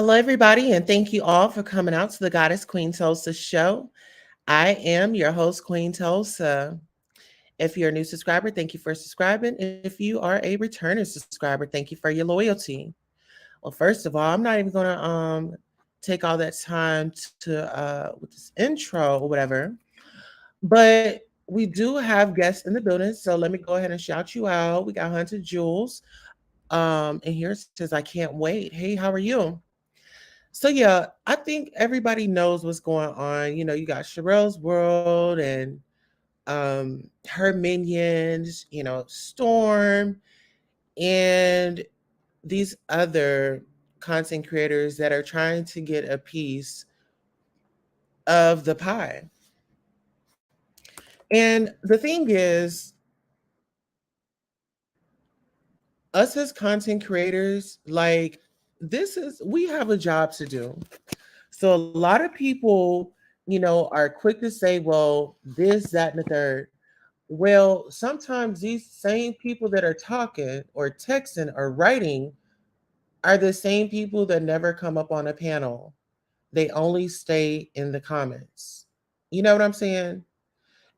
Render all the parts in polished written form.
Hello, everybody, and thank you all for coming out to the Goddess Queen Tulsa show. I am your host, Queen Tulsa. If you're a new subscriber, thank you for subscribing. If you are a returning subscriber, thank you for your loyalty. Well, first of all, I'm not even gonna take all that time to with this intro or whatever, but we do have guests in the building, so let me go ahead and shout you out. We got Hunter Jules, and here it says, "I can't wait." Hey, how are you? So yeah, I think everybody knows what's going on. You know, you got Shirelle's World and her minions, Storm and these other content creators that are trying to get a piece of the pie. And the thing is, us as content creators, like we have a job to do. So a lot of people, are quick to say, well, this, that, and the third. Well, sometimes these same people that are talking or texting or writing are the same people that never come up on a panel. They only stay in the comments. You know what I'm saying?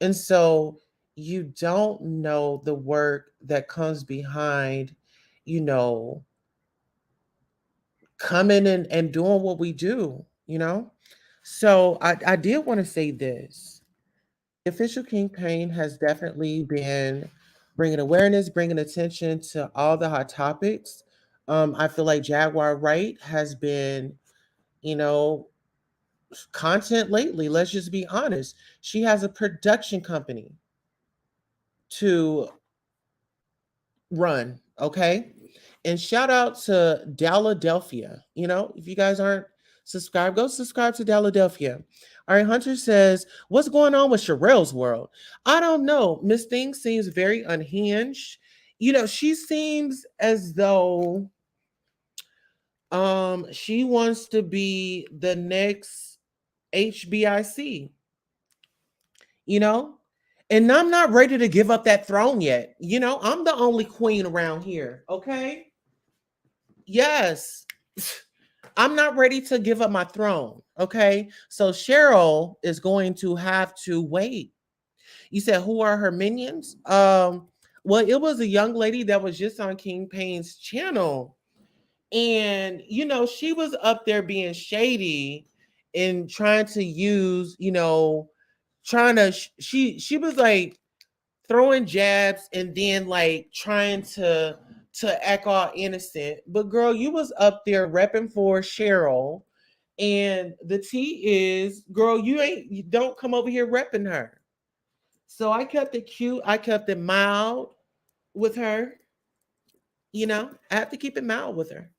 And so you don't know the work that comes behind, you know, coming and doing what we do. So I did want to say this. The official campaign has definitely been bringing awareness, bringing attention to all the hot topics. I feel like Jaguar Wright has been, you know, content lately. Let's just be honest. She has a production company to run, okay? And shout out to Dalladelphia. If you guys aren't subscribed, go subscribe to Dalladelphia. All right, Hunter says, what's going on with Shirelle's World? I don't know. Miss Thing seems very unhinged. She seems as though she wants to be the next HBIC, you know? And I'm not ready to give up that throne yet. I'm the only queen around here, okay? Yes. I'm not ready to give up my throne. Okay. So Shirelle is going to have to wait. You said, who are her minions? Well, it was a young lady that was just on King Payne's channel. And, she was up there being shady and trying to use, she was like throwing jabs and then like trying to act all innocent. But girl, you was up there repping for Shirelle. And the tea is, girl, you don't come over here repping her. So I kept it cute. I kept it mild with her. I have to keep it mild with her.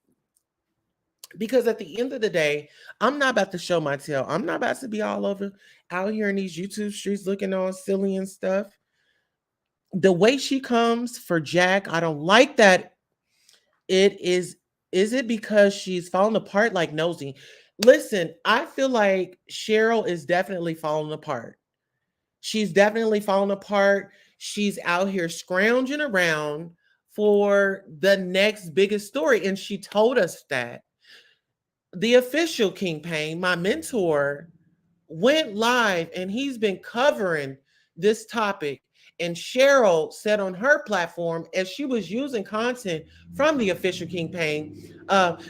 Because at the end of the day, I'm not about to show my tail. I'm not about to be all over out here in these YouTube streets looking all silly and stuff. The way she comes for Jack, I don't like that. Is it because she's falling apart like Nosy? Listen, I feel like Shirelle is definitely falling apart. She's definitely falling apart. She's out here scrounging around for the next biggest story. And she told us that. The official King Payne, my mentor, went live and he's been covering this topic. And Shirelle said on her platform, as she was using content from the official King Payne,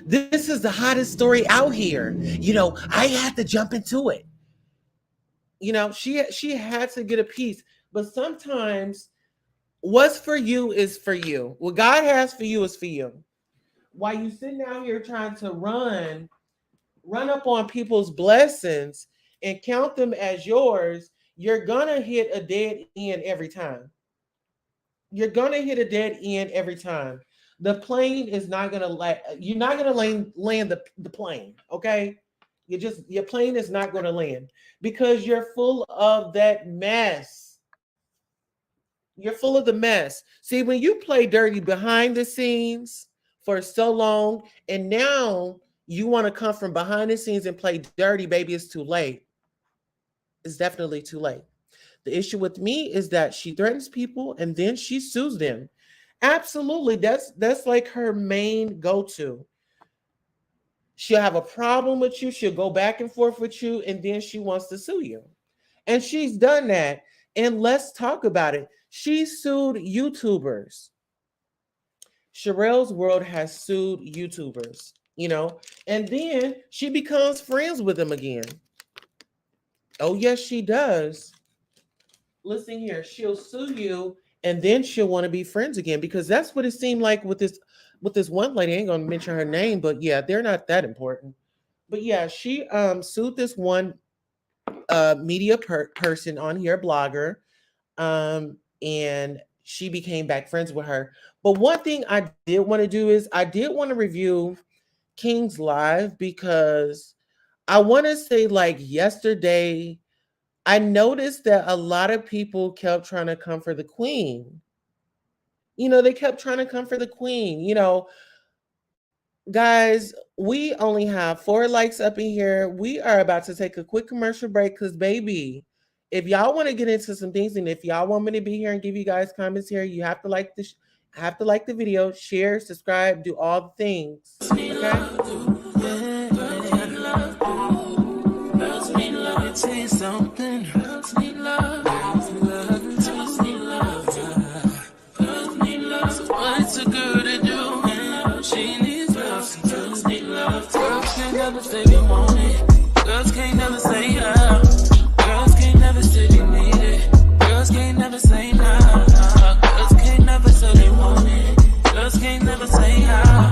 this is the hottest story out here. I had to jump into it. She had to get a piece. But sometimes what's for you is for you. What God has for you is for you. While you sitting out here trying to run up on people's blessings and count them as yours, you're gonna hit a dead end every time. You're gonna hit a dead end every time. The plane is not gonna you're not gonna land the plane, okay? Your plane is not gonna land because you're full of that mess. You're full of the mess. See, when you play dirty behind the scenes for so long, and now you want to come from behind the scenes and play dirty, baby, it's too late. It's definitely too late. The issue with me is that she threatens people and then she sues them. Absolutely. That's like her main go-to. She'll have a problem with you. She'll go back and forth with you, and then she wants to sue you. And she's done that. And let's talk about it. She sued YouTubers. Shirelle's World has sued YouTubers, and then she becomes friends with them again. Oh, yes, she does. Listen here, she'll sue you and then she'll want to be friends again, because that's what it seemed like with this one lady. I ain't gonna mention her name, but yeah, they're not that important. But yeah, she sued this one media person on here, blogger, and she became back friends with her. But one thing I did want to do is I did want to review King's Live, because I want to say, like, yesterday I noticed that a lot of people kept trying to come for the queen. They kept trying to come for the queen. Guys, we only have 4 likes up in here. We are about to take a quick commercial break because, baby, if y'all want to get into some things, and if y'all want me to be here and give you guys comments here, you have to like the video, share, subscribe, do all the things. Never say they want it. Girls can't never say how. Girls can't never say they need it. Girls can't never say now. Girls can't never say they want it. Girls can't never say how.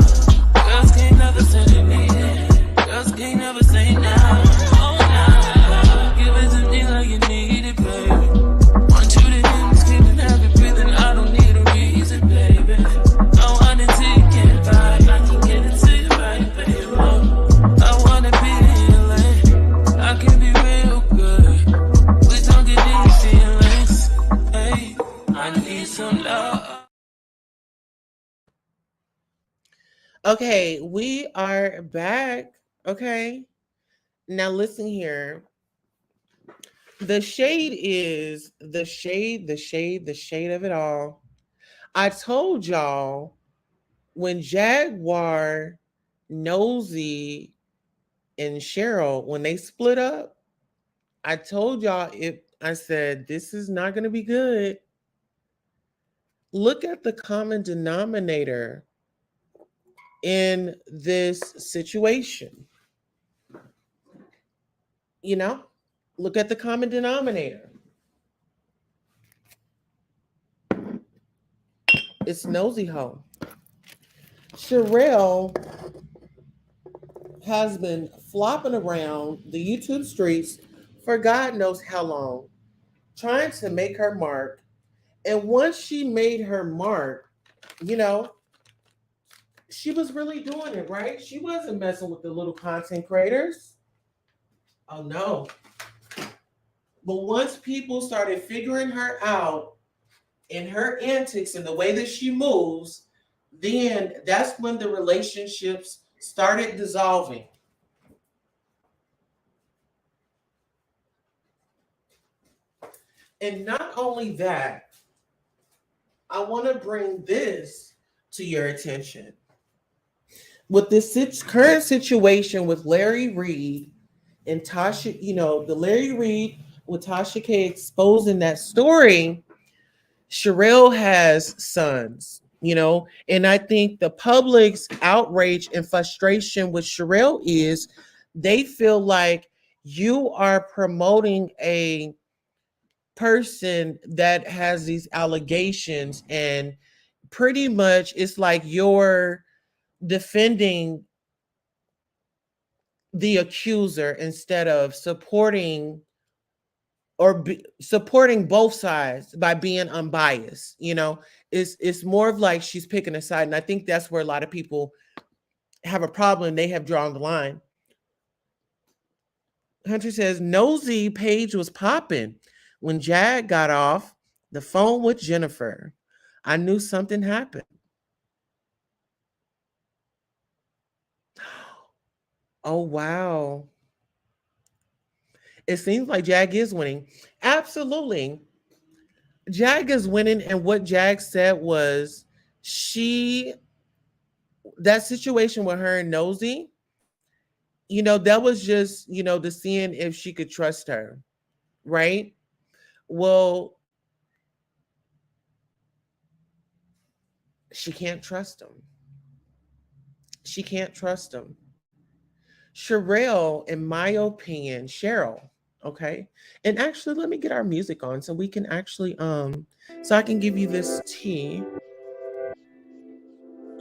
Girls can't never say they need it. Girls can't never say now. Oh, now. Give it to me like you need it, baby. Want you to hear me screaming, have it breathing. I don't need a reason, baby. I want it till you can't fight. I can get it to you right, baby. I can be real good. We don't get these feelings. Hey, I need some love. Okay, we are back. Okay. Now listen here. The shade is the shade of it all. I told y'all when Jaguar, Nosy, and Cheryl, when they split up, I told y'all I said, this is not going to be good. Look at the common denominator in this situation. Look at the common denominator. It's Nosy Ho. Shirelle has been flopping around the YouTube streets for God knows how long, trying to make her mark. And once she made her mark, she was really doing it, right? She wasn't messing with the little content creators. Oh, no. But once people started figuring her out and her antics and the way that she moves, then that's when the relationships started dissolving. And not only that, I want to bring this to your attention. With this current situation with Larry Reid and Tasha, the Larry Reid with Tasha K exposing that story, Shirelle has sons, and I think the public's outrage and frustration with Shirelle is they feel like you are promoting a person that has these allegations, and pretty much it's like you're defending the accuser instead of supporting supporting both sides by being unbiased. It's more of like she's picking a side, and I think that's where a lot of people have a problem. They have drawn the line. Hunter says Nosy page was popping when Jag got off the phone with Jennifer. I knew something happened. Oh, wow. It seems like Jag is winning. Absolutely. Jag is winning. And what Jag said was that situation with her and Nosy, that was just, the seeing if she could trust her, right? Well, she can't trust him. She can't trust him. Sherelle, in my opinion, Cheryl, okay? And actually, let me get our music on so we can actually, so I can give you this tea,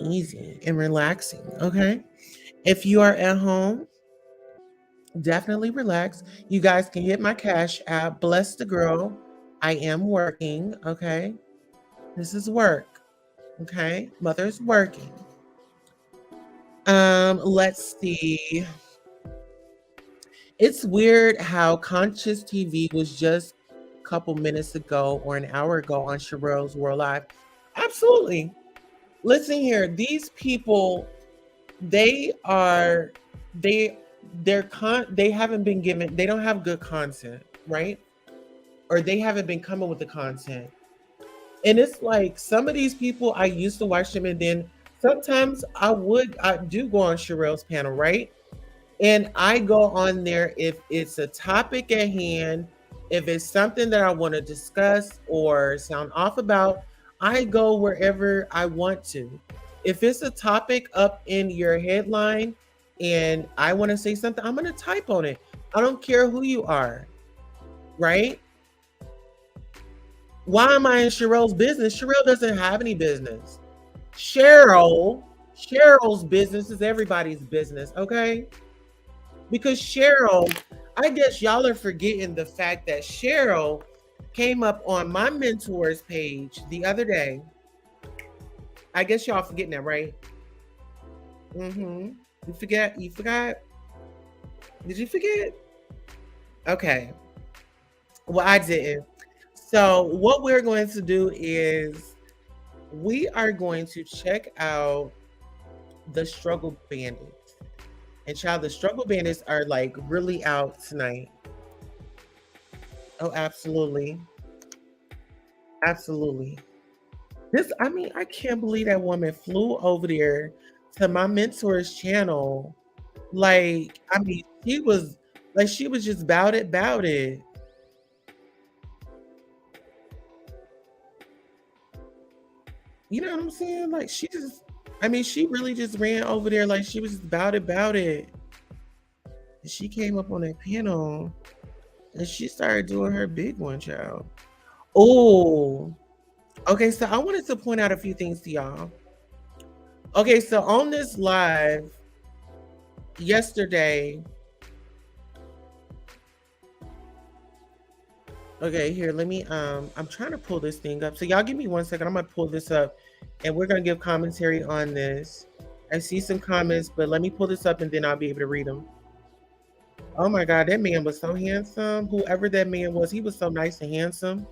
easy and relaxing, okay? If you are at home, definitely relax. You guys can hit my cash app. Bless the girl. I am working, okay? This is work, okay? Mother's working. Let's see. It's weird how Conscious TV was just a couple minutes ago or an hour ago on Sherelle's World Live. Absolutely. Listen here, these people, they are they they haven't been given, they don't have good content, right? Or they haven't been coming with the content. And it's like some of these people, I used to watch them, and then sometimes I do go on Sherelle's panel, right? And I go on there if it's a topic at hand, if it's something that I want to discuss or sound off about, I go wherever I want to. If it's a topic up in your headline and I want to say something, I'm going to type on it. I don't care who you are, right? Why am I in Sherelle's business? Sherelle doesn't have any business. Cheryl's business is everybody's business, okay? Because Cheryl, I guess y'all are forgetting the fact that Cheryl came up on my mentors page the other day. I guess y'all forgetting that, right? You forgot? Did you forget? Okay. Well, I didn't. So what we're going to do is we are going to check out the Struggle Bandits. And child, the Struggle Bandits are like really out tonight. Oh, absolutely. Absolutely. I can't believe that woman flew over there to my mentor's channel. She was just about it. You know what I'm saying? Like she really just ran over there like she was just about it. And she came up on that panel and she started doing her big one, child. Oh, okay. So I wanted to point out a few things to y'all. Okay, so on this live yesterday. Okay, here, let me, I'm trying to pull this thing up. So y'all give me 1 second. I'm gonna pull this up and we're gonna give commentary on this. I see some comments, but let me pull this up and then I'll be able to read them. Oh my God, that man was so handsome. Whoever that man was, he was so nice and handsome.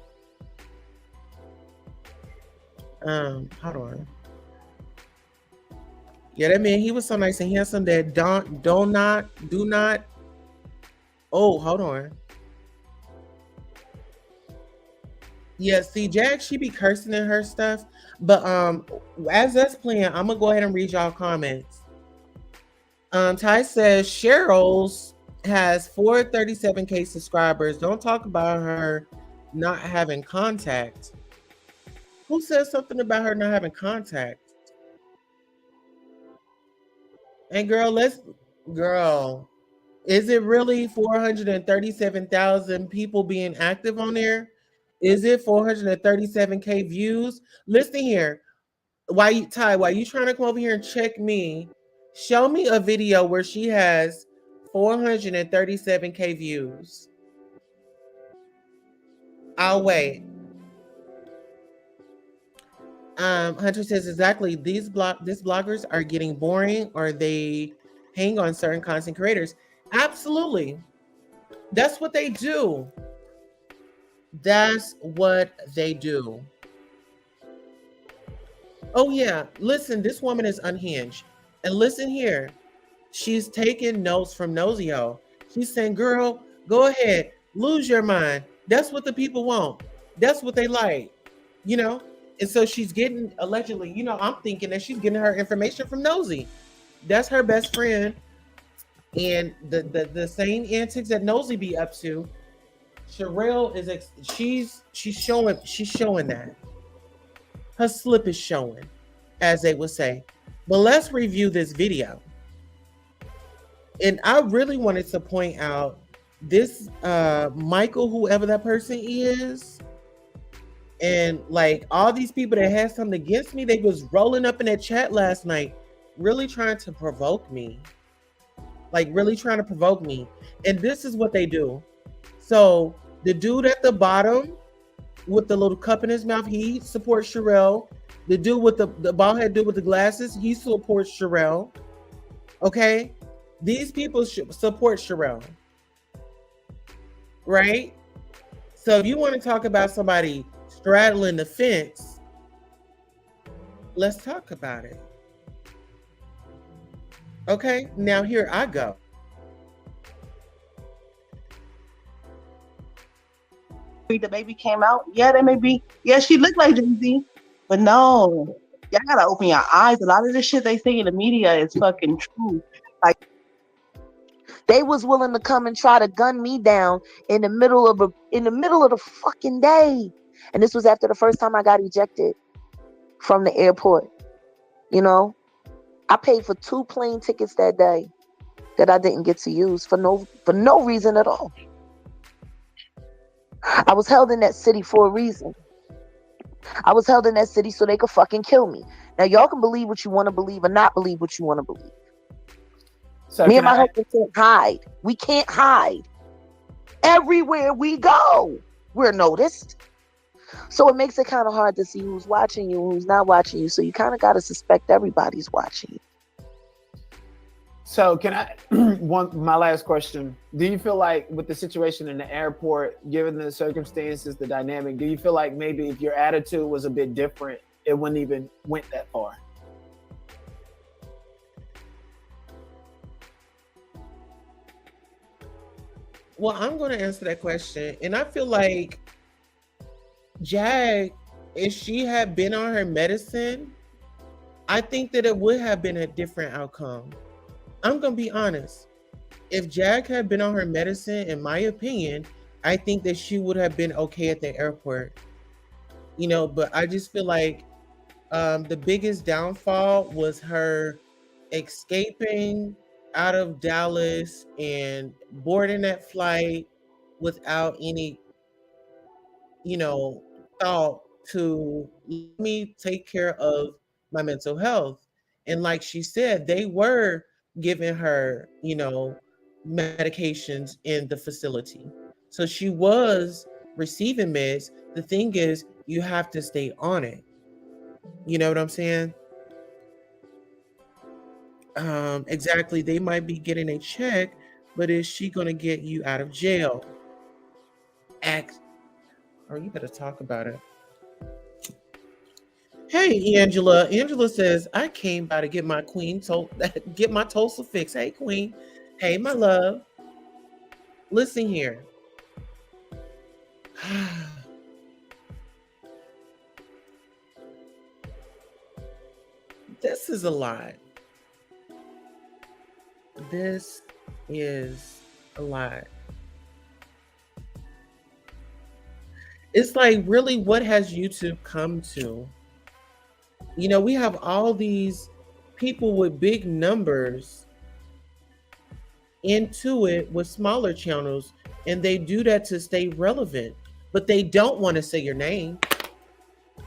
Hold on. Yeah, that man, he was so nice and handsome that do not. Oh, hold on. Yeah, see, Jag, she be cursing in her stuff. But as that's playing, I'm gonna go ahead and read y'all comments. Ty says Cheryl's has 437K subscribers. Don't talk about her not having contact. Who says something about her not having contact? And girl, is it really 437,000 people being active on there? Is it 437K views? Listen here. Why you trying to come over here and check me? Show me a video where she has 437K views. I'll wait. Hunter says exactly. These bloggers are getting boring, or they hang on certain content creators. Absolutely. That's what they do. That's what they do. Oh yeah, listen, this woman is unhinged. And listen here, she's taking notes from Nosio. She's saying, girl, go ahead, lose your mind. That's what the people want. That's what they like, you know? And so she's getting, allegedly, you know, I'm thinking that she's getting her information from Nosy. That's her best friend. And the same antics that Nosy be up to, Shirelle is she's showing that. Her slip is showing, as they would say. But let's review this video. And I really wanted to point out this Michael, whoever that person is, and like all these people that had something against me, they was rolling up in that chat last night, really trying to provoke me. Like really trying to provoke me. And this is what they do. So the dude at the bottom with the little cup in his mouth, he supports Shirelle. The dude with the bald head dude with the glasses, he supports Shirelle. Okay? These people support Shirelle. Right? So if you want to talk about somebody straddling the fence, let's talk about it. Okay, now here I go. The baby came out. Yeah, they may be. Yeah, she looked like Jay-Z, but no. Y'all gotta open your eyes. A lot of the shit they say in the media is fucking true. Like they was willing to come and try to gun me down in the middle of the fucking day, and this was after the first time I got ejected from the airport. You know. I paid for 2 plane tickets that day that I didn't get to use for no reason at all. I was held in that city for a reason. I was held in that city so they could fucking kill me. Now y'all can believe what you want to believe or not believe what you want to believe. So me and my husband can't hide. We can't hide. Everywhere we go, we're noticed. So it makes it kind of hard to see who's watching you and who's not watching you. So you kind of got to suspect everybody's watching you. So can I, my last question, do you feel like with the situation in the airport, given the circumstances, the dynamic, do you feel like maybe if your attitude was a bit different, it wouldn't even went that far? Well, I'm going to answer that question. And I feel like Jag, if she had been on her medicine, I think that it would have been a different outcome. I'm going to be honest. If Jag had been on her medicine, in my opinion, I think that she would have been okay at the airport. You know, but I just feel like the biggest downfall was her escaping out of Dallas and boarding that flight without any, thought to let me take care of my mental health. And like she said, they were giving her, medications in the facility. So she was receiving meds. The thing is, you have to stay on it. You know what I'm saying? Exactly. They might be getting a check, but is she going to get you out of jail? You better talk about it. Hey, Angela. Angela says, I came by to get my get my Tulsa fix. Hey, Queen. Hey, my love. Listen here. This is a lot. This is a lot. It's like, really, what has YouTube come to? We have all these people with big numbers into it with smaller channels, and they do that to stay relevant, but they don't want to say your name.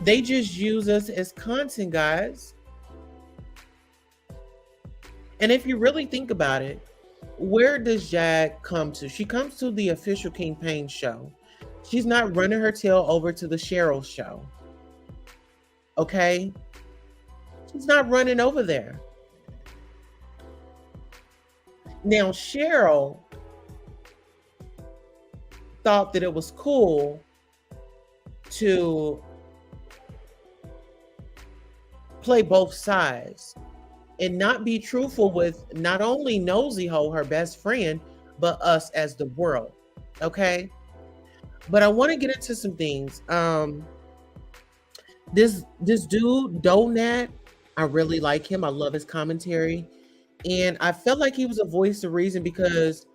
They just use us as content, guys. And if you really think about it, where does Jag come to? She comes to the official King Payne show. She's not running her tail over to the Shirelle show. Okay? She's not running over there. Now, Shirelle thought that it was cool to play both sides and not be truthful with not only Nosy Ho, her best friend, but us as the world. Okay? But I want to get into some things. This dude, Donat, I really like him. I love his commentary. And I felt like he was a voice of reason because,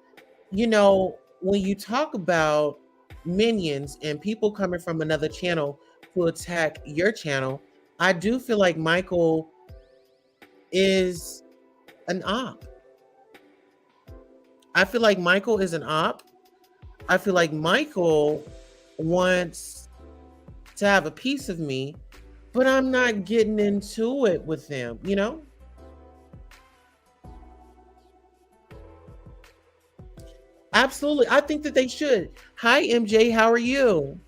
you know, when you talk about minions and people coming from another channel to attack your channel, I do feel like Michael is an op. I feel like Michael is an op. I feel like Michael wants to have a piece of me, but I'm not getting into it with them, you know? Absolutely. I think that they should. Hi, MJ. How are you?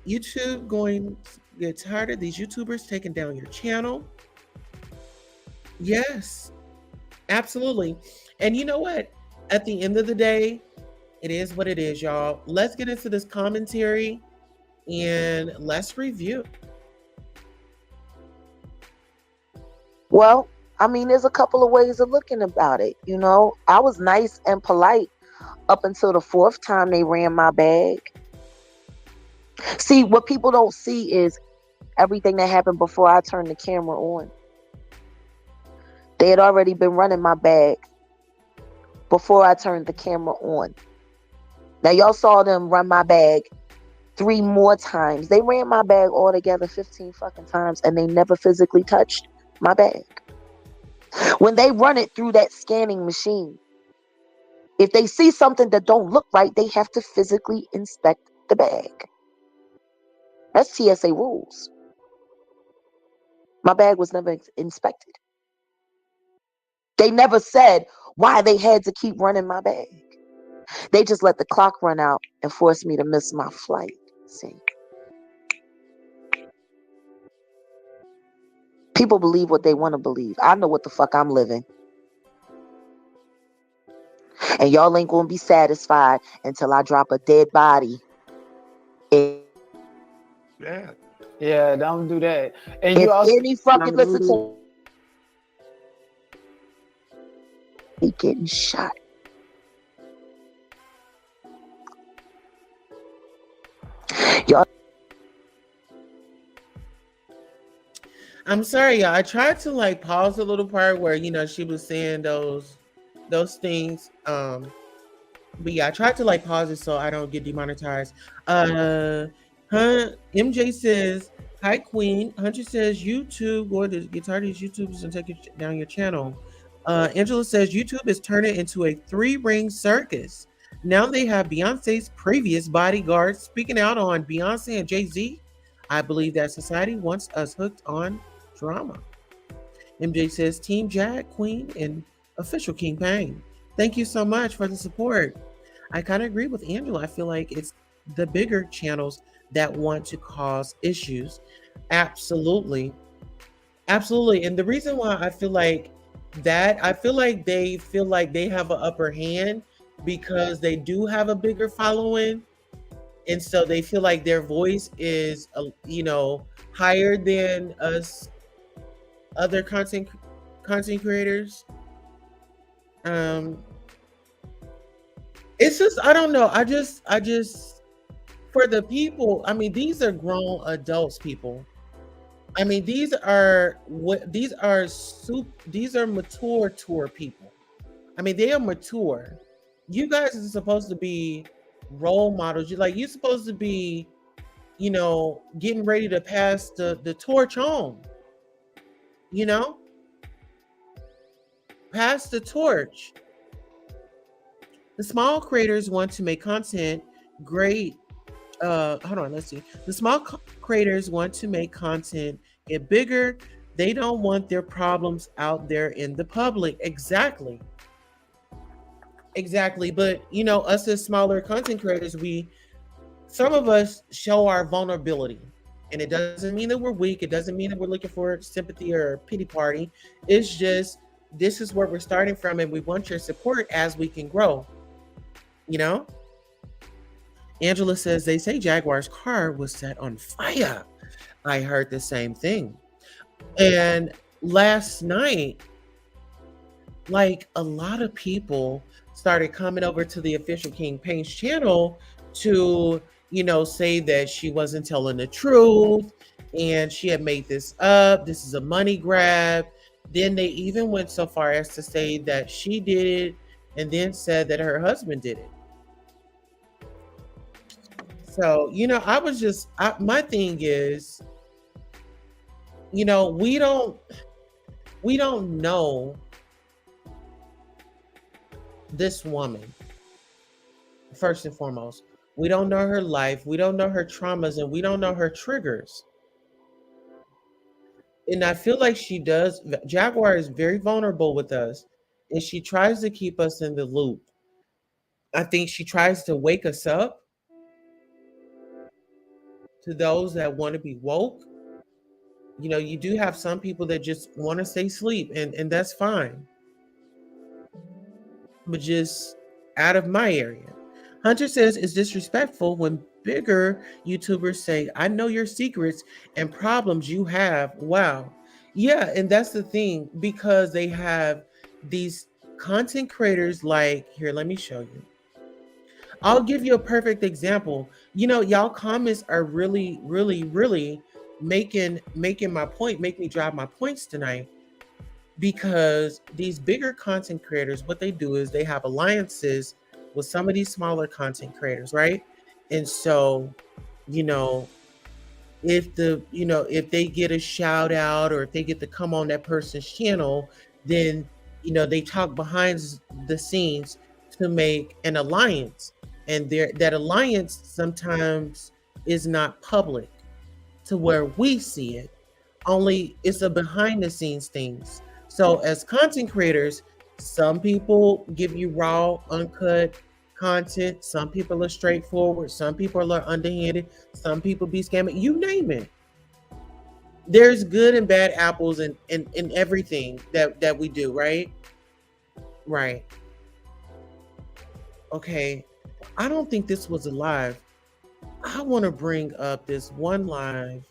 YouTube going to get tired of these YouTubers taking down your channel. Yes, absolutely. And you know what? At the end of the day, it is what it is, y'all. Let's get into this commentary and let's review. Well, I mean, there's a couple of ways of looking about it. You know, I was nice and polite up until the fourth time they ran my bag. See, what people don't see is everything that happened before I turned the camera on. They had already been running my bag before I turned the camera on. Now, y'all saw them run my bag 3 more times. They ran my bag all together 15 fucking times, and they never physically touched my bag. When they run it through that scanning machine, if they see something that don't look right, they have to physically inspect the bag. That's TSA rules. My bag was never inspected. They never said why they had to keep running my bag. They just let the clock run out and forced me to miss my flight. See? People believe what they want to believe. I know what the fuck I'm living. And y'all ain't gonna be satisfied until I drop a dead body. Yeah, don't do that. And If you also any fucking listen to me getting shot. Y'all. I'm sorry, y'all. I tried to like pause a little part where, you know, she was saying those things. But yeah, I tried to like pause it so I don't get demonetized. MJ says, hi Queen. Hunter says, YouTube going to get tired of these YouTubers and take down your channel. Angela says, YouTube is turning into a 3-ring circus. Now they have Beyonce's previous bodyguards speaking out on Beyonce and Jay-Z. I believe that society wants us hooked on drama. MJ says, Team Jag, Queen, and official King Payne. Thank you so much for the support. I kind of agree with Angela. I feel like it's the bigger channels that want to cause issues. Absolutely. Absolutely. And the reason why I feel like that, I feel like they have an upper hand because they do have a bigger following. And so they feel like their voice is, you know, higher than us other content creators. It's just, I don't know. I just for the people, I mean, these are grown adults, people. I mean, these are mature tour people. I mean, they are mature. You guys are supposed to be role models. You're supposed to be, you know, getting ready to pass the torch on. You know? Pass the torch. The small creators want to make content great. Hold on, let's see. The small creators want to make content get bigger. They don't want their problems out there in the public. Exactly. But you know, us as smaller content creators, some of us show our vulnerability. And it doesn't mean that we're weak. It doesn't mean that we're looking for sympathy or pity party. It's just, this is where we're starting from, and we want your support as we can grow. You know? Angela says, they say Jaguar's car was set on fire. I heard the same thing. And last night, like, a lot of people started coming over to the official King Payne's channel to, you know, say that she wasn't telling the truth and she had made this up. This is a money grab. Then they even went so far as to say that she did it and then said that her husband did it. So, my thing is, we don't know this woman. First and foremost, we don't know her life, we don't know her traumas, and we don't know her triggers. And I feel like Jaguar is very vulnerable with us, and she tries to keep us in the loop. I think she tries to wake us up, to those that want to be woke. You do have some people that just want to stay asleep, and that's fine. But just out of my area. Hunter says it's disrespectful when bigger YouTubers say, I know your secrets and problems you have. Wow. Yeah, and that's the thing, because they have these content creators like, here, let me show you. I'll give you a perfect example. Y'all comments are really, really, really making my point, make me drive my points tonight. Because these bigger content creators, what they do is they have alliances with some of these smaller content creators, right? And so, if they get a shout out, or if they get to come on that person's channel, then they talk behind the scenes to make an alliance, and that alliance sometimes is not public to where we see it. Only it's a behind the scenes things. So as content creators, some people give you raw, uncut content. Some people are straightforward. Some people are underhanded. Some people be scamming. You name it. There's good and bad apples in everything that we do, right? Right. Okay. I don't think this was a live. I want to bring up this one live.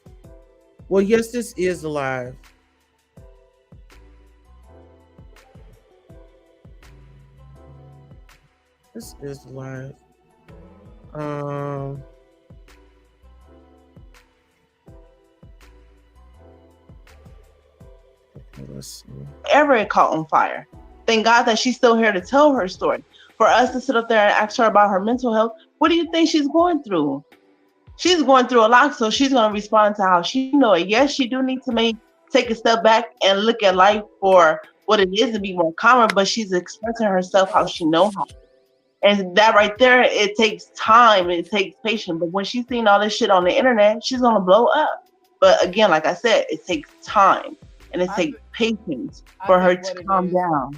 Well, yes, this is a live. This is live. Okay, let's see. Ever it caught on fire. Thank God that she's still here to tell her story. For us to sit up there and ask her about her mental health, what do you think she's going through? She's going through a lot, so she's going to respond to how she knows it. Yes, she do need to take a step back and look at life for what it is, to be more calmer, but she's expressing herself how she knows how. And that right there, it takes time, it takes patience. But when she's seeing all this shit on the internet, she's going to blow up. But again, like I said, it takes time, and it takes patience for her to calm down.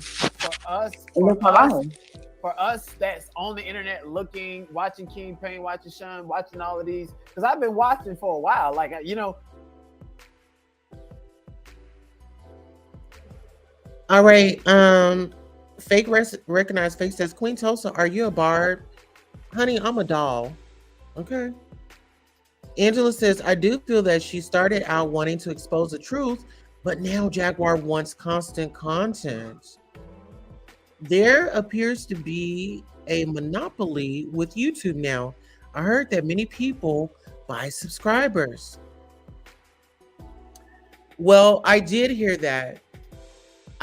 For us that's on the internet looking, watching King Pain, watching Sean, watching all of these, because I've been watching for a while. Like, All right. Fake recognized fake says, Queen Tulsa, are you a bard? Honey, I'm a doll. Okay. Angela says, I do feel that she started out wanting to expose the truth, but now Jaguar wants constant content. There appears to be a monopoly with YouTube now. I heard that many people buy subscribers. Well, I did hear that.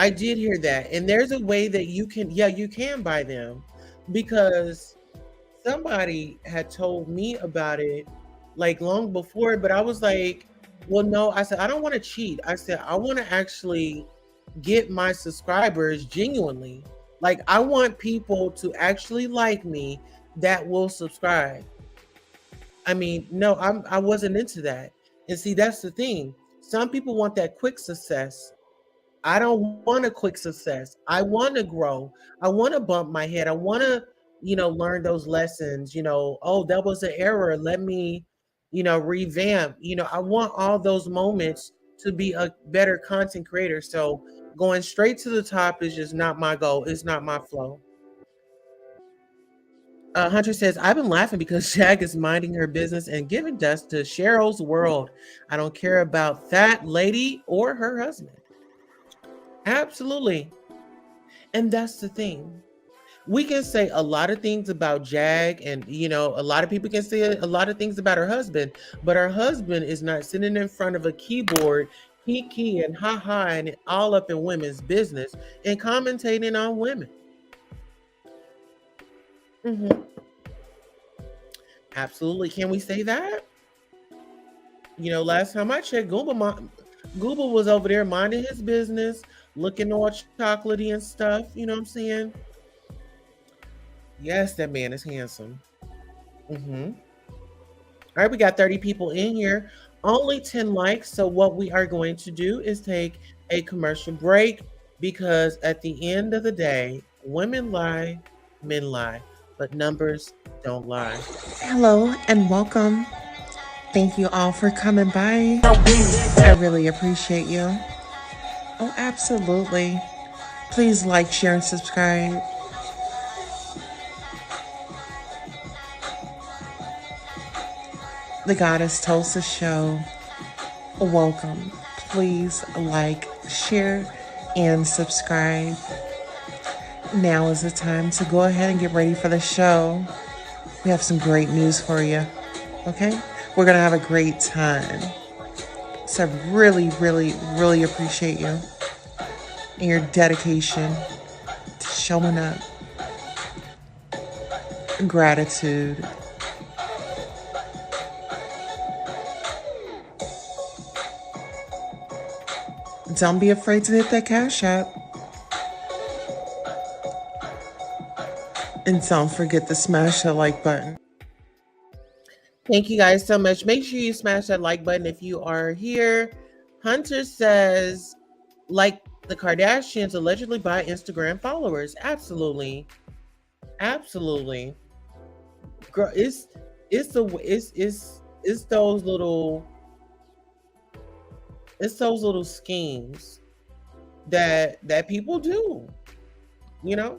And there's a way that you can buy them, because somebody had told me about it like long before, but I was like, well, no, I said, I don't want to cheat. I said, I want to actually get my subscribers genuinely. Like, I want people to actually like me that will subscribe. I mean, no, I wasn't into that. And see, that's the thing. Some people want that quick success. I don't want a quick success. I want to grow. I want to bump my head. I want to, learn those lessons, oh, that was an error. Let me, revamp. I want all those moments to be a better content creator. So going straight to the top is just not my goal. It's not my flow. Hunter says, I've been laughing because Jag is minding her business and giving dust to Cheryl's world. I don't care about that lady or her husband. Absolutely. And that's the thing. We can say a lot of things about Jag, and a lot of people can say a lot of things about her husband, but her husband is not sitting in front of a keyboard kiki and ha and all up in women's business and commentating on women. Absolutely. Can we say that? You know, last time I checked, Google was over there minding his business, looking all chocolatey and stuff. You know what I'm saying? Yes, that man is handsome. All right, we got 30 people in here, only 10 likes. So what we are going to do is take a commercial break, because at the end of the day, women lie, men lie, but numbers don't lie. Hello and welcome. Thank you all for coming by. I really appreciate you. Oh, absolutely. Please like, share, and subscribe. The Goddess Tulsa Show. Welcome. Please like, share, and subscribe. Now is the time to go ahead and get ready for the show. We have some great news for you. Okay? We're going to have a great time. So I really, really, really appreciate you and your dedication to showing up. Gratitude. Don't be afraid to hit that Cash App. And don't forget to smash that like button. Thank you guys so much. Make sure you smash that like button if you are here. Hunter says, like the Kardashians allegedly buy Instagram followers. Absolutely. Absolutely. Girl, it's those little schemes that people do, you know,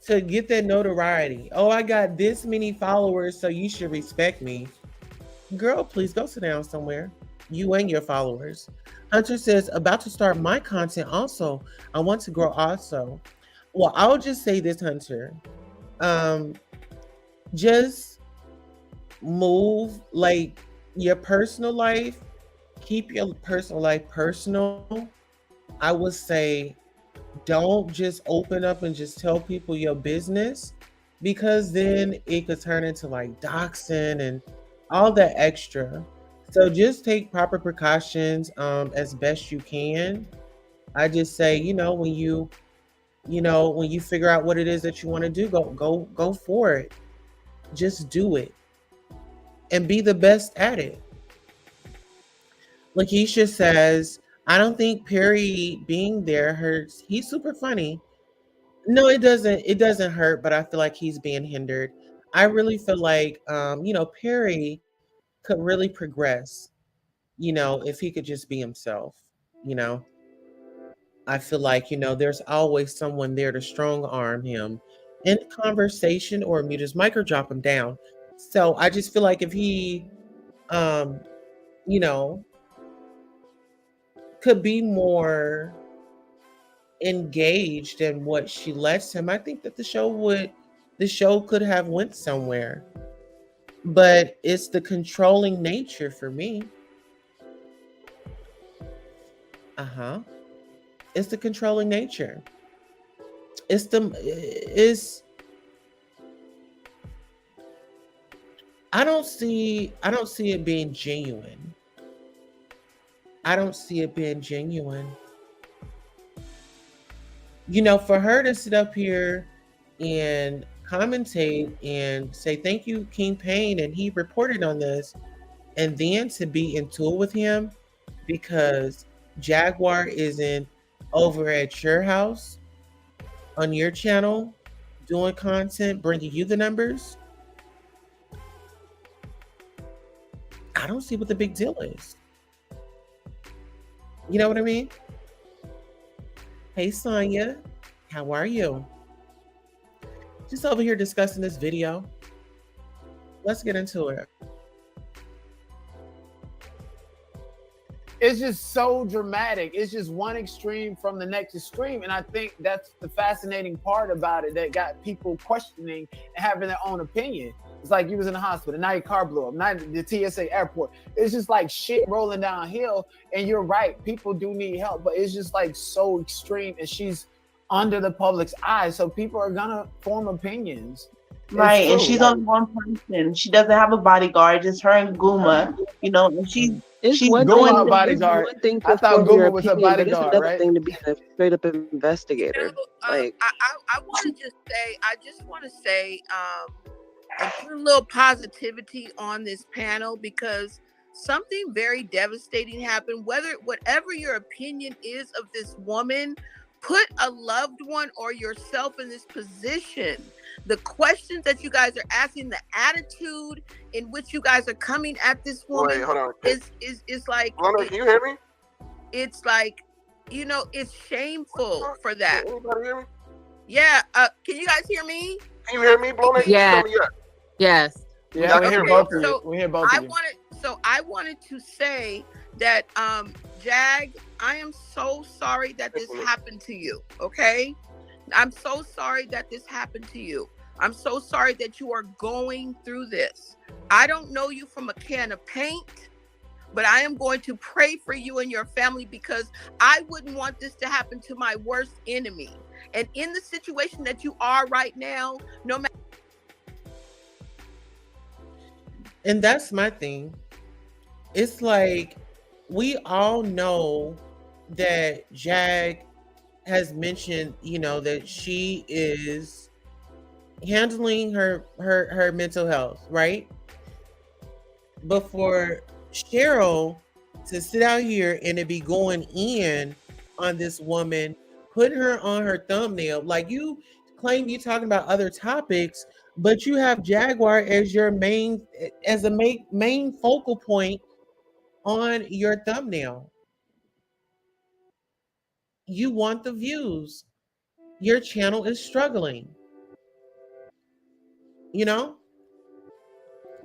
to get that notoriety. Oh, I got this many followers, so you should respect me. Girl, please go sit down somewhere. You and your followers. Hunter says, about to start my content also. I want to grow also. Well, I'll just say this, Hunter. Just move like your personal life. Keep your personal life personal. I would say don't just open up and just tell people your business, because then it could turn into like doxing and all that extra. So just take proper precautions as best you can. I just say, when you figure out what it is that you want to do, go for it. Just do it and be the best at it. Lakeisha says, I don't think Perry being there hurts. He's super funny. No, it doesn't. It doesn't hurt, but I feel like he's being hindered. I really feel like, Perry could really progress, if he could just be himself, I feel like, there's always someone there to strong arm him in conversation or mute his mic or drop him down. So I just feel like if he, you know, could be more engaged in what she lets him, I think that the show could have went somewhere. But it's the controlling nature for me. It's the controlling nature. I don't see it being genuine. I don't see it being genuine. For her to sit up here and commentate and say, thank you, King Payne, and he reported on this, and then to be in tour with him because Jaguar isn't over at your house on your channel doing content, bringing you the numbers. I don't see what the big deal is. You know what I mean? Hey, Sonia, how are you? Just over here discussing this video. Let's get into it. It's just so dramatic. It's just one extreme from the next extreme. And I think that's the fascinating part about it that got people questioning and having their own opinion. It's like you was in the hospital. Now your car blew up. Now the TSA airport. It's just like shit rolling downhill. And you're right. People do need help, but it's just like so extreme. And she's under the public's eye. So people are going to form opinions. Right, and she's only one person. She doesn't have a bodyguard, just her and Guma, you know, and she's Guma doing a bodyguard. One thing to I thought form your Guma was a opinion, but it's bodyguard, another right? thing to be a straight up investigator. Like, I want to just say, I just want to say, and put a little positivity on this panel, because something very devastating happened. Whatever your opinion is of this woman, put a loved one or yourself in this position. The questions that you guys are asking, the attitude in which you guys are coming at this woman, Wait, hold on. is like, Can you hear me? it's like, you know, it's shameful for that. Anybody hear me? Yeah. Can you guys hear me? Can you hear me? Blow Yeah. Yes. Yeah, we hear Okay, both of you. so We hear both of you. I wanted to say that, Jag, I am so sorry that this happened to you. Okay, I'm so sorry that this happened to you. I'm so sorry that you are going through this. I don't know you from a can of paint, but I am going to pray for you and your family, because I wouldn't want this to happen to my worst enemy. And in the situation that you are right now, no matter. And that's my thing. It's like, we all know that Jag has mentioned, you know, that she is handling her mental health, right? But for Cheryl to sit out here and to be going in on this woman, putting her on her thumbnail, like, you claim you're talking about other topics, but you have Jaguar as your main focal point on your thumbnail. You want the views. Your channel is struggling. You know?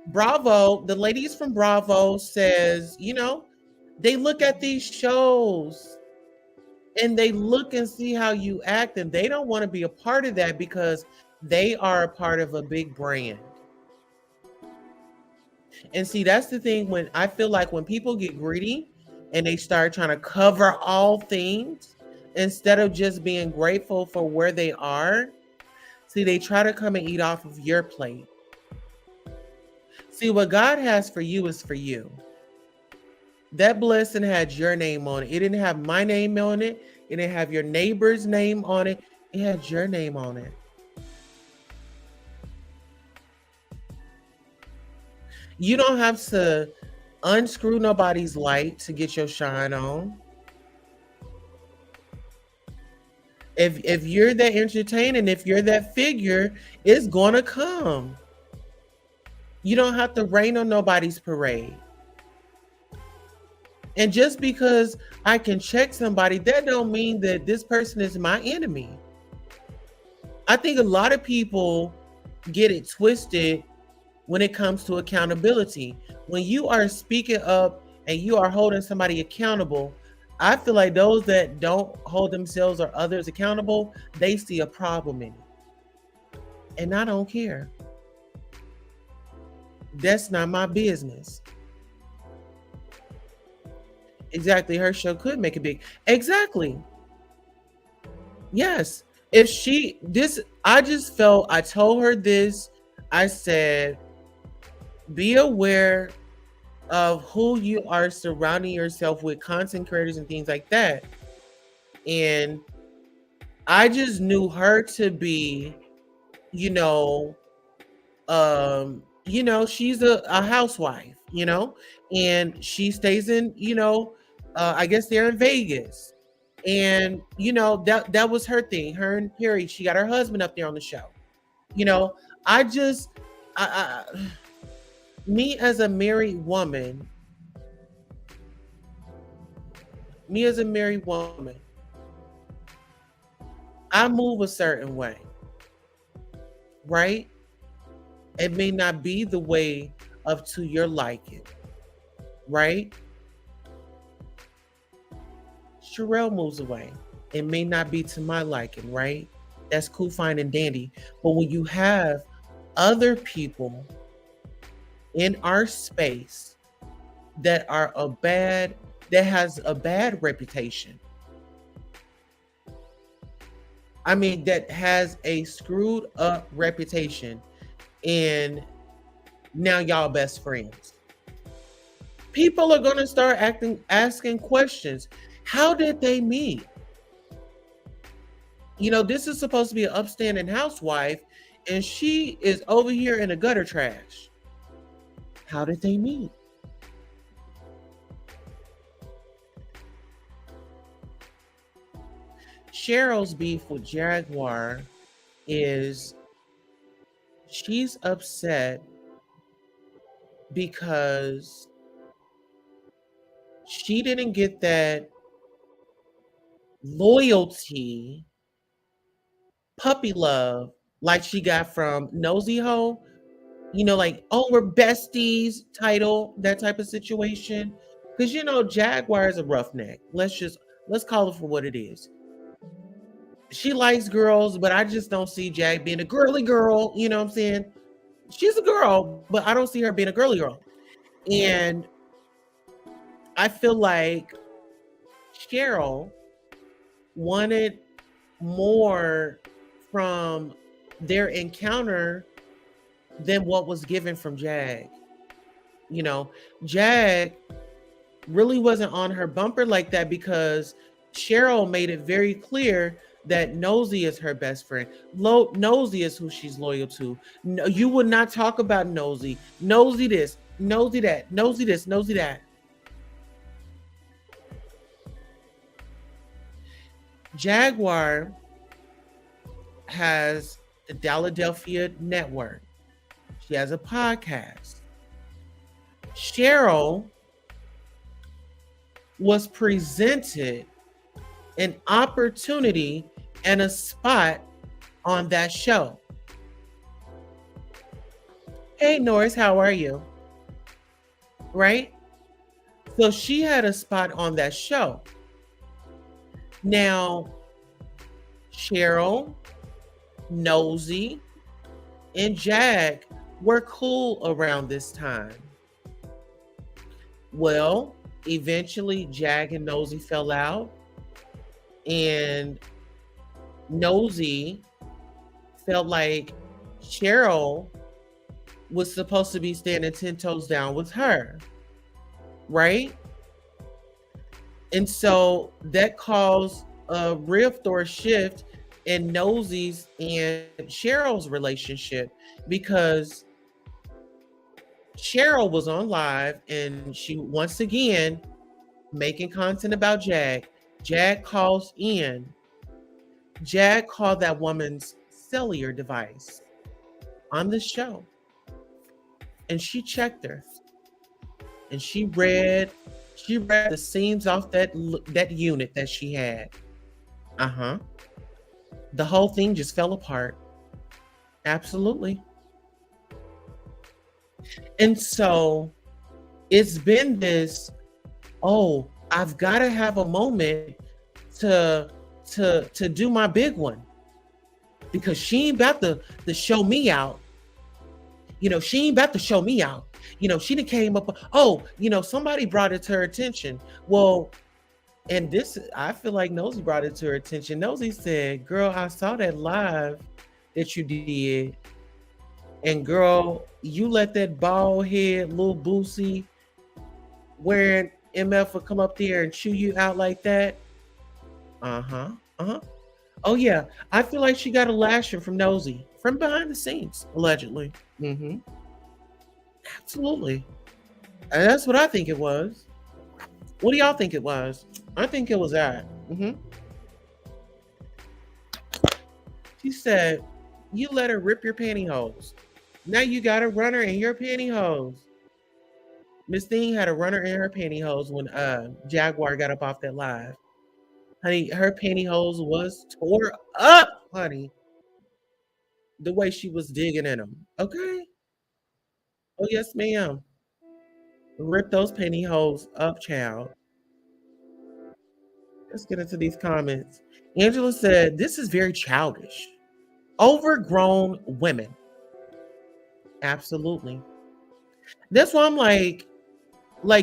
Bravo, the ladies from Bravo says, you know, they look at these shows and they look and see how you act, and they don't want to be a part of that because they are a part of a big brand. And see, that's the thing, when I feel like when people get greedy and they start trying to cover all things instead of just being grateful for where they are, see, they try to come and eat off of your plate. See, what God has for you is for you. That blessing had your name on it. It didn't have my name on it. It didn't have your neighbor's name on it. It had your name on it. You don't have to unscrew nobody's light to get your shine on. If you're that entertaining, if you're that figure, it's gonna come. You don't have to rain on nobody's parade. And just because I can check somebody, that don't mean that this person is my enemy. I think a lot of people get it twisted when it comes to accountability. When you are speaking up and you are holding somebody accountable, I feel like those that don't hold themselves or others accountable, they see a problem in it. And I don't care. That's not my business. Exactly. Her show could make it big. Exactly. Yes. If I just felt, I told her this, I said, be aware of who you are surrounding yourself with, content creators and things like that. And I just knew her to be, she's a housewife, and she stays in, I guess they're in Vegas. And, that was her thing. Her and Perry, she got her husband up there on the show. Me as a married woman, I move a certain way, right? It may not be the way to your liking, right? Shirelle moves away. It may not be to my liking, right? That's cool, fine, and dandy. But when you have other people in our space that has a bad reputation. I mean, that has a screwed up reputation, and now y'all best friends. People are gonna start asking questions. How did they meet? You know, this is supposed to be an upstanding housewife, and she is over here in the gutter trash. How did they meet? Cheryl's beef with Jaguar is she's upset because she didn't get that loyalty, puppy love like she got from Nosy Ho. You know, like, oh, we're besties title, that type of situation. Because, you know, Jaguar is a roughneck. Let's call it for what it is. She likes girls, but I just don't see Jag being a girly girl. You know what I'm saying? She's a girl, but I don't see her being a girly girl. And I feel like Cheryl wanted more from their encounter than what was given from Jag. You know, Jag really wasn't on her bumper like that because Cheryl made it very clear that Nosy is her best friend. Nosy is who she's loyal to. No, you would not talk about Nosy. Nosy this, Nosy that, Nosy this, Nosy that. Jaguar has the Philadelphia network. She has a podcast. Cheryl was presented an opportunity and a spot on that show. Hey, Norris, how are you? Right? So she had a spot on that show. Now, Cheryl, Nosy, and Jag were cool around this time. Well, eventually Jag and Nosy fell out, and Nosy felt like Cheryl was supposed to be standing 10 toes down with her, right? And so that caused a rift or a shift in Nosy's and Cheryl's relationship, because Cheryl was on live and she once again making content about Jag. Jag calls in. Jag called that woman's cellular device on the show, and she checked her, and she read the seams off that unit that she had. The whole thing just fell apart. Absolutely. And so it's been this, oh, I've got to have a moment to do my big one, because she ain't about to show me out. You know, she ain't about to show me out. You know, she done came up, oh, you know, somebody brought it to her attention. Well, and this, I feel like Nosy brought it to her attention. Nosy said, girl, I saw that live that you did. And girl, you let that bald head little Boosie wearing MF would come up there and chew you out like that. Oh yeah, I feel like she got a lashing from Nosy from behind the scenes, allegedly. Absolutely. And that's what I think it was. What do y'all think it was? I think it was that. She said, you let her rip your pantyhose. Now you got a runner in your pantyhose. Miss Thing had a runner in her pantyhose when Jaguar got up off that live. Honey, her pantyhose was tore up, honey. The way she was digging in them. Okay? Oh, yes, ma'am. Rip those pantyhose up, child. Let's get into these comments. Angela said, this is very childish. Overgrown women. Absolutely. That's why I'm like,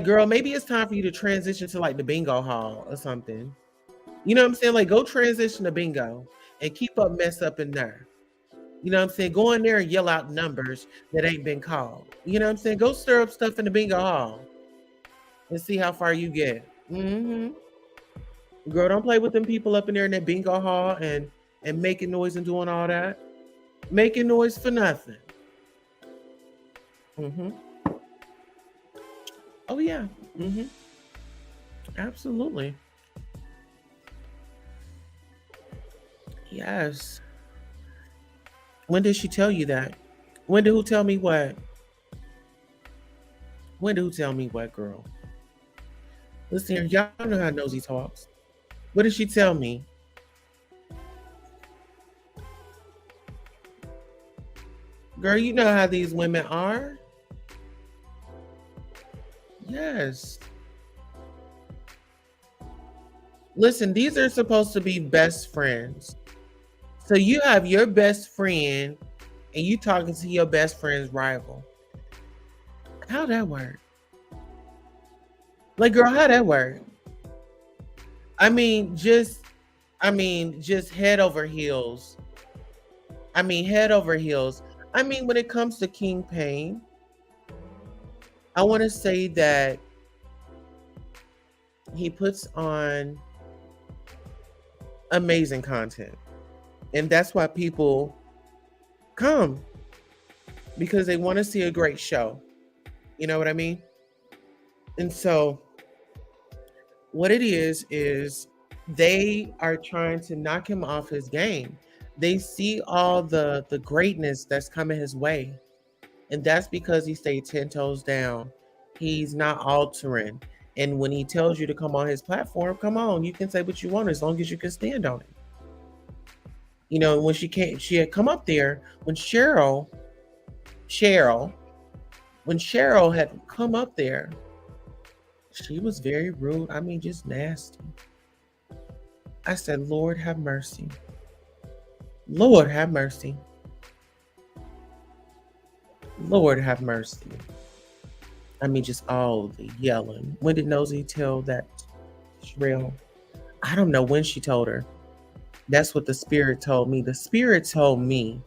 girl, maybe it's time for you to transition to like the bingo hall or something. You know what I'm saying? Like, go transition to bingo and keep up mess up in there. You know what I'm saying? Go in there and yell out numbers that ain't been called. You know what I'm saying? Go stir up stuff in the bingo hall and see how far you get. Mm-hmm. Girl, don't play with them people up in there in that bingo hall and making noise and doing all that. Making noise for nothing. Mm-hmm. Oh, yeah. Mm-hmm. Absolutely. Yes. When did she tell you that? When did who tell me what? When did who tell me what, girl? Listen here, y'all know how nosy talks. What did she tell me? Girl, you know how these women are. Yes. Listen, these are supposed to be best friends. So you have your best friend and you talking to your best friend's rival. How that work? Like, girl, how that work? I mean, just head over heels. Head over heels. When it comes to King Payne, I want to say that he puts on amazing content. And that's why people come, because they want to see a great show. You know what I mean? And so what it is they are trying to knock him off his game. They see all the greatness that's coming his way. And that's because he stayed 10 toes down. He's not altering. And when he tells you to come on his platform, come on. You can say what you want as long as you can stand on it. You know, when she had come up there, when Shirelle had come up there, she was very rude. Just nasty. I said, Lord have mercy. Lord have mercy. Lord have mercy. Just all the yelling. When did Nosy tell that Shirelle? I don't know when she told her. That's what the Spirit told me. The Spirit told me.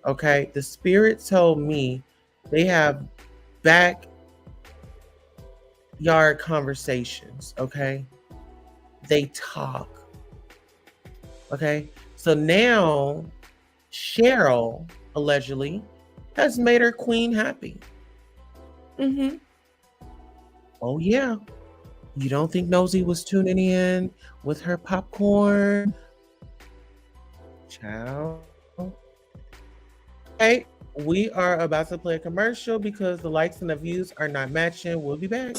Okay? The Spirit told me they have backyard conversations. Okay? They talk. Okay? So now Shirelle allegedly has made her queen happy. Mm-hmm. Oh, yeah. You don't think Nosy was tuning in with her popcorn? Ciao. Okay, we are about to play a commercial because the likes and the views are not matching. We'll be back.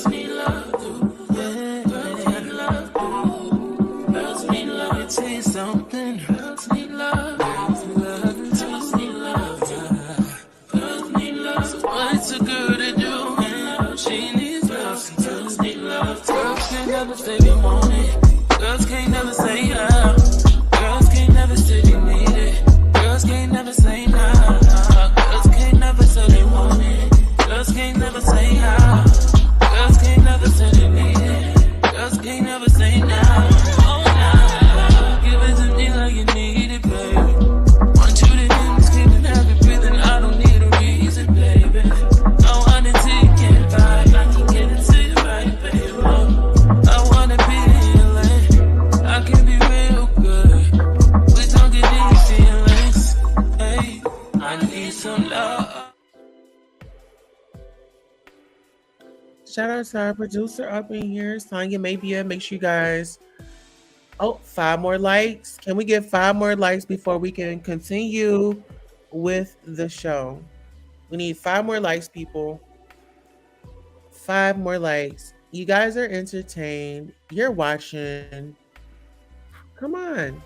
Never say they want it. Girls can't never say yeah. Girls can't never say they need it. Girls can't never say nah. Girls can't never say they want it. Girls can't never say yeah. Girls can't never say they need it. Girls can't never say nah. Oh nah. Give it to me like you need it, baby. Want you to hear me screaming, happy breathing. I don't need a reason, baby. I want it till you can't buy. I can get it to you right, baby. I can be real good. We don't get any feelings. Hey, I need some love. Shout out to our producer up in here, Sonya Mabia. Make sure you guys. 5 more likes. Can we get 5 more likes before we can continue with the show? We need 5 more likes, people. 5 more likes. You guys are entertained. You're watching. Come on.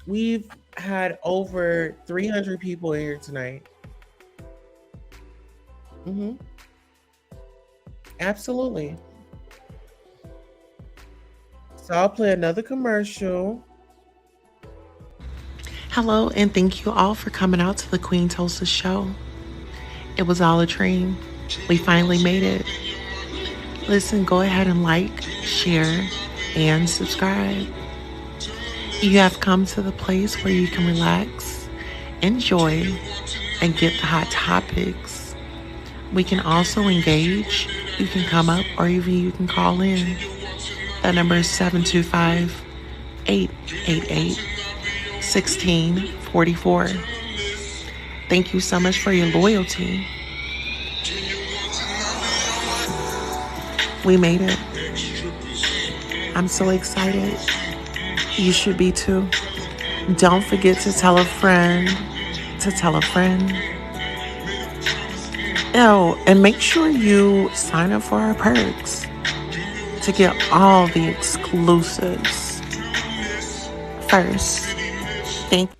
We've had over 300 people here tonight. Mm-hmm. Absolutely. So I'll play another commercial. Hello, and thank you all for coming out to the Queen Tulsa show. It was all a dream. We finally made it. Listen, go ahead and like, share, and subscribe. You have come to the place where you can relax, enjoy, and get the hot topics. We can also engage. You can come up or even you can call in. That number is 725-888-1644. Thank you so much for your loyalty. We made it. I'm so excited. You should be too. Don't forget to tell a friend to tell a friend. Oh, and make sure you sign up for our perks to get all the exclusives first. Thank you.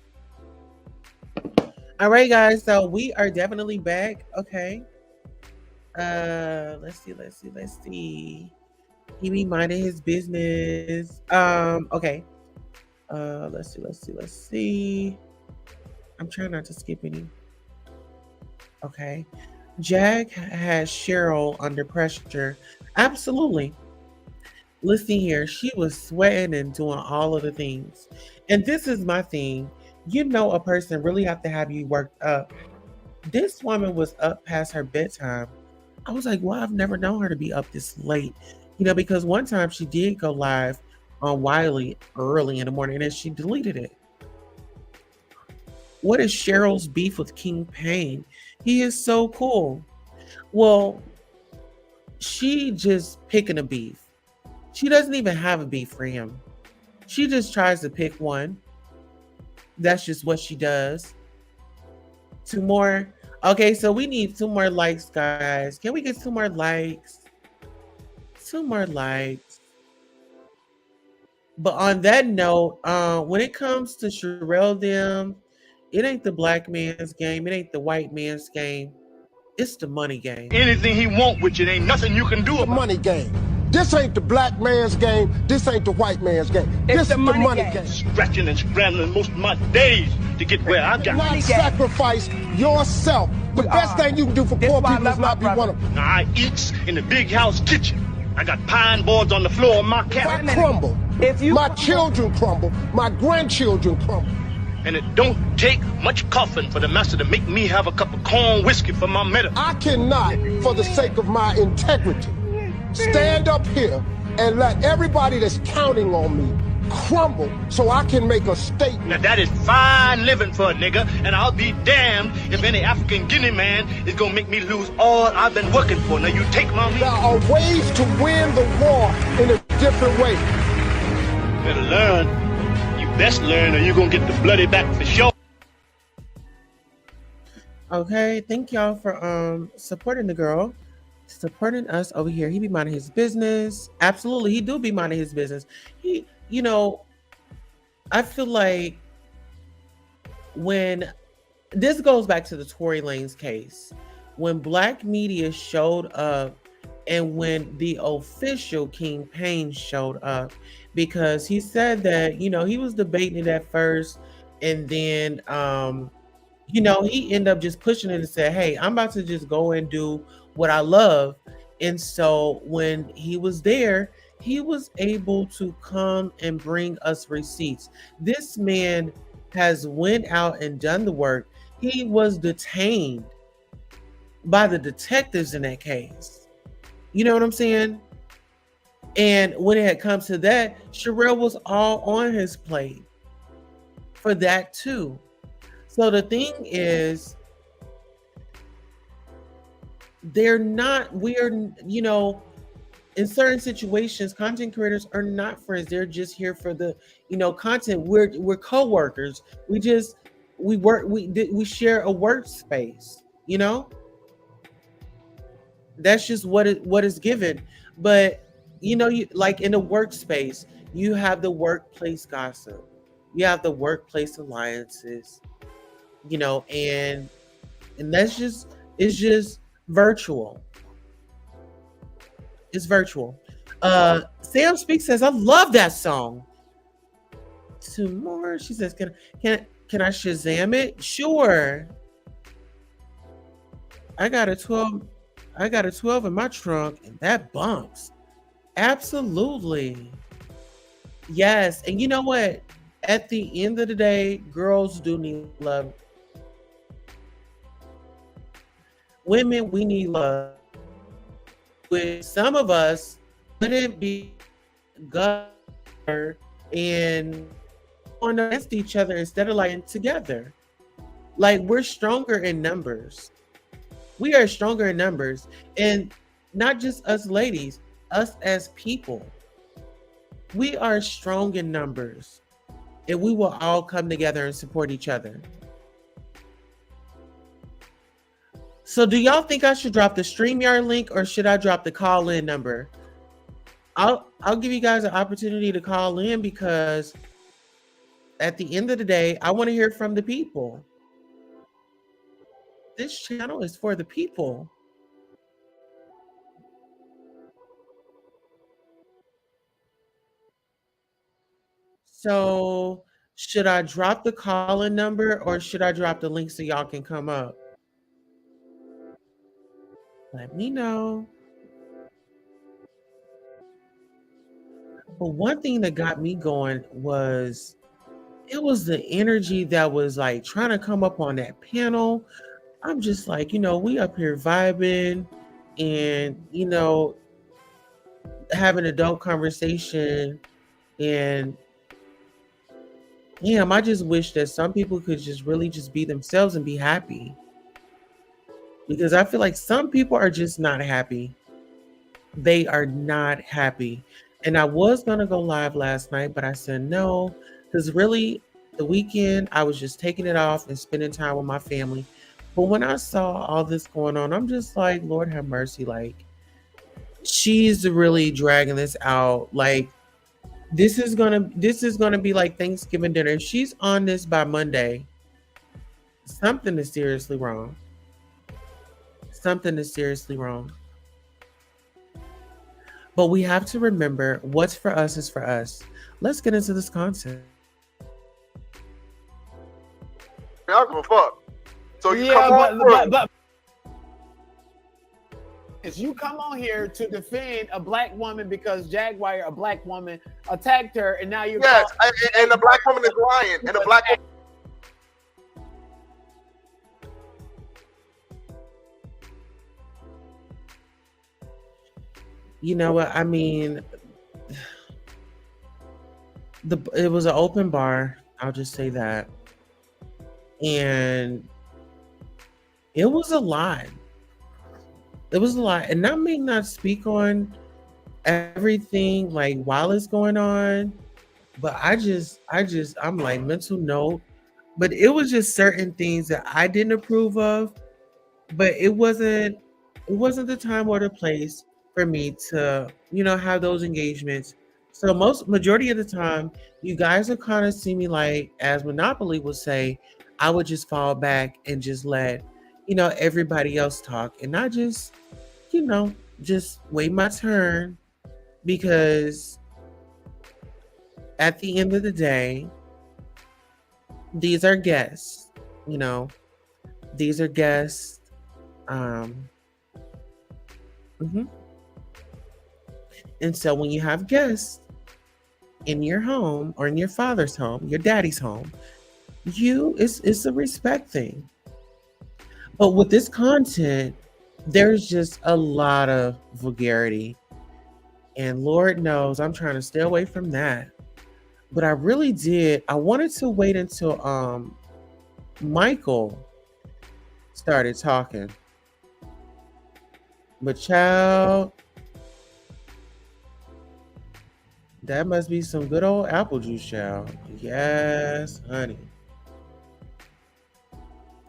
All right, guys. So we are definitely back. Okay. Let's see. He be minding his business. Okay. Let's see. I'm trying not to skip any. Okay. Jag has Shirelle under pressure. Absolutely. Listen here, she was sweating and doing all of the things. And this is my thing. You know, a person really have to have you worked up. This woman was up past her bedtime. I was like, well, I've never known her to be up this late. You know, because one time she did go live on Wiley early in the morning and she deleted it. What is Cheryl's beef with King Payne? He is so cool. Well, she just picking a beef. She doesn't even have a beef for him. She just tries to pick one. That's just what she does. 2 more. Okay, so we need 2 more likes, guys. Can we get 2 more likes? 2 more likes. But on that note, when it comes to Shirelle them, it ain't the black man's game. It ain't the white man's game. It's the money game. Anything he want with you, ain't nothing you can do about it. Money game. This ain't the black man's game. This ain't the white man's game. This is the money game. Scratching and scrambling most of my days to get where I got. Not sacrifice yourself. The best thing you can do for poor people is not be one of them. Now, I eats in the big house kitchen. I got pine boards on the floor of my cabin. I crumble. My children crumble. My grandchildren crumble. And it don't take much coughing for the master to make me have a cup of corn whiskey for my medicine. I cannot, for the sake of my integrity, stand up here and let everybody that's counting on me crumble so I can make a statement. Now that is fine living for a nigga, and I'll be damned if any African Guinea man is gonna make me lose all I've been working for. Now you take my lead. There are ways to win the war in a different way. Better learn. You best learn or you're gonna get the bloody back for sure. Okay, thank y'all for supporting the girl. Supporting us over here. He be minding his business. Absolutely, he do be minding his business. He, you know, I feel like when this goes back to the Tory Lanez case, when black media showed up and when the official King Payne showed up, because he said that, you know, he was debating it at first and then you know, he ended up just pushing it and said, hey, I'm about to just go and do what I love. And so when he was there, he was able to come and bring us receipts. This man has went out and done the work. He was detained by the detectives in that case. You know what I'm saying? And when it had come to that, Shirelle was all on his plate for that too. So the thing is, we are, you know, in certain situations, content creators are not friends. They're just here for the, you know, content. We're co-workers. We share a workspace, you know? That's just what is given. But, you know, you like in a workspace, you have the workplace gossip. You have the workplace alliances, you know, and it's just virtual. It's virtual. Sam Speak says, I love that song. 2 more. She says, can I Shazam it? Sure. I got a 12. I got a 12 in my trunk, and that bumps. Absolutely. Yes. And you know what? At the end of the day, girls do need love. Women, we need love. With some of us, wouldn't be gutter and on against each other instead of like together. Like we're stronger in numbers. We are stronger in numbers, and not just us ladies, us as people. We are strong in numbers, and we will all come together and support each other. So do y'all think I should drop the StreamYard link or should I drop the call-in number? I'll give you guys an opportunity to call in because at the end of the day, I want to hear from the people. This channel is for the people. So should I drop the call-in number or should I drop the link so y'all can come up? Let me know. But one thing that got me going was it was the energy that was like trying to come up on that panel. I'm just like, we up here vibing and, having adult conversation. And damn, I just wish that some people could just really just be themselves and be happy. Because I feel like some people are just not happy. They are not happy. And I was going to go live last night, but I said no. Because really, the weekend, I was just taking it off and spending time with my family. But when I saw all this going on, I'm just like, Lord have mercy. Like, she's really dragging this out. Like, this is gonna be like Thanksgiving dinner. If she's on this by Monday, something is seriously wrong. Something is seriously wrong. But we have to remember what's for us is for us. Let's get into this content. I don't give a fuck. So you but you come on here to defend a black woman because Jaguar, a black woman, attacked her, and now you're and the black woman is lying, and the black woman. You know what? I mean, it was an open bar. I'll just say that. And it was a lot. It was a lot. And I may not speak on everything like while it's going on, but I'm like mental note. But it was just certain things that I didn't approve of. But it wasn't the time or the place for me to, have those engagements. So majority of the time, you guys will kind of see me like, as Monopoly would say, I would just fall back and just let, everybody else talk. And I just, just wait my turn because at the end of the day, these are guests, these are guests. And so when you have guests in your home or in your father's home, your daddy's home, it's a respect thing. But with this content, there's just a lot of vulgarity. And Lord knows I'm trying to stay away from that. But I wanted to wait until Michael started talking. But child, that must be some good old apple juice, child. Yes, honey.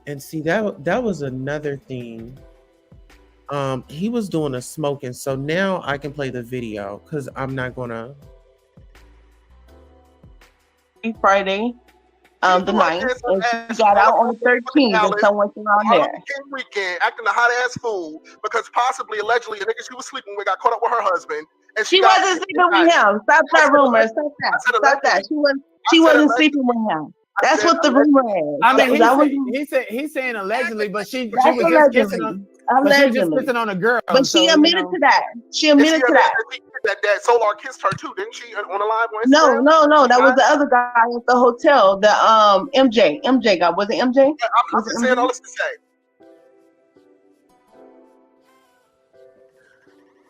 And see, that was another thing. He was doing a smoking, so now I can play the video because I'm not gonna. Friday, the 9th, and she got out on the 13th, and someone's around there. Weekend, acting a hot ass fool because possibly, allegedly, a nigga she was sleeping with got caught up with her husband. And she wasn't sleeping with him. Stop that rumor. Stop that. She wasn't sleeping with him. That's what the rumor is. I mean, he's saying allegedly, but she was just kissing him. But she was just Allegedly. pissing on a girl. But she so, admitted to that. She And admitted to that. that Solar kissed her too, didn't she? On the live on No, Instagram? that was the other guy at the hotel. The MJ guy. Was it MJ? I'm just saying all this to say.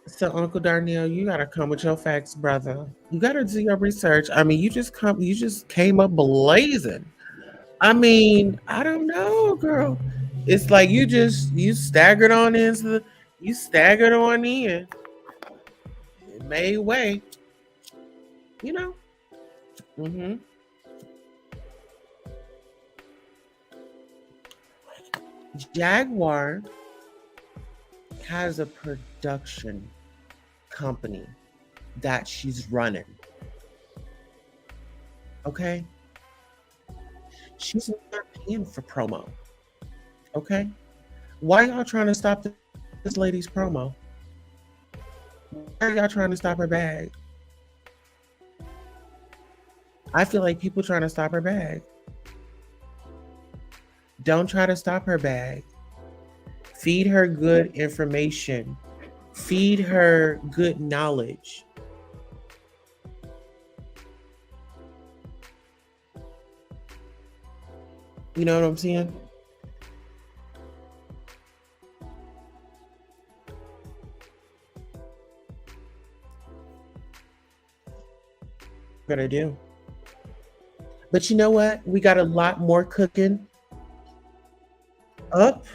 So Uncle Darnell, you gotta come with your facts, brother. You gotta do your research. I mean, you just came up blazing. I mean, I don't know, girl. It's like you staggered on in. You staggered on in. It made way. You know. Mm-hmm. Jaguar has a production company that she's running. Okay? She's not paying for promo. Okay? Why y'all trying to stop this lady's promo? Why are y'all trying to stop her bag? I feel like people trying to stop her bag. Don't try to stop her bag. Feed her good information. Feed her good knowledge. You know what I'm saying? Gonna do. But you know what? We got a lot more cooking up.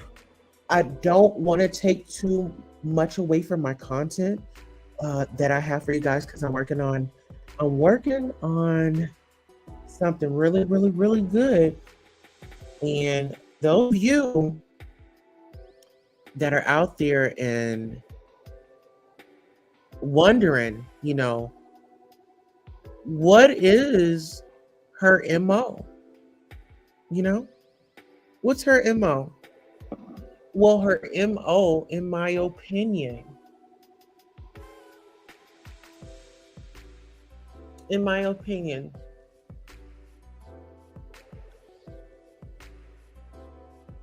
I don't want to take too much away from my content that I have for you guys because I'm working on something really, really, really good. And those of you that are out there and wondering, you know, what is her MO? You know, what's her MO? Well, her MO, in my opinion,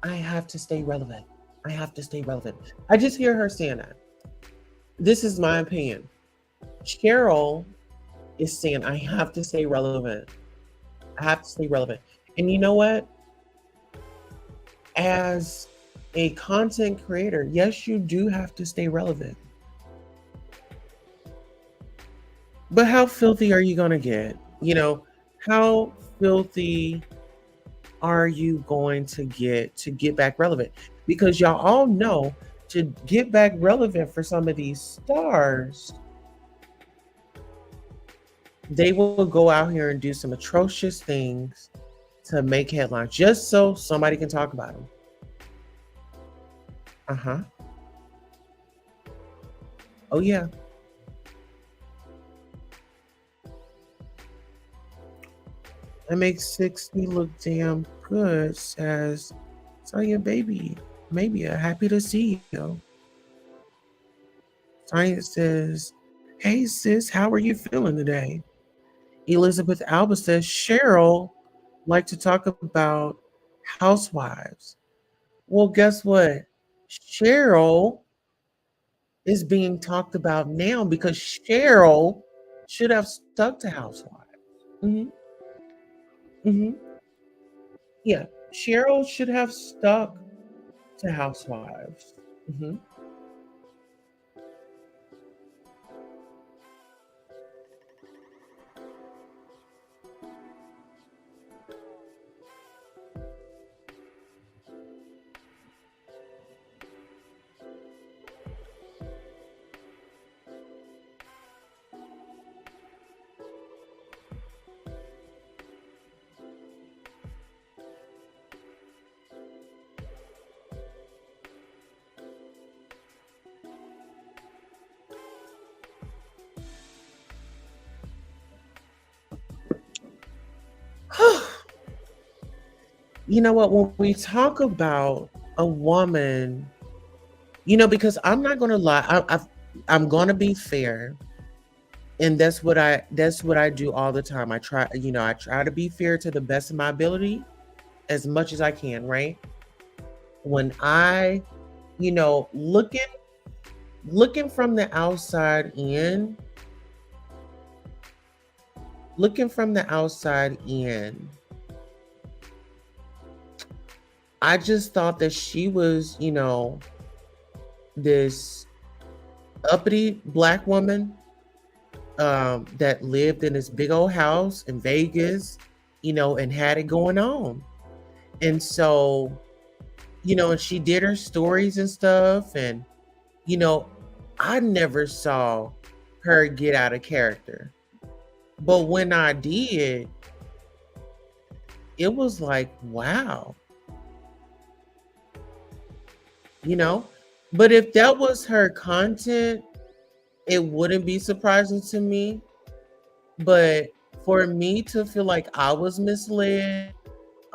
I have to stay relevant. I just hear her saying that. This is my opinion. Cheryl is saying, I have to stay relevant. And you know what? As a content creator, yes, you do have to stay relevant. But how filthy are you going to get? You know, how filthy are you going to get back relevant? Because y'all all know to get back relevant for some of these stars, they will go out here and do some atrocious things to make headlines just so somebody can talk about them. Uh-huh. Oh, yeah. That makes 60 look damn good, says, so your baby, maybe happy to see you. Science says, hey sis, how are you feeling today? Elizabeth Alba says, Cheryl like to talk about housewives. Well, guess what? Cheryl is being talked about now because Cheryl should have stuck to housewives. Yeah, Cheryl should have stuck to housewives. You know what? When we talk about a woman, you know, because I'm not going to lie, I'm going to be fair, and that's what I do all the time. I try to be fair to the best of my ability, as much as I can. Right? When I you know, looking from the outside in, I just thought that she was, you know, this uppity Black woman that lived in this big old house in Vegas, you know, and had it going on. And so, you know, and she did her stories and stuff. And, you know, I never saw her get out of character. But when I did, it was like, wow. You know, but if that was her content, it wouldn't be surprising to me. But for me to feel like I was misled,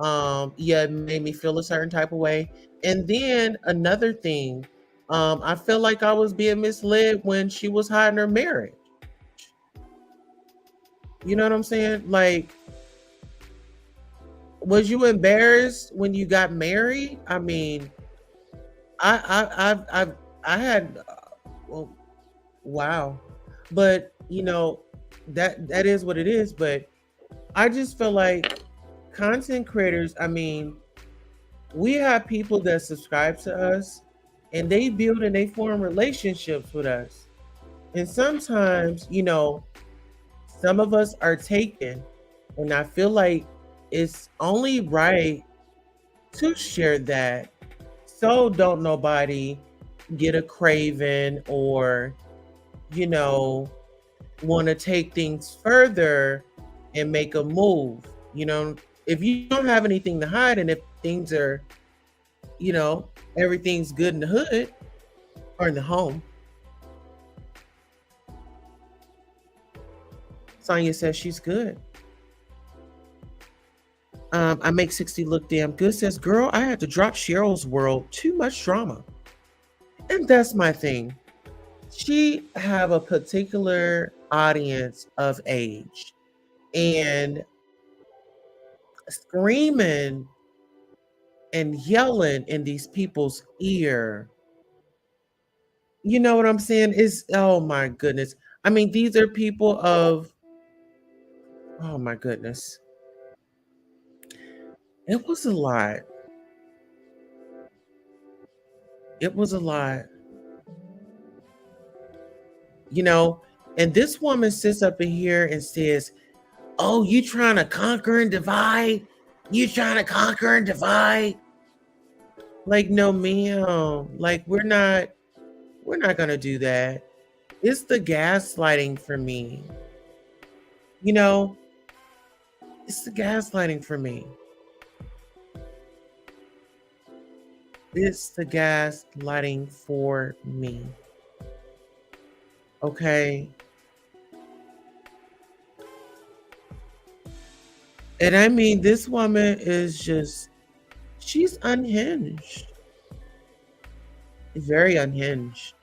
yeah, it made me feel a certain type of way. And then another thing, I feel like I was being misled when she was hiding her marriage. You know what I'm saying? Like, was you embarrassed when you got married? I mean, I had, well, wow, but you know, that is what it is. But I just feel like content creators, I mean, we have people that subscribe to us and they build and they form relationships with us. And sometimes, you know, some of us are taken, and I feel like it's only right to share that, so don't nobody get a craving or, you know, want to take things further and make a move. You know, if you don't have anything to hide, and if things are, you know, everything's good in the hood or in the home. Sonya says she's good. I make 60 look damn good. Says, girl, I had to drop Cheryl's world. Too much drama. And that's my thing. She have a particular audience of age, and screaming and yelling in these people's ear. You know what I'm saying? Is, oh my goodness. I mean, these are people of, oh my goodness. It was a lot. It was a lot. You know, and this woman sits up in here and says, oh, you trying to conquer and divide? You trying to conquer and divide? Like, no, ma'am. Like, we're not gonna do that. It's the gaslighting for me. You know, it's the gaslighting for me. It's the gaslighting for me. Okay. And I mean, this woman is just, she's unhinged. Very unhinged.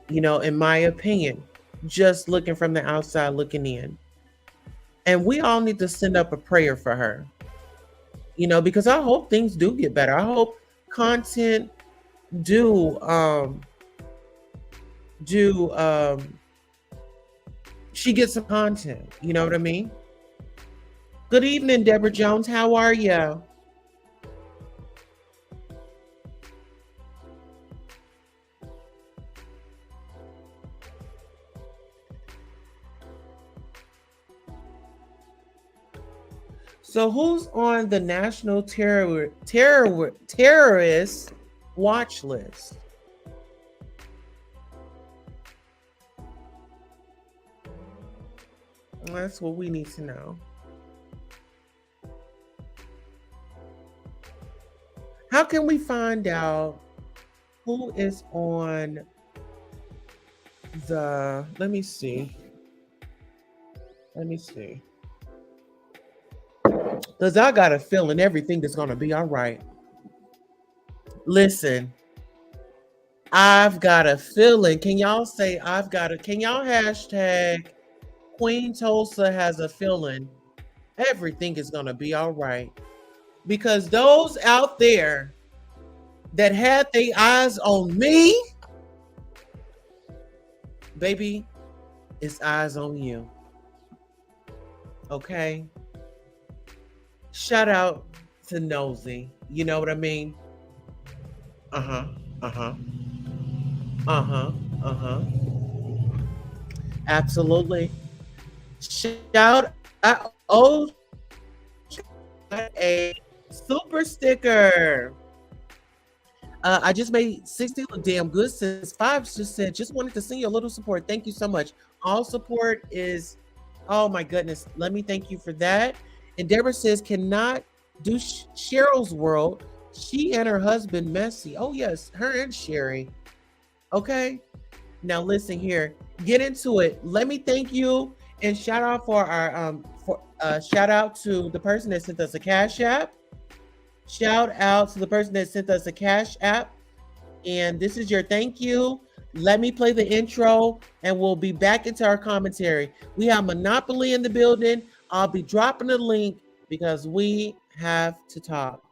You know, in my opinion, just looking from the outside looking in. And we all need to send up a prayer for her. You know, because I hope things do get better. I hope content she gets some content. You know what I mean? Good evening, Deborah Jones. How are you? So who's on the national terrorist watch list? That's what we need to know. How can we find out who is on the, let me see. Because I got a feeling everything is going to be all right. Listen, I've got a feeling. Can y'all say can y'all hashtag Queen Tulsa has a feeling everything is going to be all right? Because those out there that had their eyes on me, baby, it's eyes on you. Okay? Shout out to Nosy. You know what I mean? Uh-huh. Uh-huh. Uh-huh. Uh-huh. Absolutely. Shout out. Oh, a super sticker. I just made 60 look damn good since Fives just said, just wanted to send you a little support. Thank you so much. All support is, oh my goodness. Let me thank you for that. And Deborah says, cannot do Cheryl's world. She and her husband, Messy. Oh yes, her and Sherry. Okay. Now listen here. Get into it. Let me thank you and shout out for our shout out to the person that sent us a Cash App. Shout out to the person that sent us a Cash App. And this is your thank you. Let me play the intro and we'll be back into our commentary. We have Monopoly in the building. I'll be dropping the link because we have to talk.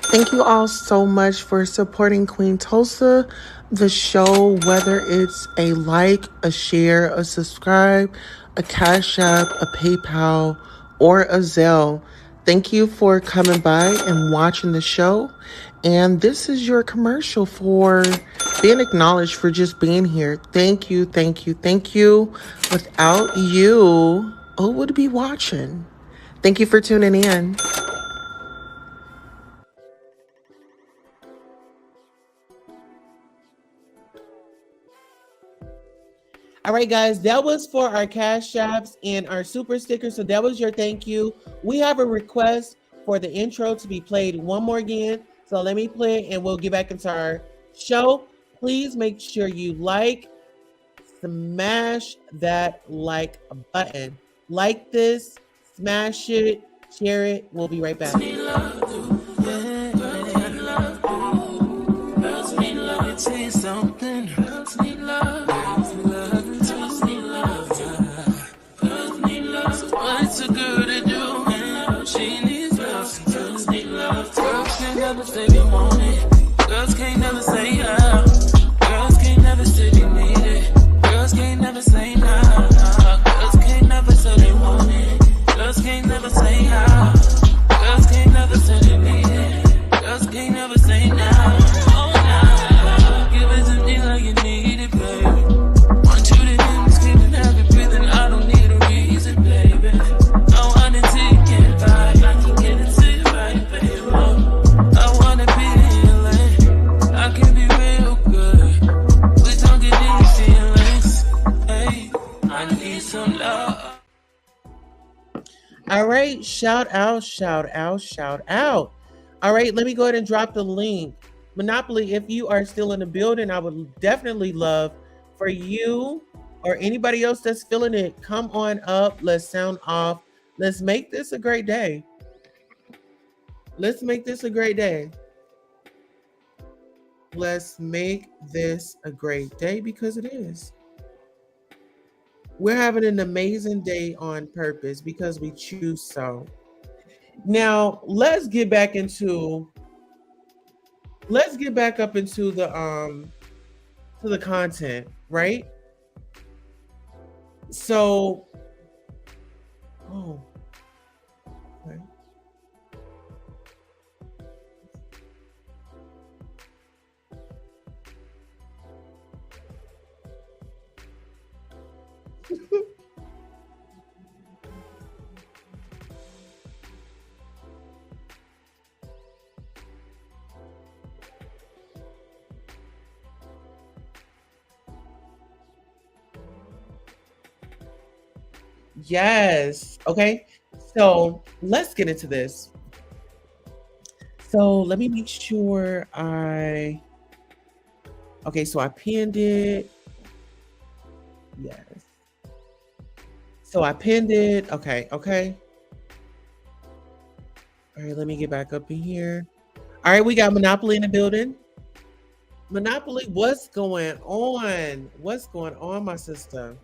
Thank you all so much for supporting Queen Tulsa, the show, whether it's a like, a share, a subscribe, a Cash App, a PayPal, or a Zelle. Thank you for coming by and watching the show. And this is your commercial for being acknowledged for just being here. Thank you, thank you, thank you. Without you, who would be watching? Thank you for tuning in. All right, guys, that was for our Cash Apps and our super sticker. So that was your thank you. We have a request for the intro to be played one more again. So let me play it and we'll get back into our show. Please make sure you smash that like button. Like this, smash it, share it. We'll be right back. What's a girl to do? She needs love. Girls need love. Girls can't never say they want it. Girls can't never say how. Girls can't never say they need it. Girls can't never say no. Girls can't never say they want it. Girls can't never say how. Girls can't never say they need it. Girls can't never say no. Oh no. Give it to me like you need it, baby. Want you to hear me screaming, have you breathing? I don't need a reason, baby. I want it till you get by. I can get it to you right, baby. I wanna be healing. I can be real good. We don't get these feelings. Hey, I need some love. All right, shout out, shout out, shout out. All right, let me go ahead and drop the link. Monopoly, if you are still in the building, I would definitely love for you or anybody else that's feeling it, come on up. Let's sound off. Let's make this a great day. Let's make this a great day. Let's make this a great day because it is. We're having an amazing day on purpose because we choose so. Now, let's get back up into the to the content, right? So, oh, okay. Yes. Okay. So let's get into this. So let me make sure okay, so I pinned it. Yes. So I pinned it. Okay. Okay. All right. Let me get back up in here. All right. We got Monopoly in the building. Monopoly, what's going on? What's going on, my sister?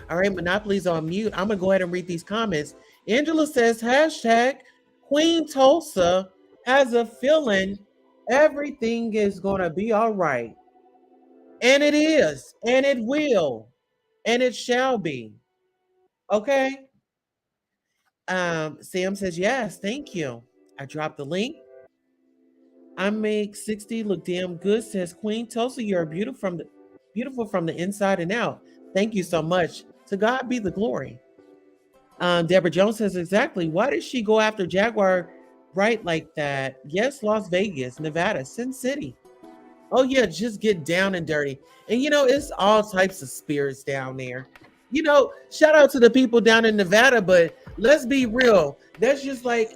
All right, Monopoly's on mute. I'm going to go ahead and read these comments. Angela says, hashtag Queen Tulsa has a feeling everything is gonna be all right. And it is, and it will, and it shall be. Okay. Sam says, yes, thank you. I dropped the link. I make 60 look damn good, says Queen Tulsa. You're beautiful from the inside and out. Thank you so much. To God be the glory. Deborah Jones says, exactly. Why did she go after Jaguar Wright like that? Yes, Las Vegas, Nevada, Sin City. Oh yeah, just get down and dirty. And it's all types of spirits down there. Shout out to the people down in Nevada, but let's be real. That's just like,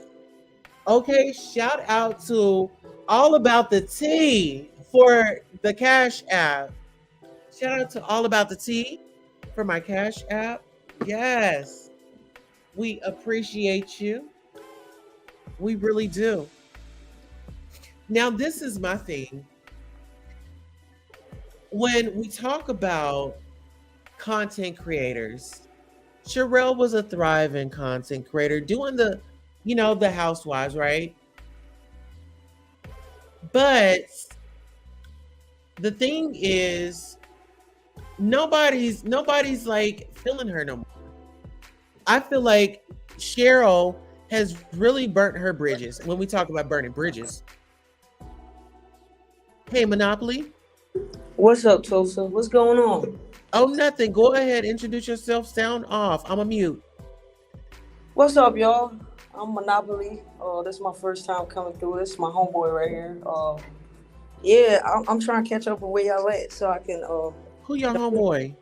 okay, shout out to All About the Tea for the Cash App. Shout out to All About the Tea for my Cash App. Yes. We appreciate you. We really do. Now, this is my thing. When we talk about content creators, Shirelle was a thriving content creator doing the housewives, right? But the thing is, nobody's like feeling her no more. I feel like Shirelle has really burnt her bridges. When we talk about burning bridges. Hey, Monopoly. What's up, Tulsa? What's going on? Oh, nothing. Go ahead. Introduce yourself. Sound off. I'm a mute. What's up, y'all? I'm Monopoly. This is my first time coming through. This is my homeboy right here. Yeah, I'm trying to catch up with where y'all at so I can. Who your homeboy?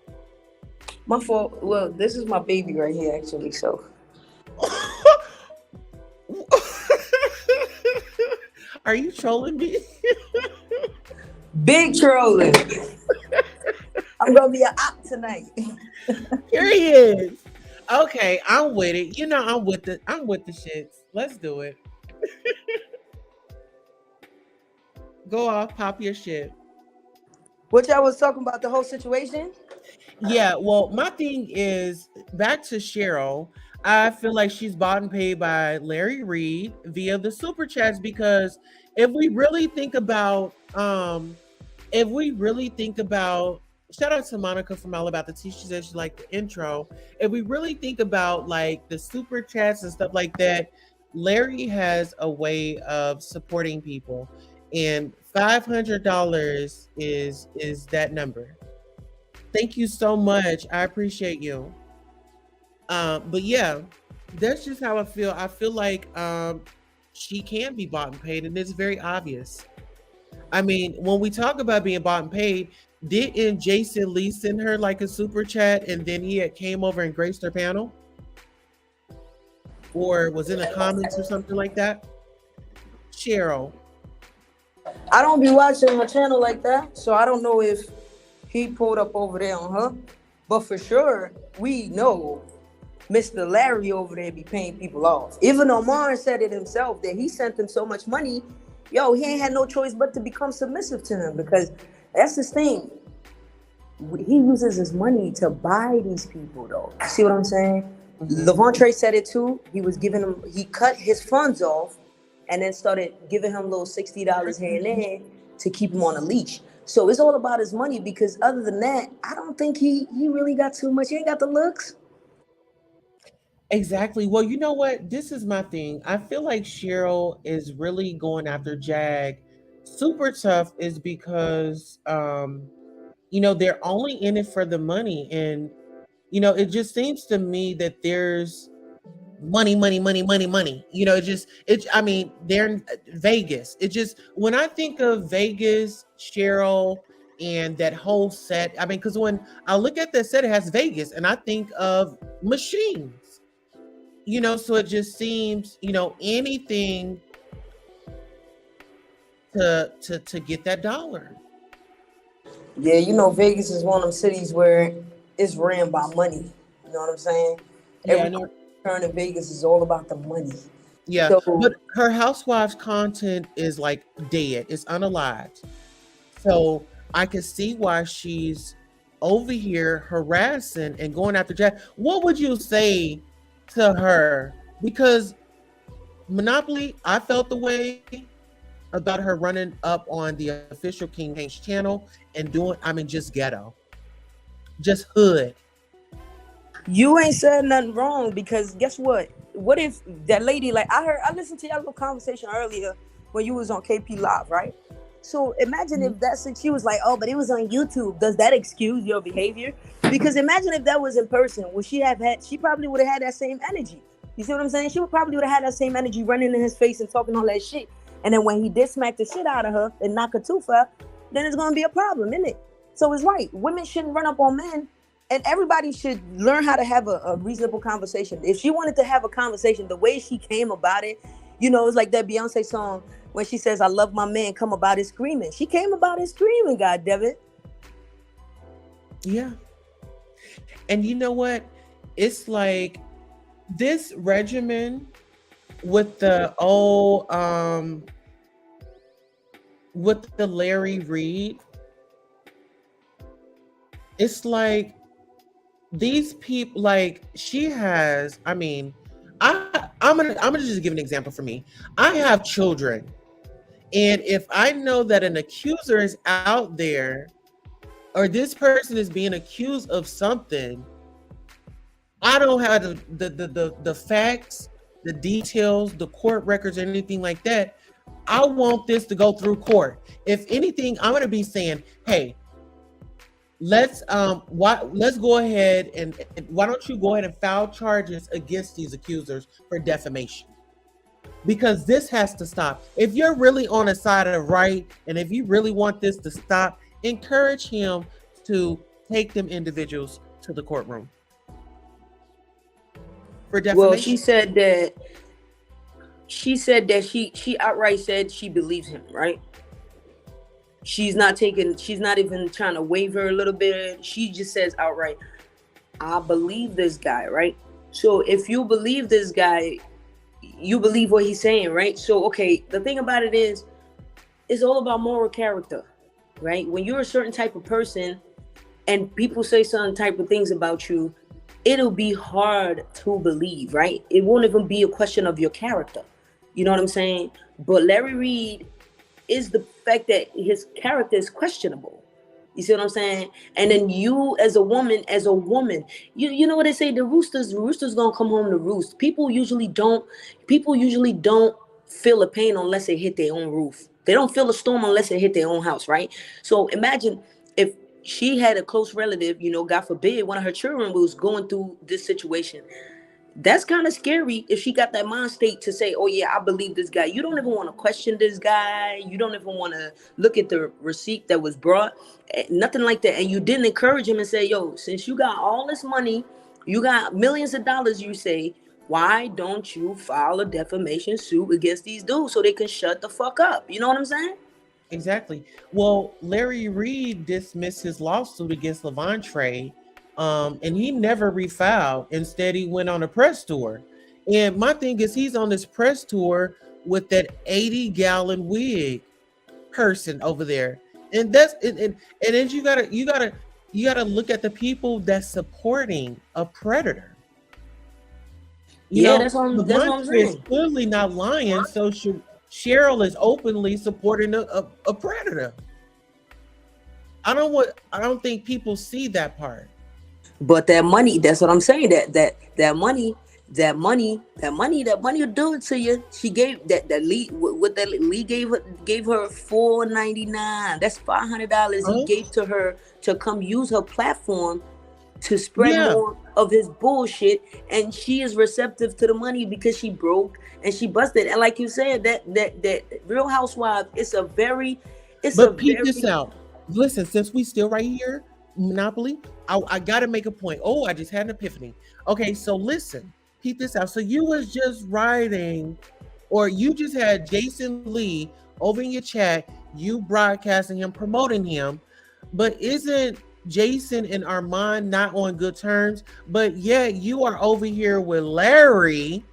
My fault. Well, this is my baby right here, actually. So. Are you trolling me? Big trolling. I'm gonna be an op tonight. Period. Okay, I'm with it. I'm with the shits. Let's do it. Go off, pop your shit. What y'all was talking about, the whole situation? Yeah, well, my thing is back to Shirelle. I feel like she's bought and paid by Larry Reid via the super chats, because if we really think about shout out to Monica from All About the Tea. She said she liked the intro. If we really think about like the super chats and stuff like that, Larry has a way of supporting people, and $500 is that number. Thank you so much. I appreciate you. But yeah, that's just how I feel. I feel like she can be bought and paid, and it's very obvious. I mean, when we talk about being bought and paid, didn't Jason Lee send her like a super chat and then he had came over and graced her panel? Or was in the comments or something like that? Shirelle. I don't be watching her channel like that, so I don't know if he pulled up over there on her. But for sure, we know Mr. Larry over there be paying people off. Even Omar said it himself that he sent him so much money, he ain't had no choice but to become submissive to him, because that's his thing. He uses his money to buy these people, though. You see what I'm saying? Mm-hmm. Levontre said it too. He cut his funds off and then started giving him little $60 here and there to keep him on a leash. So it's all about his money, because other than that, I don't think he really got too much. He ain't got the looks. Exactly. Well, you know what? This is my thing. I feel like Shirelle is really going after Jag super tough, is because they're only in it for the money. And it just seems to me that there's money. They're in Vegas. When I think of Vegas, Shirelle, and that whole set, because when I look at that set, it has Vegas, and I think of machines. So it just seems, anything to get that dollar. Yeah, Vegas is one of them cities where it's ran by money. You know what I'm saying? Every turn in Vegas is all about the money. Yeah, but her housewives content is like dead. It's unalived. So I can see why she's over here harassing and going after Jack. What would you say to her? Because Monopoly, I felt the way about her running up on the official King Hanks channel and doing, just ghetto. Just hood. You ain't said nothing wrong, because guess what? What if that lady, like I listened to your little conversation earlier when you was on KP Live, right? So imagine if that's she was like, oh, but it was on YouTube. Does that excuse your behavior? Because imagine if that was in person, would she probably would have had that same energy. You see what I'm saying? She would probably would have had that same energy running in his face and talking all that shit. And then when he did smack the shit out of her and knock her tooth out, then it's gonna be a problem, isn't it? So it's right. Women shouldn't run up on men. And everybody should learn how to have a reasonable conversation. If she wanted to have a conversation, the way she came about it, it's like that Beyonce song when she says, I love my man, come about it screaming. She came about it screaming, goddammit. Yeah. And you know what? It's like this regimen with the with the Larry Reid, it's like these people, like she has, I'm gonna just give an example for me. I have children, and if I know that an accuser is out there, or this person is being accused of something, I don't have the facts, the details, the court records, or anything like that. I want this to go through court. If anything, I'm gonna be saying, hey, let's go ahead and why don't you go ahead and file charges against these accusers for defamation? Because this has to stop. If you're really on the side of the right, and if you really want this to stop, encourage him to take them individuals to the courtroom for defamation. Well, she said that she outright said she believes him, right? She's not even trying to waver a little bit. She just says outright, I believe this guy, right? So if you believe this guy, you believe what he's saying, right? So, okay, the thing about it is, it's all about moral character, right? When you're a certain type of person and people say certain type of things about you, it'll be hard to believe, right? It won't even be a question of your character. You know what I'm saying? But Larry Reid is the fact that his character is questionable. You see what I'm saying? And then you as a woman, you know what they say, the roosters gonna come home to roost. People usually don't feel a pain unless they hit their own roof. They don't feel a storm unless they hit their own house, right? So imagine if she had a close relative, God forbid, one of her children was going through this situation. That's kind of scary if she got that mind state to say, oh yeah, I believe this guy. You don't even want to question this guy. You don't even want to look at the receipt that was brought, nothing like that. And you didn't encourage him and say, yo, since you got all this money, you got millions of dollars, you say, why don't you file a defamation suit against these dudes so they can shut the fuck up? You know what I'm saying? Exactly. Well, Larry Reid dismissed his lawsuit against Levante, and he never refiled. Instead, he went on a press tour. And my thing is, he's on this press tour with that 80-gallon wig person over there. And that's and then you gotta look at the people that's supporting a predator. That's what I'm saying. Is clearly not lying, so Shirelle is openly supporting a predator. I don't think people see that part. But that money, that's what I'm saying. That money will do it to you. She gave that Lee, what that Lee gave her $499. That's $500 he gave to her to come use her platform to spread more of his bullshit, and she is receptive to the money because she broke and she busted. And like you said, that Real Housewives, this out. Listen, since we still right here, Monopoly, I gotta make a point. Oh, I just had an epiphany. Okay, so listen, peep this out. So you was just writing, or you just had Jason Lee over in your chat, you broadcasting him, promoting him, but isn't Jason and Armand not on good terms? But yet you are over here with Larry.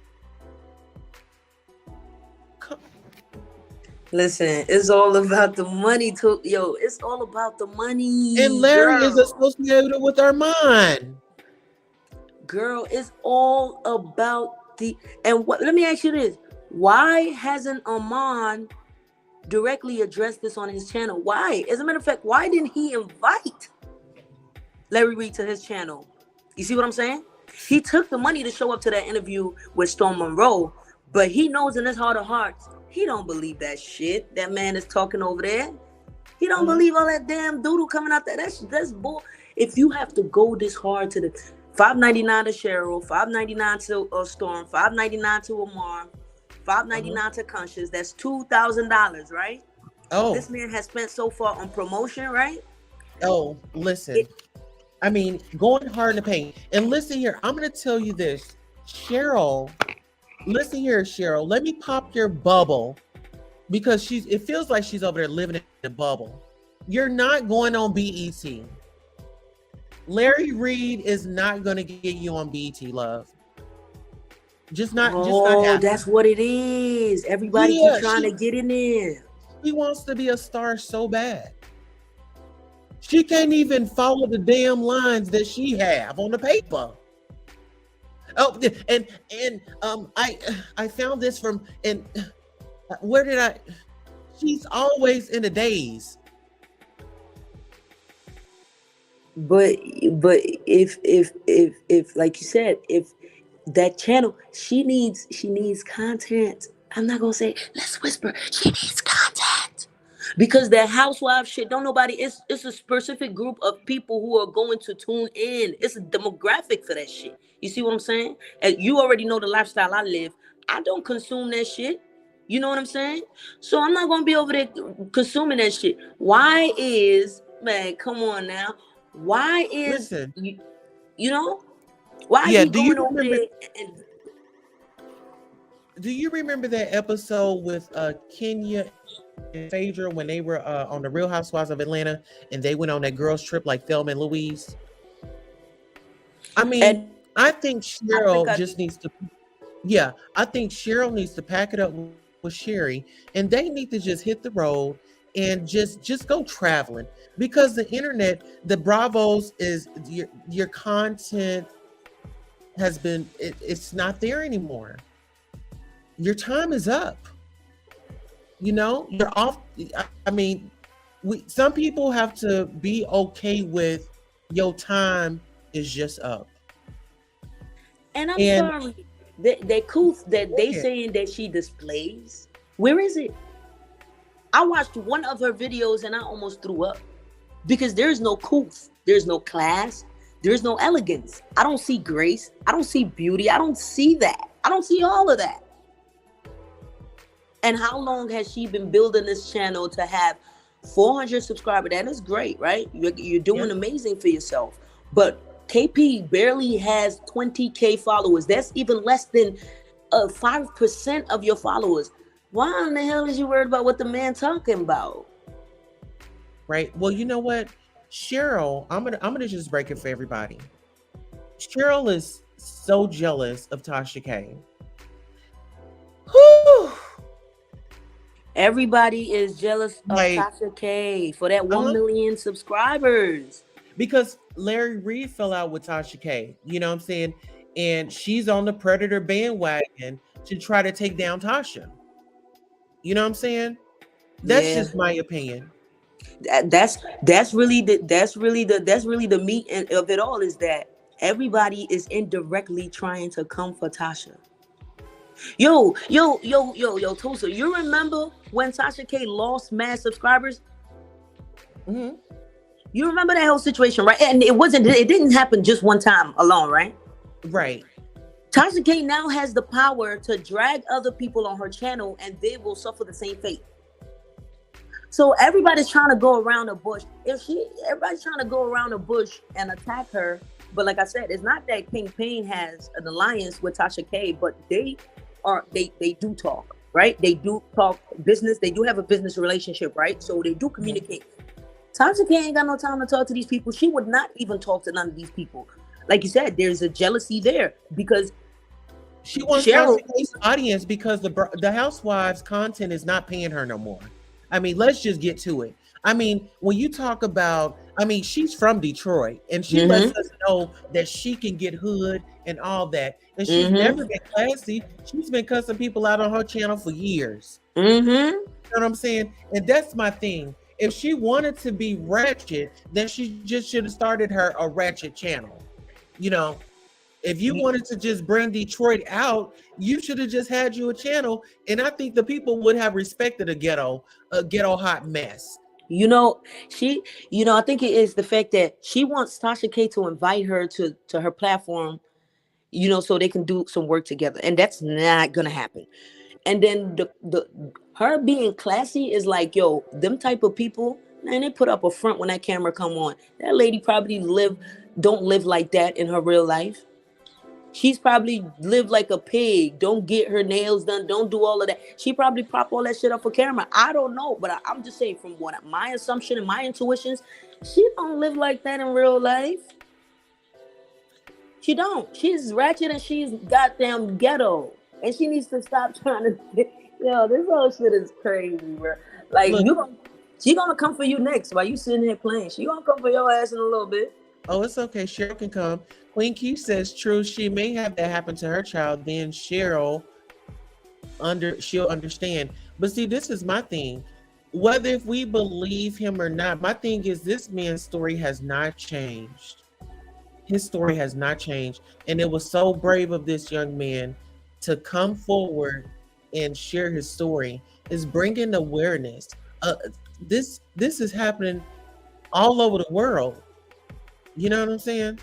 Listen, it's all about the money. It's all about the money. And Larry is associated with Armand. Girl, it's all about let me ask you this. Why hasn't Armand directly addressed this on his channel? Why? As a matter of fact, why didn't he invite Larry Reid to his channel? You see what I'm saying? He took the money to show up to that interview with Storm Monroe, but he knows in his heart of hearts, he don't believe that shit that man is talking over there. He don't believe all that damn doodle coming out there. That's bull. If you have to go this hard to the $5.99 to Cheryl, $5.99 to Storm, $5.99 to Amar, $5.99 to Conscious, that's $2,000, right? Oh, This man has spent so far on promotion, right? oh, listen. I mean, going hard in the paint. And listen here, I'm going to tell you this. Cheryl, listen here, Cheryl. Let me pop your bubble because it feels like she's over there living in a bubble. You're not going on BET. Larry Reid is not going to get you on BET, love. Just not happening. That's what it is. Everybody keep trying to get in there. He wants to be a star so bad. She can't even follow the damn lines that she have on the paper. Oh, and I found this from, and where did I? She's always in a daze. But if like you said, if that channel, she needs content. I'm not gonna say let's whisper. She needs content because that housewife shit. Don't nobody. It's a specific group of people who are going to tune in. It's a demographic for that shit. You see what I'm saying? And you already know the lifestyle I live. I don't consume that shit. You know what I'm saying? So I'm not gonna be over there consuming that shit. Why is, man? Come on now. Why is you know? Why are you going over there? Do you remember that episode with Kenya and Phaedra when they were on the Real Housewives of Atlanta and they went on that girls trip like Thelma and Louise? I mean, I think Cheryl needs to. Yeah, I think Cheryl needs to pack it up with Sherry, and they need to just hit the road and just go traveling, because the internet, the Bravos, is your content has been it's not there anymore. Your time is up. You know, you're off. I mean, some people have to be okay with your time is just up. And I'm sorry, that couth that they saying that she displays, where is it? I watched one of her videos and I almost threw up because there's no couth, there's no class, there's no elegance. I don't see grace, I don't see beauty, I don't see that. I don't see all of that. And how long has she been building this channel to have 400 subscribers? That is great, right? You're doing amazing for yourself. But KP barely has 20K followers. That's even less than 5% of your followers. Why in the hell is you worried about what the man talking about? Right. Well, you know what, Cheryl, I'm gonna just break it for everybody. Cheryl is so jealous of Tasha K. Whew. Everybody is jealous of Tasha K for that 1 million subscribers. Because Larry Reid fell out with Tasha K. You know what I'm saying? And she's on the Predator bandwagon to try to take down Tasha. You know what I'm saying? That's just my opinion. That's really the meat of it all, is that everybody is indirectly trying to come for Tasha. Yo, Tulsa, you remember when Tasha K lost mad subscribers? Mm-hmm. You remember that whole situation, right? And it didn't happen just one time alone, right? Right. Tasha K now has the power to drag other people on her channel and they will suffer the same fate. So everybody's trying to go around the bush. Everybody's trying to go around the bush and attack her. But like I said, it's not that King Payne has an alliance with Tasha K, but they do talk, right? They do talk business. They do have a business relationship, right? So they do communicate. Tasha K ain't got no time to talk to these people. She would not even talk to none of these people. Like you said, there's a jealousy there because she wants Tasha K's audience because the Housewives content is not paying her no more. I mean, let's just get to it. I mean, when you talk about, I mean, she's from Detroit and she lets us know that she can get hood and all that. And she's never been classy. She's been cussing people out on her channel for years. You know what I'm saying? And that's my thing. If she wanted to be ratchet, then she just should have started a ratchet channel. You know, if you wanted to just bring Detroit out, you should have just had you a channel. And I think the people would have respected a ghetto hot mess. You know, I think it is the fact that she wants Tasha K to invite her to her platform, you know, so they can do some work together. And that's not gonna happen. And then the her being classy is like, yo, them type of people, man, they put up a front when that camera come on. That lady probably don't live like that in her real life. She's probably lived like a pig. Don't get her nails done. Don't do all of that. She probably prop all that shit up for camera. I don't know, but I'm just saying from my assumption and my intuitions, she don't live like that in real life. She don't. She's ratchet and she's goddamn ghetto. And she needs to stop trying to. Yo, this whole shit is crazy, bro. Like, she gonna come for you next while you sitting here playing. She gonna come for your ass in a little bit. Oh, it's okay. Cheryl can come. Queen Keith says, true, she may have that happen to her child. Then she'll understand. But see, this is my thing. Whether if we believe him or not, my thing is this man's story has not changed. His story has not changed. And it was so brave of this young man to come forward and share his story. Is bringing awareness. This is happening all over the world. You know what I'm saying?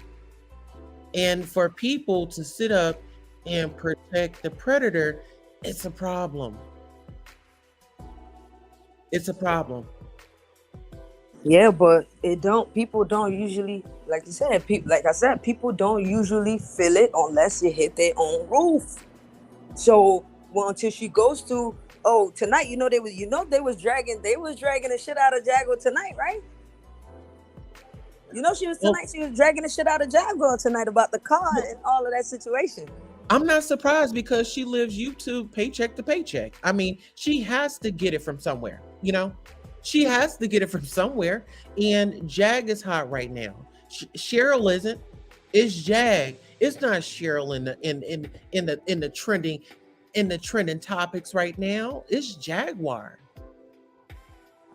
And for people to sit up and protect the predator, it's a problem. It's a problem. Yeah, but people don't usually, like you said, people don't usually feel it unless it hit their own roof. So, until she goes to, tonight, they was dragging the shit out of Jaguar tonight, right? She was dragging the shit out of Jaguar tonight about the car and all of that situation. I'm not surprised because she lives YouTube paycheck to paycheck. I mean, she has to get it from somewhere, She has to get it from somewhere. And Jag is hot right now. Cheryl isn't. It's Jag. It's not Cheryl in the trending topics right now. It's Jaguar.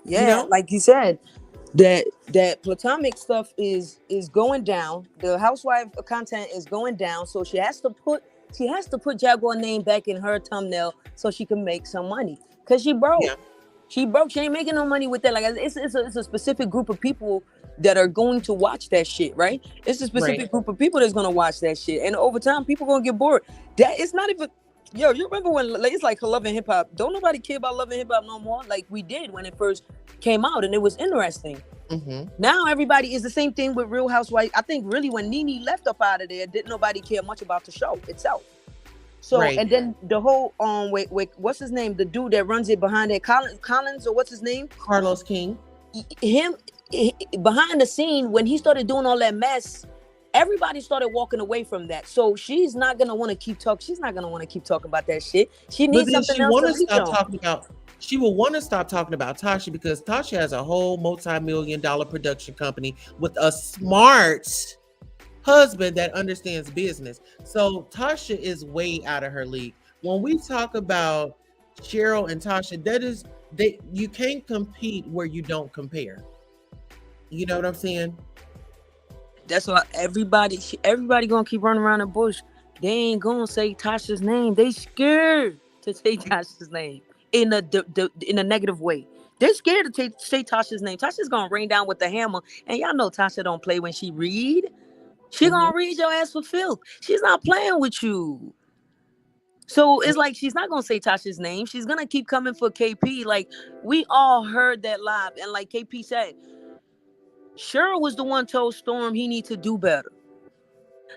Yeah, like you said. That platonic stuff is going down. The housewife content is going down, so she has to put Jaguar name back in her thumbnail so she can make some money. Cause she broke. Yeah. She broke. She ain't making no money with that. Like it's a specific group of people that are going to watch that shit, right? It's a specific group of people that's gonna watch that shit, and over time, people gonna get bored. That it's not even. Yo, you remember when it's like Love and Hip Hop? Don't nobody care about Love and Hip Hop no more. Like we did when it first came out, and it was interesting. Now everybody is the same thing with Real Housewives. I think really when Nene left up out of there, didn't nobody care much about the show itself. So and then the whole wait, what's his name? The dude that runs it behind it, Collins or what's his name? Carlos King. Him behind the scene when he started doing all that mess. Everybody started walking away from that. So she's not gonna want to keep talking. She's not gonna want to keep talking about that shit. She needs something else to stop talking about. She will want to stop talking about Tasha because Tasha has a whole multi-million-dollar production company with a smart husband that understands business. So Tasha is way out of her league. When we talk about Cheryl and Tasha, you can't compete where you don't compare. You know what I'm saying? That's why everybody gonna keep running around the bush. They ain't gonna say Tasha's name. They scared to say Tasha's name in a negative way. They're scared to say Tasha's name. Tasha's gonna rain down with the hammer, and y'all know Tasha don't play when she read. She gonna read your ass for filth. She's not playing with you. So it's like she's not gonna say Tasha's name. She's gonna keep coming for KP. Like we all heard that live, and like KP said, Cheryl was the one told Storm he need to do better.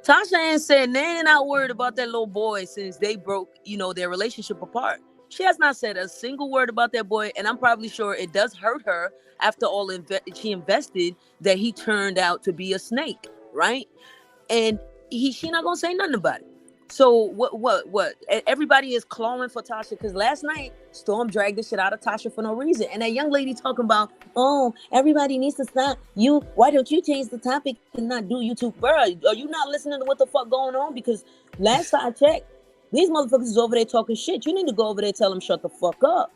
Tasha ain't said they ain't not worried about that little boy since they broke, their relationship apart. She has not said a single word about that boy, and I'm probably sure it does hurt her after all she invested that he turned out to be a snake, right? And she not gonna say nothing about it. So what? Everybody is clawing for Tasha because last night Storm dragged the shit out of Tasha for no reason, and that young lady talking about, oh, everybody needs to stop. Why don't you change the topic and not do YouTube, bro? Are you not listening to what the fuck going on? Because last time I checked, these motherfuckers is over there talking shit. You need to go over there and tell them shut the fuck up.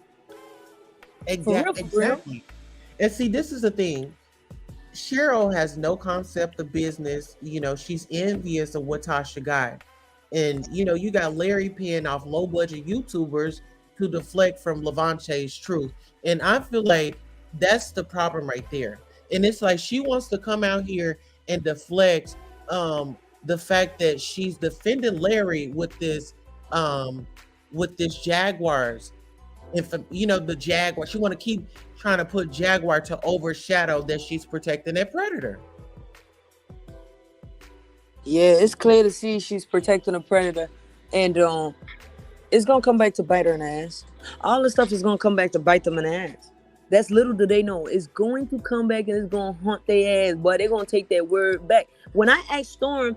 Exactly. And see, this is the thing. Shirelle has no concept of business. You know, she's envious of what Tasha got. And, you know, you got Larry paying off low budget YouTubers to deflect from Levante's truth. And I feel like that's the problem right there. And it's like she wants to come out here and deflect the fact that she's defending Larry with this Jaguars. If you know the Jaguar, she want to keep trying to put Jaguar to overshadow that she's protecting that predator. Yeah, it's clear to see she's protecting a predator, and it's gonna come back to bite her in the ass. All this stuff is gonna come back to bite them in the ass. That's little do they know. It's going to come back and it's gonna haunt their ass, but they're gonna take that word back. When I asked Storm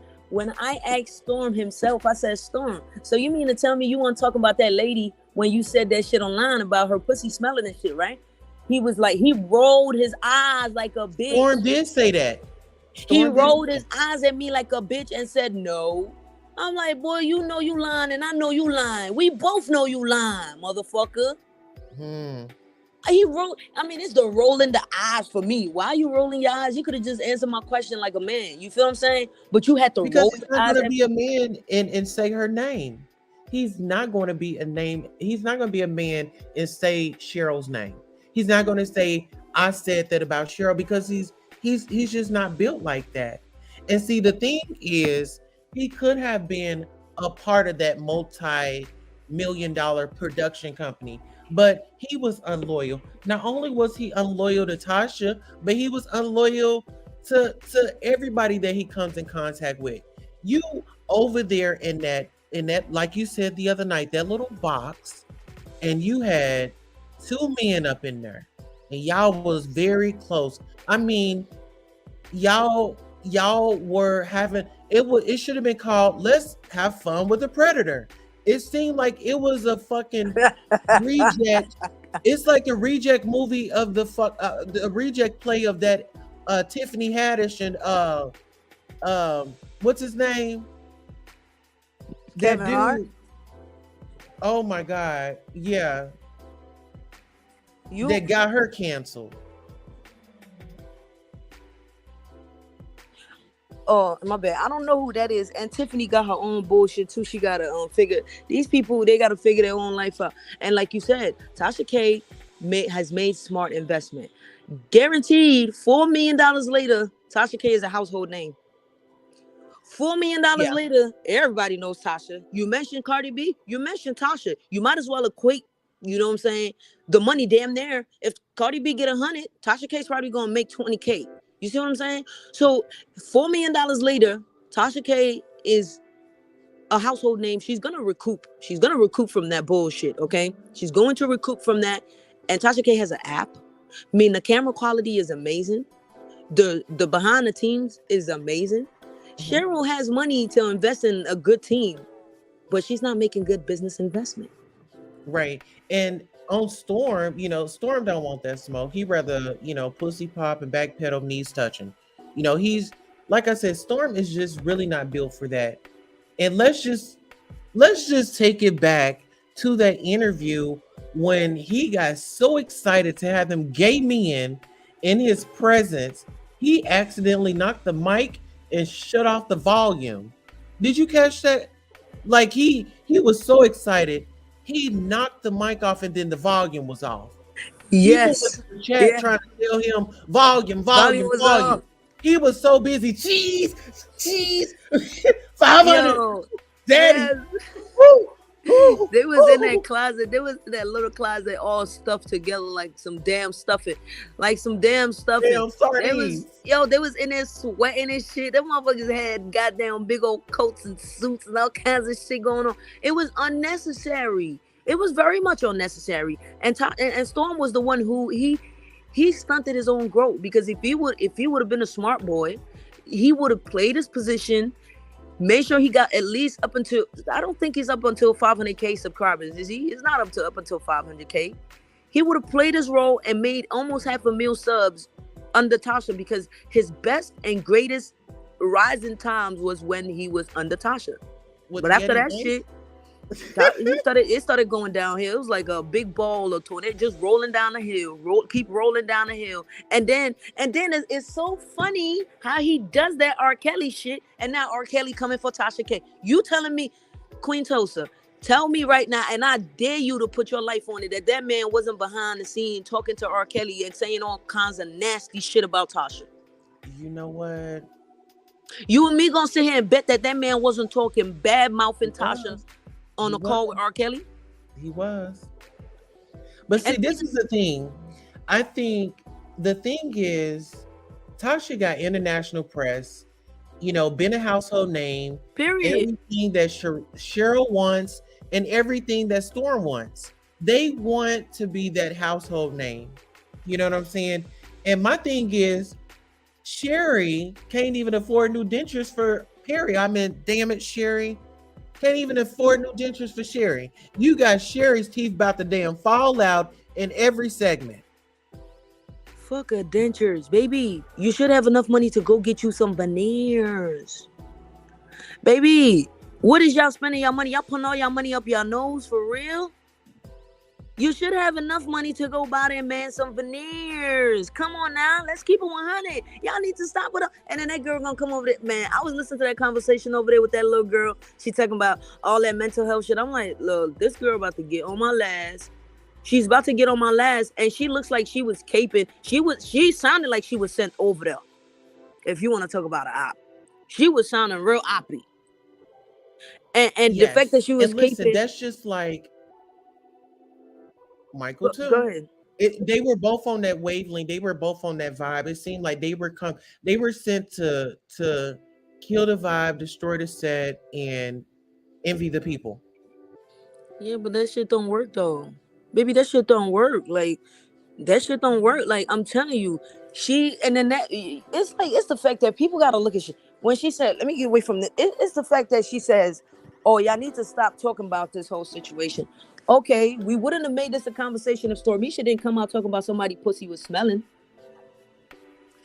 himself, I said, Storm, so you mean to tell me you want to talk about that lady when you said that shit online about her pussy smelling and shit, right? He was like, he rolled his eyes like a bitch. Storm did say that. He rolled his eyes at me like a bitch and said no. I'm like, boy, you know you lying and I know you lying. We both know you lying, motherfucker. He rolled. I mean, it's the rolling the eyes for me. Why are you rolling your eyes? You could have just answered my question like a man. You feel what I'm saying? But you had to roll he's not going to be a man and say her name. He's not going to be a name. He's not going to be a man and say Cheryl's name. He's not going to say I said that about Shirelle because he's just not built like that. And see, the thing is, he could have been a part of that multi-million-dollar production company, but he was unloyal. Not only was he unloyal to Tasha, but he was unloyal to everybody that he comes in contact with. You over there in that, like you said the other night, that little box, and you had two men up in there, and y'all was very close. I mean, y'all were having it should have been called Let's Have Fun with the Predator. It seemed like it was a fucking reject. It's like the reject movie of the reject play of that Tiffany Haddish and what's his name? Kevin That dude. Hart? Oh my God. Yeah. You That got her canceled. Oh, my bad. I don't know who that is. And Tiffany got her own bullshit too. She gotta figure these people. They gotta figure their own life out. And like you said, Tasha K has made smart investment. Guaranteed, $4 million later, Tasha K is a household name. $4 million later, everybody knows Tasha. You mentioned Cardi B, you mentioned Tasha. You might as well equate. You know what I'm saying? The money damn there. If Cardi B get 100, Tasha K's probably gonna make 20K. You see what I'm saying? So $4 million later, Tasha K is a household name. She's gonna recoup. She's gonna recoup from that bullshit. Okay, she's going to recoup from that. And Tasha K has an app. I mean, the camera quality is amazing. The behind the teams is amazing. Shirelle has money to invest in a good team, but she's not making good business investment. Right. And on Storm, Storm don't want that smoke. He rather, pussy pop and backpedal, knees touching. He's, like I said, Storm is just really not built for that. And let's just take it back to that interview when he got so excited to have them gay men in his presence, he accidentally knocked the mic and shut off the volume. Did you catch that? Like he was so excited. He knocked the mic off and then the volume was off. Yes. People in the chat trying to tell him volume. Off. He was so busy. Cheese. 500. Yo, Daddy. yes. They was in that closet. They was in that little closet all stuffed together like some damn stuffing. Damn sardines. They was in there sweating and shit. Them motherfuckers had goddamn big old coats and suits and all kinds of shit going on. It was unnecessary. It was very much unnecessary. And Storm was the one who he stunted his own growth, because if he would have been a smart boy, he would have played his position Make sure he got at least up until, I don't think he's up until 500K subscribers. Is he? He's not up until 500K. He would have played his role and made almost 500,000 subs under Tasha, because his best and greatest rising times was when he was under Tasha. But after that shit, it started going downhill. It was like a big ball of tornado just rolling down the hill, keep rolling down the hill. And then it's so funny how he does that R. Kelly shit, and now R. Kelly coming for Tasha K. You telling me, Queen Tulsa, tell me right now, and I dare you to put your life on it, that man wasn't behind the scene talking to R. Kelly and saying all kinds of nasty shit about Tasha. You know what? You and me gonna sit here and bet that man wasn't talking bad mouthing Tasha on a call with R. Kelly? He was. But see, this is the thing. I think the thing is, Tasha got international press, been a household name. Period. Everything that Shirelle wants and everything that Storm wants. They want to be that household name. You know what I'm saying? And my thing is, Sherry can't even afford new dentures for Perry. I mean, damn it, Sherry. Can't even afford new dentures for Sherry. You got Sherry's teeth about to damn fall out in every segment. Fuck her dentures, baby. You should have enough money to go get you some veneers. Baby, what is y'all spending y'all money? Y'all putting all y'all money up your nose for real? You should have enough money to go buy that man some veneers. Come on now, let's keep it 100. Y'all need to stop with her. And then that girl gonna come over there. Man, I was listening to that conversation over there with that little girl. She talking about all that mental health shit. I'm like, look, this girl about to get on my last. She's about to get on my last, and she looks like she was caping. She sounded like she was sent over there. If you want to talk about an op, she was sounding real oppy. And yes. The fact that she was caping, that's just like Michael too. Go ahead. They were both on that wavelength. They were both on that vibe. It seemed like they were sent to kill the vibe, destroy the set, and envy the people. Yeah, but that shit don't work though. Baby, that shit don't work. Like, that shit don't work. Like, I'm telling you, it's the fact that people gotta look at shit. When she said, let me get away from this, it's the fact that she says, oh, y'all need to stop talking about this whole situation. Okay, we wouldn't have made this a conversation if Stormisha didn't come out talking about somebody pussy was smelling.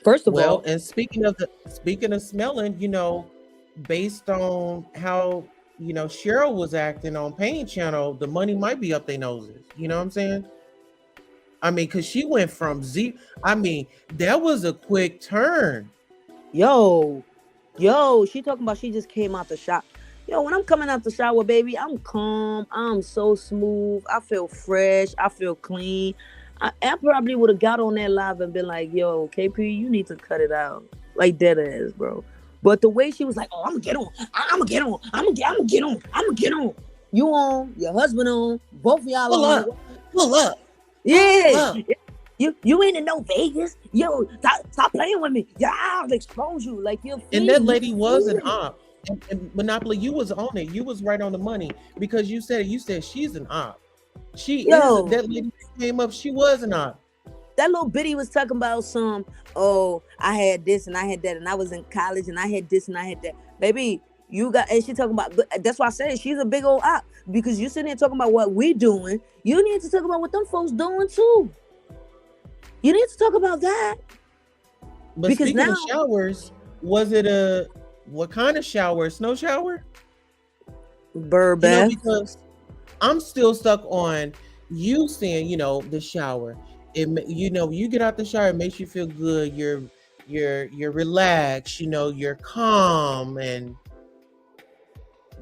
First of all, and speaking of smelling, based on how Shirelle was acting on Pain Channel, the money might be up their noses. You know what I'm saying? I mean, because she went from Z. I mean, that was a quick turn. Yo, she talking about she just came out the shop. Yo, when I'm coming out the shower, baby, I'm calm. I'm so smooth. I feel fresh. I feel clean. I probably would have got on that live and been like, yo, KP, you need to cut it out. Like dead ass, bro. But the way she was like, oh, I'm gonna get on. I'm gonna get on. I'm gonna get on. I'm gonna get on. You on, your husband on, both of y'all on. Pull up. Yeah. You ain't in no Vegas. Yo, stop playing with me. Yeah, I'll expose you. Like you're. And that lady was an op. And Monopoly, you was on it. You was right on the money because you said she's an op. That lady came up. She was an op. That little bitty was talking about I had this and I had that, and I was in college and I had this and I had that. Baby, and she talking about. That's why I said she's a big old op, because you sitting there talking about what we doing. You need to talk about what them folks doing too. You need to talk about that. But because speaking of showers, was it what kind of shower? Snow shower? Bird bath. Because I'm still stuck on you saying, the shower. You get out the shower, it makes you feel good. You're relaxed. You're calm, and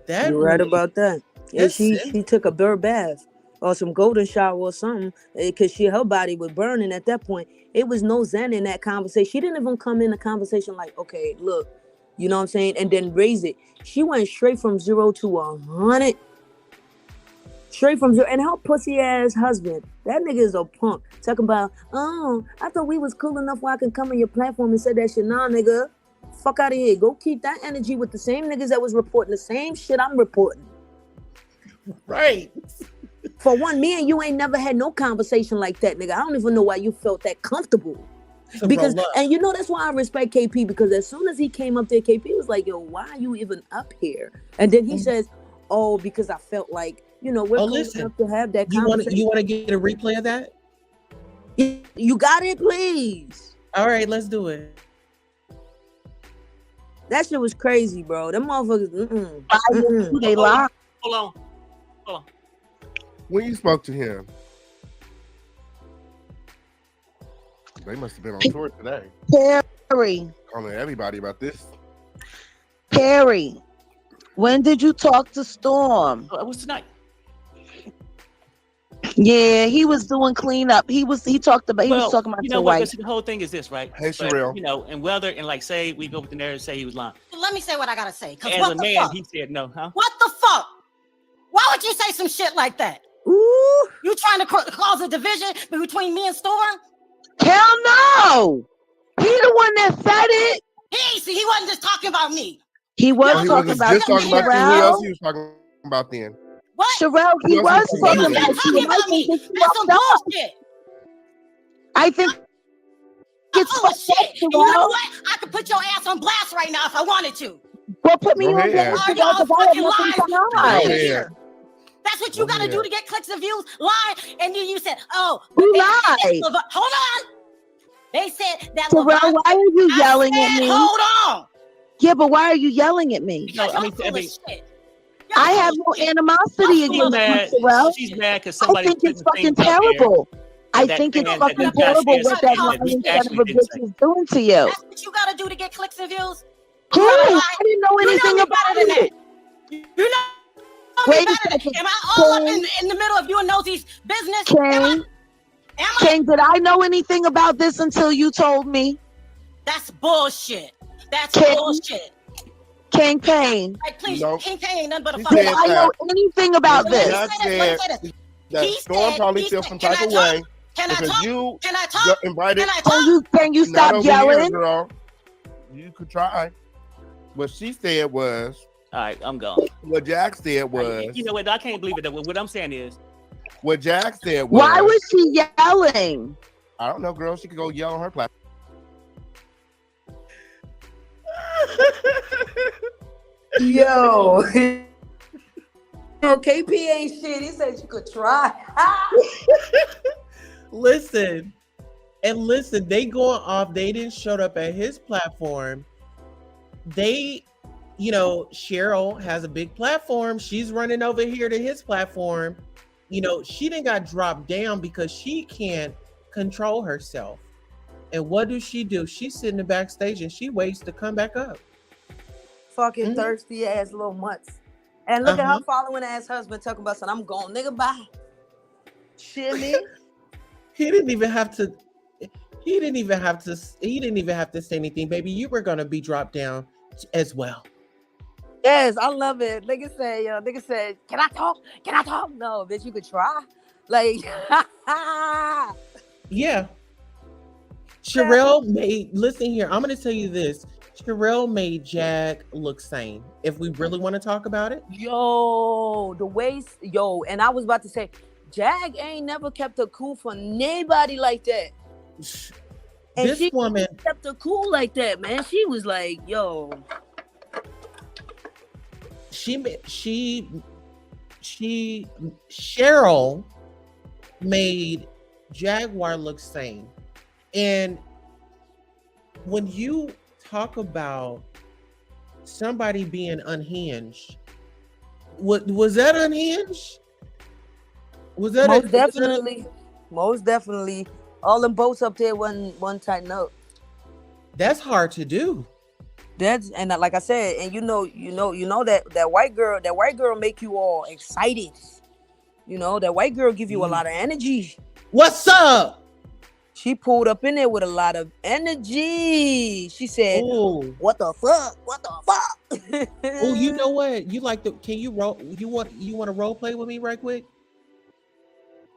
that. You're right about that. Yeah, she took a bird bath or some golden shower or something, because her body was burning at that point. It was no zen in that conversation. She didn't even come in the conversation like, okay, look. You know what I'm saying? And then raise it. She went straight from 0 to 100. Straight from 0. And her pussy ass husband, that nigga is a punk. Talking about, oh, I thought we was cool enough where I can come on your platform and say that shit. Nah, nigga. Fuck out of here. Go keep that energy with the same niggas that was reporting the same shit I'm reporting. Right. For one, me and you ain't never had no conversation like that, nigga. I don't even know why you felt that comfortable Because roll up. and that's why I respect KP, because as soon as he came up there, KP was like, yo, why are you even up here? And then he says, oh, because I felt like, we're close enough to have that conversation. You want to get a replay of that? You got it, please. All right, let's do it. That shit was crazy, bro. Them motherfuckers, They lie. Hold on. When you spoke to him, they must have been on tour today. Perry. Calling everybody about this. Perry, when did you talk to Storm? It was tonight. Yeah, he was doing cleanup. He was talking about your wife. Listen, the whole thing is this, right? Hey, Shirelle. And whether and like say we go with the narrative and say he was lying. Let me say what I gotta say. As What a the man, fuck? he said no, huh? What the fuck? Why would you say some shit like that? Ooh. You trying to cause a division between me and Storm? Hell no! He the one that said it. He wasn't just talking about me. He was He talking was about just talking about you. Who Shirelle. else he was talking about then? What? Shirelle, he Who was else was talking talking about about you. talking about me. That's some bullshit. I think it's full of shit. And you know Shirelle. what? I could put your ass on blast right now if I wanted to. Well, put me Go on ahead. blast All because y'all I have fucking nothing lies to Go hide. over ahead. here. That's what you Go gotta do ahead. to get clicks and views. Lie, and then you said, "Oh, You they said lied. hold on." They said that Shirelle, LeVon. why are you yelling I at said, me? hold on. Yeah, but why are you yelling at me? Because I y'all full of mean, shit. I have no animosity she's against mad. you, Shirelle. She's mad because I somebody think put it's the fucking things out there. terrible. I that think it's fan- fucking that guy terrible said what that something lying that we son of actually a didn't bitch say. is doing to you. That's what you gotta do to get clicks and views. Who? You gotta lie. I didn't know You know anything me about better than it. that. You know me Wait a better than second. Am I all up King, in the middle of you and Nosey's business? Am King, I? King, did I know anything about this until you told me? That's bullshit. That's King, bullshit. King Payne, Like, please, No. King Payne ain't nothing but a He fucking did said I know that. anything about Let me this? Jack say this. Let me said say this. that He Storm said, probably he feel said, some can type I of talk? way Can I because talk? you Can I got talk? invited. Can I Can talk? you Not stop over here, yelling? girl. You could try. What she said was, All right, I'm gone. what Jack said was, You know what? I can't believe it. What I'm saying is, what Jack said was, Why was she yelling? I don't know, girl. She could go yell on her platform. Yo. No, KP ain't shit. He said you could try. Listen, they going off. They didn't show up at his platform. They, Cheryl has a big platform. She's running over here to his platform. She didn't got dropped down because she can't control herself. And what do? She's sitting in the backstage and she waits to come back up. Fucking thirsty ass little mutts. And look at her following ass husband talking about something. I'm going, nigga, bye. Shimmy. He didn't even have to say anything, baby. You were gonna be dropped down as well. Yes, I love it. Nigga said, can I talk? Can I talk? No, bitch, you could try. Like, Yeah. Shirelle listen here, I'm gonna tell you this. Shirelle made Jag look sane. If we really want to talk about it. Yo, the waist, and I was about to say, Jag ain't never kept her cool for anybody like that. And This woman kept her cool like that, man. She was like, yo. Cheryl made Jaguar look sane. And when you talk about somebody being unhinged, was that unhinged? Was that most definitely. All them boats up there one tighten up. That's hard to do. And like I said, and you know that white girl make you all excited. That white girl give you a lot of energy. What's up? She pulled up in there with a lot of energy. She said, "Ooh. What the fuck? What the fuck?" Oh, you know what? Can you roll? You want to role play with me right quick?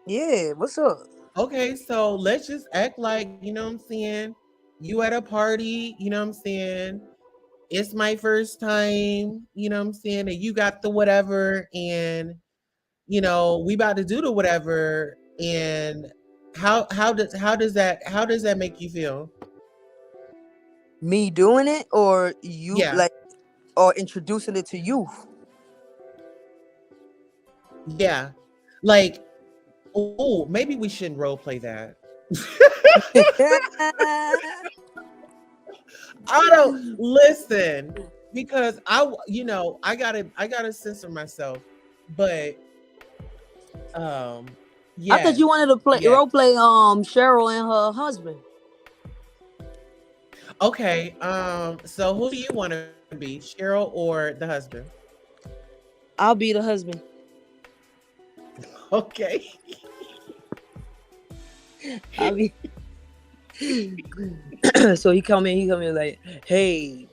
Yeah, what's up? Okay, so let's just act like, what I'm saying, you at a party, what I'm saying, it's my first time, what I'm saying, and you got the whatever, and we about to do the whatever, and How does that make you feel? Me doing it, or you Yeah. like, or introducing it to you? Yeah. Like, oh, maybe we shouldn't role play that. I don't listen because I gotta censor myself, but I thought yes, you wanted to yes. role play Cheryl and her husband. Okay. So who do you want to be, Cheryl or the husband? I'll be the husband. Okay. I'll be. So he come in like, hey,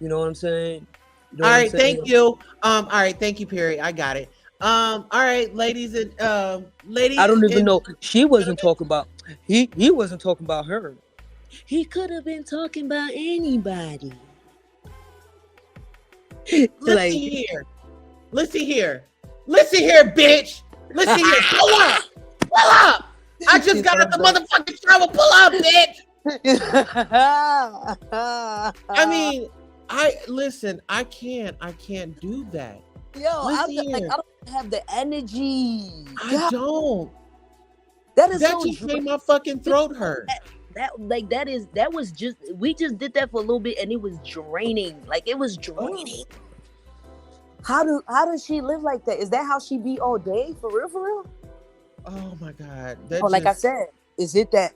you know what I'm saying? You know All what I'm right, saying? thank you. All right, thank you, Perry. I got it. All right, ladies and I don't even know. She wasn't talking about. He wasn't talking about her. He could have been talking about anybody. Listen here. Listen here. Listen here, bitch. Listen here. Pull up. Pull up. I just got out the motherfucking shower. Pull up, bitch. I mean, I can't do that. Yo, I don't have the energy. I don't. That is that so just made my fucking throat hurt. That was just, we just did that for a little bit and it was draining. Like, it was draining. How does she live like that? Is that how she be all day? For real? Oh my God. Like I said, is it that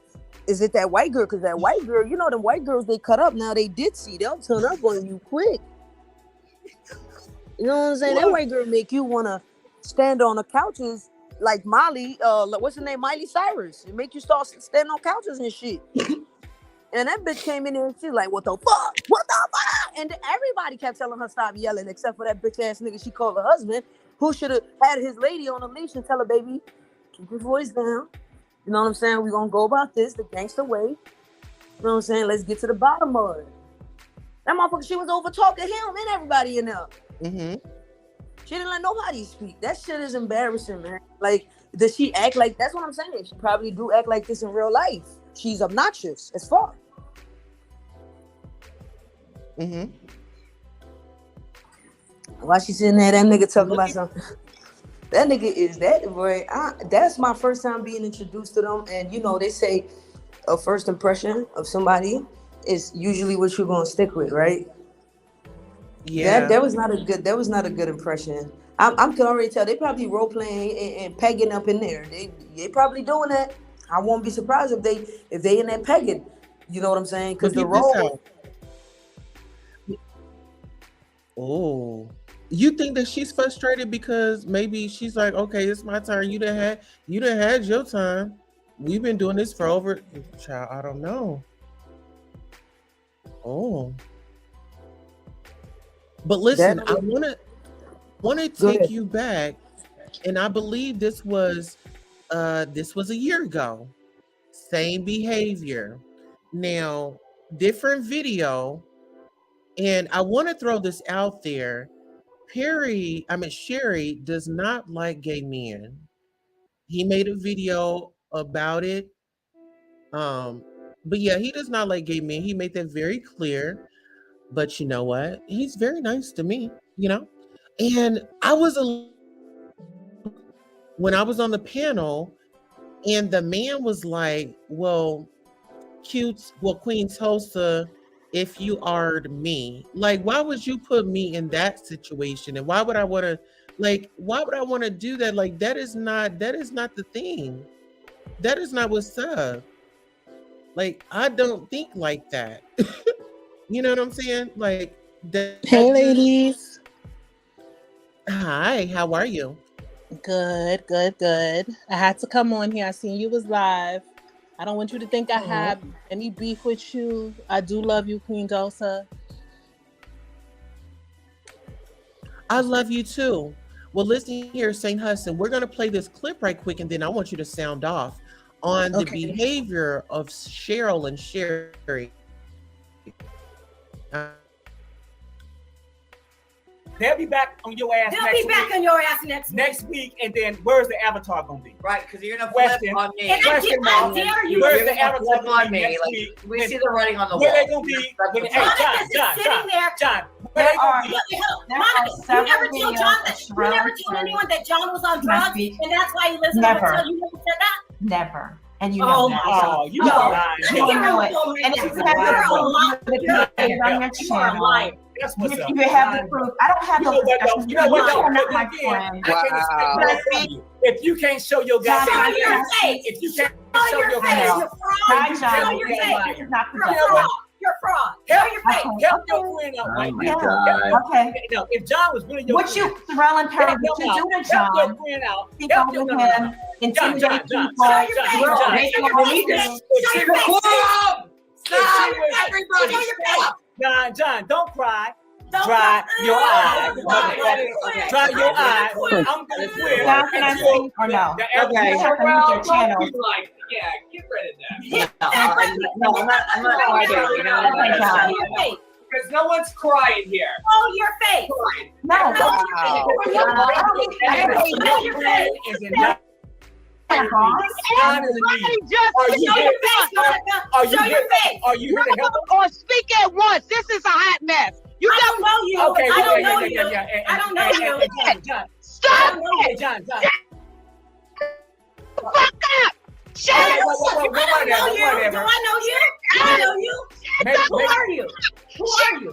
white girl? Because that white girl, you know, them white girls, they cut up now. They ditzy. They'll turn up on you quick. You know what I'm saying? That white girl make you want to stand on the couches like Miley. What's her name? Miley Cyrus. It make you start standing on couches and shit. And that bitch came in there and she's like, what the fuck? What the fuck? And everybody kept telling her stop yelling, except for that bitch ass nigga she called her husband, who should have had his lady on a leash and tell her, baby, keep your voice down. You know what I'm saying? We're going to go about this the gangster way. You know what I'm saying? Let's get to the bottom of it. That motherfucker, she was over talking him and everybody in there. Mm-hmm. She didn't let nobody speak. That shit is embarrassing, man. Like, does she act like, that's what I'm saying. She probably do act like this in real life. She's obnoxious as fuck. Mm-hmm. While she sitting there, that nigga talking about something. That nigga is that boy. That's my first time being introduced to them. And you know, they say a first impression of somebody is usually what you're gonna stick with, right? Yeah. That was not a good impression. I can already tell they probably role playing and pegging up in there. They probably doing that. I won't be surprised if they in that pegging. You know what I'm saying? Because the role. Oh, you think that she's frustrated because maybe she's like, okay, it's my turn. You done had your time. We've been doing this for over. Child, I don't know. Oh, but listen, I want to take you back, and I believe this was a year ago. Same behavior. Now, different video. And I want to throw this out there. Sherry does not like gay men. He made a video about it. But yeah, he does not like gay men. He made that very clear. But you know what? He's very nice to me, you know? And when I was on the panel, and the man was like, well, Queen Tulsa, if you are me, like, why would you put me in that situation? And why would I want to do that? Like, that is not the thing. That is not what's up. Like, I don't think like that. You know what I'm saying? Like, hey ladies. Hi, how are you? Good. I had to come on here. I seen you was live. I don't want you to think I have any beef with you. I do love you, Queen Tulsa. I love you too. Well, listen here, St. Hudson. We're going to play this clip right quick, and then I want you to sound off on the behavior of Cheryl and Sherry. They'll be back on your ass They'll next be back week. on your ass next week. Next week, and then where's the avatar gonna be? Right, because you're gonna flip Question. on me. And Question I mark. dare you. Where's You're the gonna avatar flip gonna on be me. next Like, week? we see the writing on the Where wall. they gonna be? When, hey, Monica's John, just sitting there. John, where they gonna be? Monica, you never told John that. You never told anyone that John was on drugs, and that's why he lives in the hotel. You never said that. Never. And you Oh know that. my Oh, you No. got lying. You don't know it. And if you have the proof, You're you have a it on your channel. That's what's If up. you have the proof, I don't have You know those what, though? discussions. You know what, though? are not But my again, friend. I can't expect that from you. If you can't show your John, goddamn show your face. if you can't Show show your your face. goddamn You're fraud. Hi, Show John. your This face. is not You're productive. fraud. You're fraud. Show your face. Help your friend out right my now. God. Okay. No, if John was really your What friend, you, Shirelle and Perry, help what you him do out. to Help your John, friend out. speak Help over your him, John, intimidate John, people. Show your face. You're Show making your a face. meeting. Show your face. Stop, everybody! Show your face. John, don't cry. Don't Dry cry. your eyes. Okay. Dry your eyes. Okay. I'm gonna quit. John, can I sing or no? Okay. You have to mute your channel. Like, yeah, get rid of that. No, I'm not You know what I mean? Show your face. Because no one's crying here. Show your face. No. Show your face. Is it not? Show your face, Monica. Show your face. Are you here to help? Or speak at once. This is a hot mess. You I don't know you. Okay, I don't know yeah. you. I don't know you. John. Stop it. John. Fuck up. Shut up. I don't know you. Do I know you? Do I know you? Who are you? Who are you?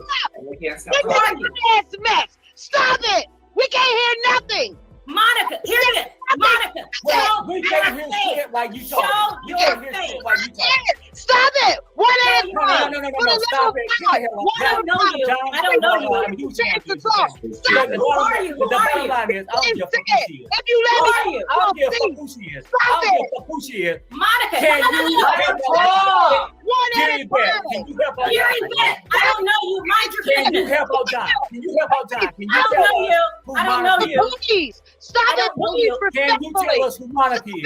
This is a hot ass mess. Stop it. We can't hear nothing. Monica, hear this. Monica, Well, show we your can't hear face. shit while you Show talking. You your can't hear face. shit while you talking. Stop it. One at a time. No. Put a Stop little it. pause. I don't know you. I don't know you. Chance to talk. Stop it. Who are you? The Who are bottom you? line is, I don't give a fuck who she is. If you Who let are me, you? I don't give a fuck who she is. I Stop don't give it. a fuck who she is. Monica, Can you help out? One at Gary a Bear, time. can you help out? Gary Bear, I don't know you. Mind your Can you business. help out John? Can you help out John? Can you I don't tell know us you. who I don't know Monica you. is? Please stop I it, don't know please, you. Can you tell respectfully. us who Monica is? Do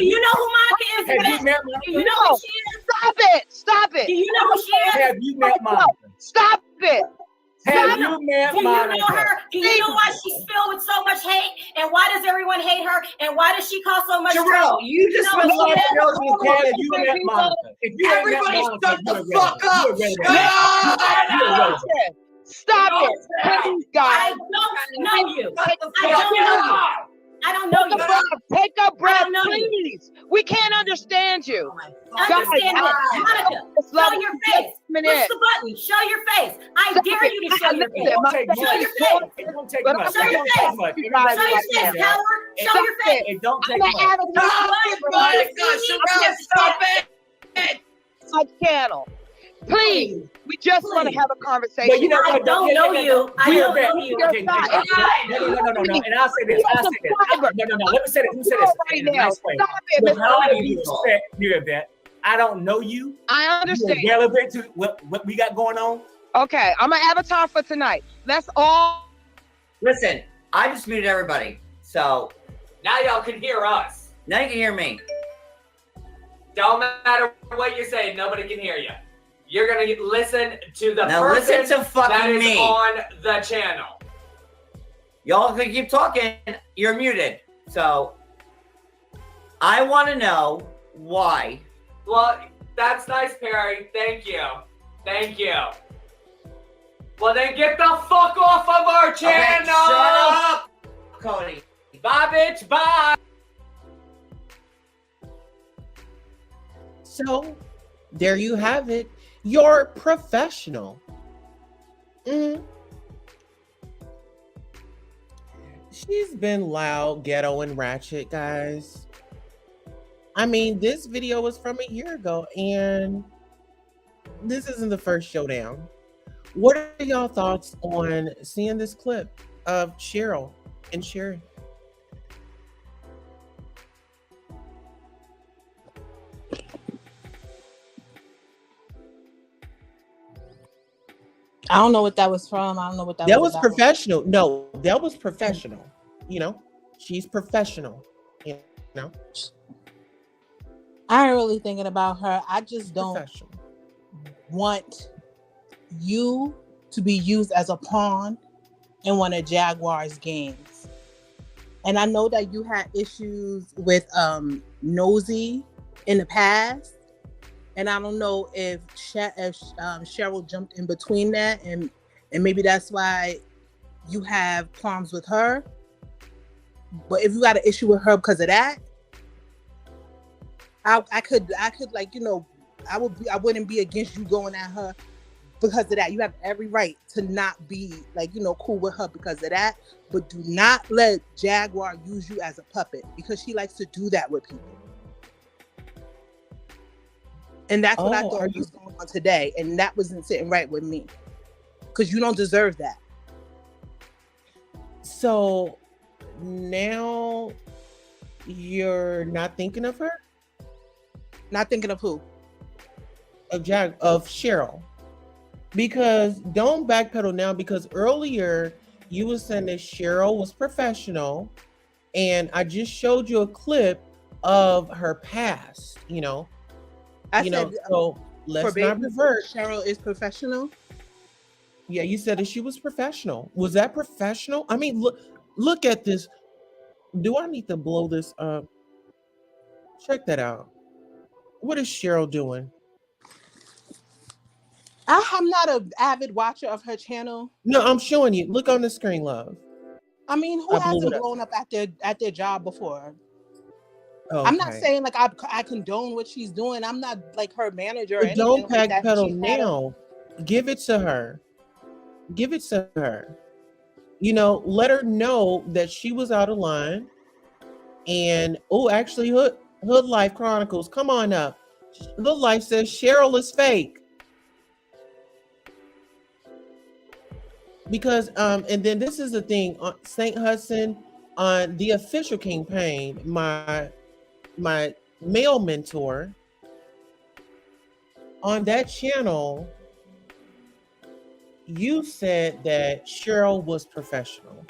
you know who Monica is? Have you met Do Monica? you know who she is? Stop it. Stop it. Do you know who she is? Have you met Monica? Stop it. Have you met Do you know Monica? her? Do you know why she's filled with so much hate? And why does everyone hate her? And why does she cause so much Shirelle, trouble? you just know went who she off is? rails with Have this. you met Monica? If you ain't met Everybody Monica, shut you're the fuck up. irrelevant. You're irrelevant. Stop it. Please, I guys. don't know you. Shut the I fuck don't know you. up. I don't know you. Take a breath, I don't know you. please. We can't understand you. Understand Guys, this. Monica, show your face. Push the button. Show your face. I dare you to show your face. It won't take much. Show your face. It won't take But much. Show It your don't face. take much. Show your face, coward. Show your face. It don't take I'm much. an advocate Stop it. for my channel. Please, we just want to have a conversation. But you know I what? don't know you. I don't know you. Okay, no. And I'll say this. No. Let me say this. In a nice way. Stop it, With Mr. all Levy. due respect, you have that. I don't know you. I understand. You're relevant to what we got going on. Okay, I'm an avatar for tonight. That's all. Listen, I just muted everybody. So now y'all can hear us. Now you can hear me. Don't matter what you say, nobody can hear you. You're gonna listen to the person listen to fucking that is me. on the channel. Y'all can keep talking. You're muted. So I want to know why. Well, that's nice, Perry. Thank you. Thank you. Well, then get the fuck off of our channel. shut up, Cody. Bye, bitch. Bye. So, there you have it. You're professional. She's been loud, ghetto, and ratchet, guys. I mean, this video was from a year ago, and this isn't the first showdown. What are y'all thoughts on seeing this clip of Shirelle and Sherry? I don't know what that was from. I don't know what that Was about. professional. No, that was professional. You know, she's professional. You know, I ain't really thinking about her. I just don't want you to be used as a pawn in one of Jaguar's games. And I know that you had issues with Nosy in the past. And I don't know if Cheryl jumped in between that, and maybe that's why you have problems with her. But if you got an issue with her because of that, I could like, you know, I wouldn't be against you going at her because of that. You have every right to not be like, you know, cool with her because of that. But do not let Jaguar use you as a puppet, because she likes to do that with people. And that's what I thought was going on today. And that wasn't sitting right with me, because you don't deserve that. So now you're not thinking of her? Not thinking of who? Of Cheryl. Because don't backpedal now, because earlier you were saying that Cheryl was professional, and I just showed you a clip of her past, you know. So let's not revert. Cheryl is professional. Yeah, you said that she was professional. Was that professional? I mean, look at this. Do I need to blow this up? Check that out. What is Cheryl doing? I'm not an avid watcher of her channel. No, I'm showing you. Look on the screen, love. I mean, who hasn't blown up at their job before? Okay. I'm not saying like I condone what she's doing. I'm not like her manager. But don't backpedal now. Give it to her. Give it to her. You know, let her know that she was out of line. And actually, Hood Life Chronicles, come on up. Hood Life says Cheryl is fake. Because and then this is the thing, St. Hudson, on the official campaign, my male mentor, on that channel, you said that Cheryl was professional.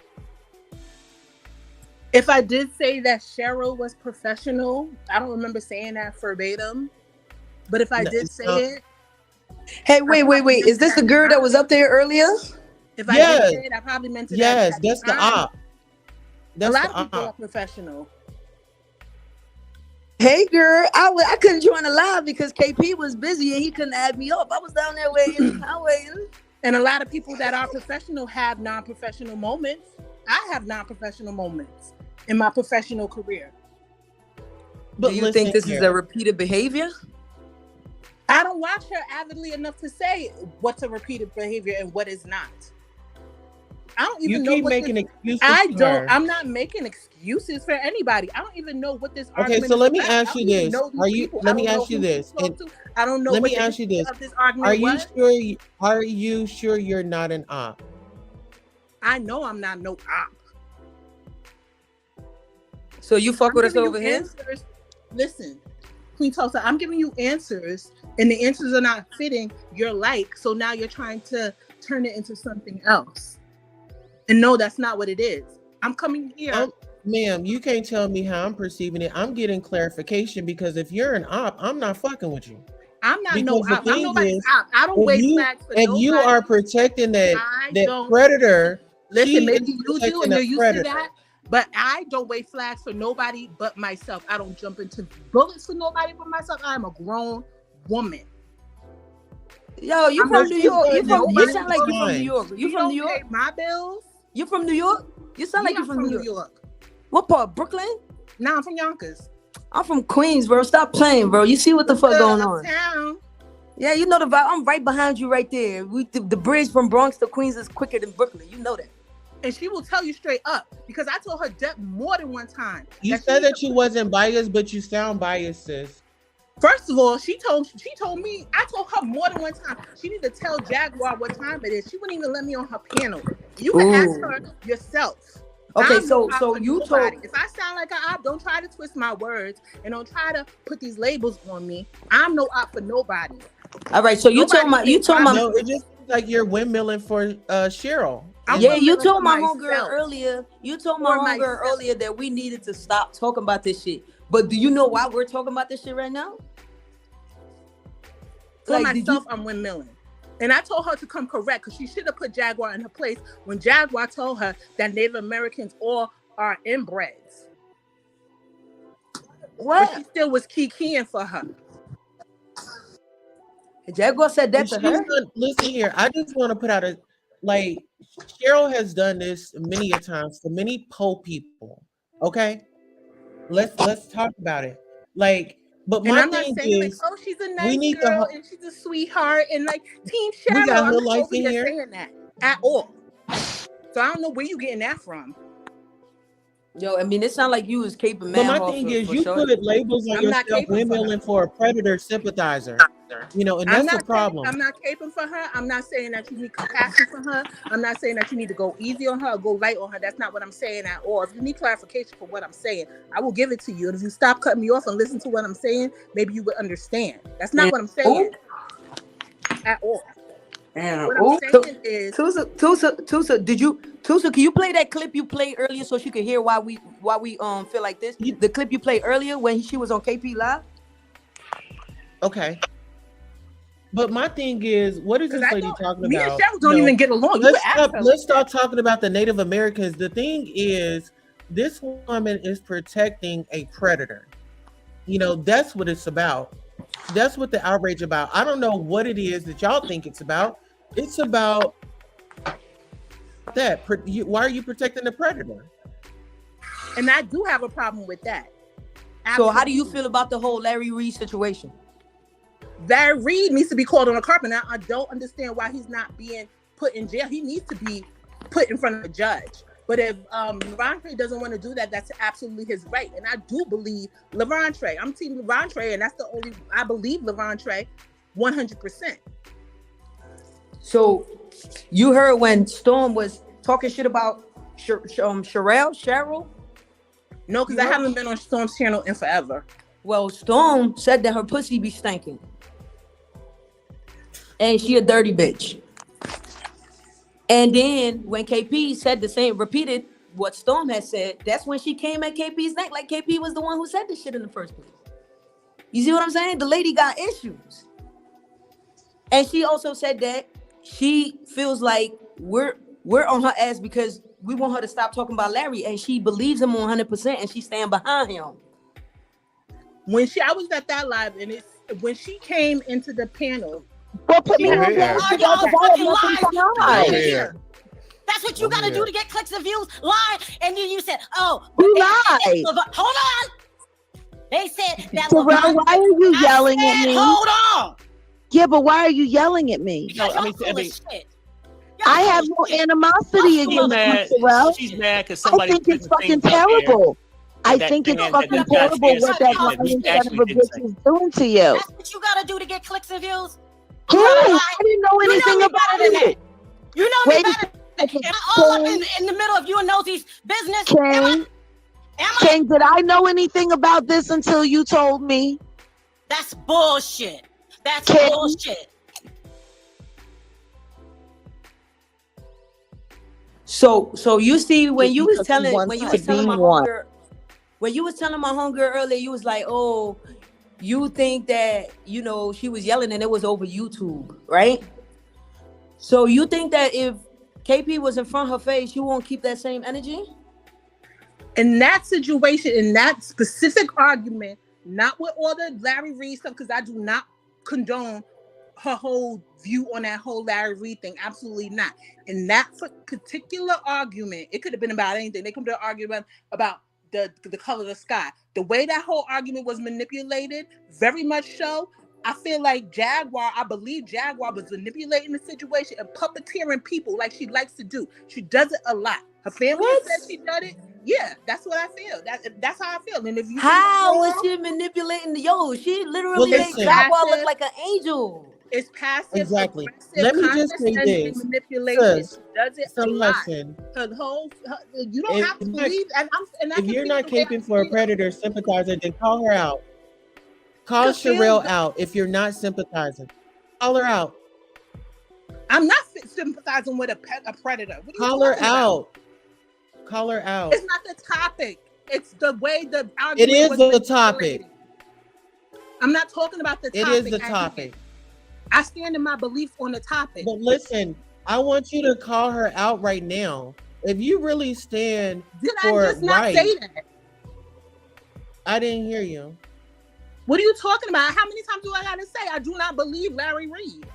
If I did say that Cheryl was professional, I don't remember saying that verbatim. But if I did say it. Hey, wait. Is this the girl that was up there earlier? If I did say it, I probably meant it. Yes, that's the op. A lot of people are professional. Hey, girl, I couldn't join the live because KP was busy and he couldn't add me up. I was down there waiting. I'm waiting. And a lot of people that are professional have non-professional moments. I have non-professional moments in my professional career. But do you think this is a repeated behavior? I don't watch her avidly enough to say what's a repeated behavior and what is not. I don't even know. You keep making excuses. I'm not making excuses for anybody. I don't even know what this argument is. Okay, so let me ask you this. Let me ask you this. I don't know. Let me ask you this. Are you sure you're not an op? I know I'm not no op. So you fuck with us over here? Listen, Queen Tulsa, I'm giving you answers, and the answers are not fitting your like. So now you're trying to turn it into something else. And no, that's not what it is. I'm coming here. Ma'am, you can't tell me how I'm perceiving it. I'm getting clarification, because if you're an op, I'm not fucking with you. I'm not no op. I'm nobody's op. I don't wave flags for nobody. If you are protecting that predator, listen, maybe you do and you're used to that. But I don't wave flags for nobody but myself. I don't jump into bullets for nobody but myself. I am a grown woman. Yo, you from New York? You sound like you from New York. You from New York? Pay my bills. You from New York? You sound like you from New York. What part? Brooklyn? Nah, I'm from Yonkers. I'm from Queens, bro. Stop playing, bro. You see what the fuck going on? Town. Yeah, you know the vibe. I'm right behind you right there. The bridge from Bronx to Queens is quicker than Brooklyn. You know that. And she will tell you straight up, because I told her more than one time. You said that you wasn't biased, but you sound biased, sis. First of all, she told me, I told her more than one time, she need to tell Jaguar what time it is. She wouldn't even let me on her panel. You can ask her yourself. Okay, so you told. If I sound like an op, don't try to twist my words and don't try to put these labels on me. I'm no op for nobody. All right, so you told my. No, it just seems like you're windmilling for Cheryl. Yeah, you told my homegirl earlier. You told my homegirl earlier that we needed to stop talking about this shit. But do you know why we're talking about this shit right now? For myself, I'm windmilling. And I told her to come correct because she should have put Jaguar in her place when Jaguar told her that Native Americans all are inbreds. What? But she still was keying for her. Jaguar said that to her. Listen here, I just want to put out Cheryl has done this many a times for many po people. Okay, let's talk about it. But my I'm not thing saying is, oh, she's a we nice need girl and she's a sweetheart and Team Cheryl. We got I'm hood not life over in here here. saying that at all. So I don't know where you getting that from. Yo, I mean, it sounds like you was caping But man. my thing is, you put labels on I'm not yourself, caping for her. windmilling for a predator sympathizer. And that's a problem. I'm not caping for her. I'm not saying that you need compassion for her. I'm not saying that you need to go easy on her or go light on her. That's not what I'm saying at all. If you need clarification for what I'm saying, I will give it to you. And if you stop cutting me off and listen to what I'm saying, maybe you would understand. That's not what I'm saying at all. What I'm saying is, Tulsa, can you play that clip you played earlier so she could hear why we feel like this? The clip you played earlier when she was on KP Live? Okay. But my thing is, what is this lady talking about? Me and Cheryl don't even get along. Let's start talking about the Native Americans. The thing is, this woman is protecting a predator. That's what it's about. That's what the outrage about. I don't know what it is that y'all think it's about. It's about that. Why are you protecting the predator? And I do have a problem with that. So how do you feel about the whole Larry Reed situation? Larry Reed needs to be called on a carpet. Now, I don't understand why he's not being put in jail. He needs to be put in front of a judge. But if Levante doesn't want to do that, that's absolutely his right. And I do believe Levante. I'm team Levante, and that's the only I believe Levante 100%. So you heard when Storm was talking shit about Shirelle? No, because I haven't been on Storm's channel in forever. Well, Storm said that her pussy be stinking. And she a dirty bitch. And then when KP said the same, repeated what Storm had said, that's when she came at KP's neck like KP was the one who said this shit in the first place. You see what I'm saying? The lady got issues. And she also said that she feels like we're on her ass because we want her to stop talking about Larry, and she believes him 100% and she stand behind him. I was at that live, and when she came into the panel, put me on here. That's what you gotta do to get clicks and views. Lie, and you said, "Oh, lie." Hold on. They said that. Shirelle, why are you yelling at me? Hold on. Yeah, but why are you yelling at me? No, I have no animosity against you, Shirelle. She's mad because somebody. I think it's fucking terrible. I think it's fucking terrible what that lying son of a bitch is doing to you. That's what you gotta do to get clicks and views. Who? I didn't know anything about it. You know me better. Am I all up in the middle of you and Nosey's business? King, did I know anything about this until you told me? That's bullshit. That's bullshit. So you see when you was telling my homegirl earlier, you was like, oh, you think that she was yelling and it was over YouTube, right? So you think that if KP was in front of her face, you won't keep that same energy? In that situation, in that specific argument, not with all the Larry Reed stuff, because I do not condone her whole view on that whole Larry Reed thing. Absolutely not. In that particular argument, it could have been about anything. They come to an argument about the color of the sky. The way that whole argument was manipulated, very much so, I feel like I believe Jaguar was manipulating the situation and puppeteering people like she likes to do. She does it a lot. Her family says she does it. Yeah, that's what I feel. That's how I feel. And if you how was she manipulating she literally made Jaguar look like an angel. It's passive. Exactly. Let me just say this. Manipulation. She does it a lot. Listen. You don't have to believe. If you're not caping for a predator sympathizer, then call her out. Call Shirelle out if you're not sympathizing. Call her out. I'm not sympathizing with a predator. Call her out. Call her out. It's not the topic. It's the way the argument It is the topic. I'm not talking about the topic. It is the topic. I stand in my beliefs on the topic. But listen, I want you to call her out right now. If you really stand for I just not right, say that? I didn't hear you. What are you talking about? How many times do I gotta say I do not believe Larry Reed?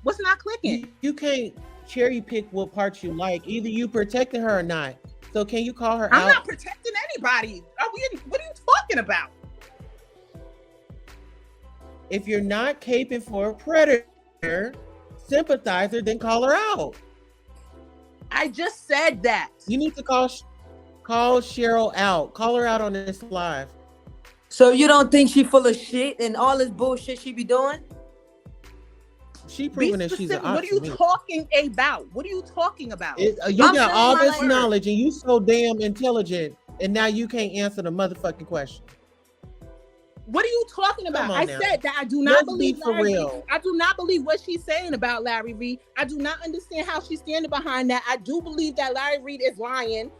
What's not clicking? You can't cherry pick what parts you like. Either you protecting her or not. So can you call her I'm out? not protecting anybody. What are you talking about? If you're not caping for a predator, sympathizer, then call her out. I just said that. You need to call Shirelle out. Call her out on this live. So you don't think she full of shit and all this bullshit she be doing? She proving that she's an What are you talking about? What are you talking about? You got all this knowledge and you so damn intelligent, and now you can't answer the motherfucking question. What are you talking about? I said that I do not believe Larry Reed. I do not believe what she's saying about Larry Reed. I do not understand how she's standing behind that. I do believe that Larry Reed is lying.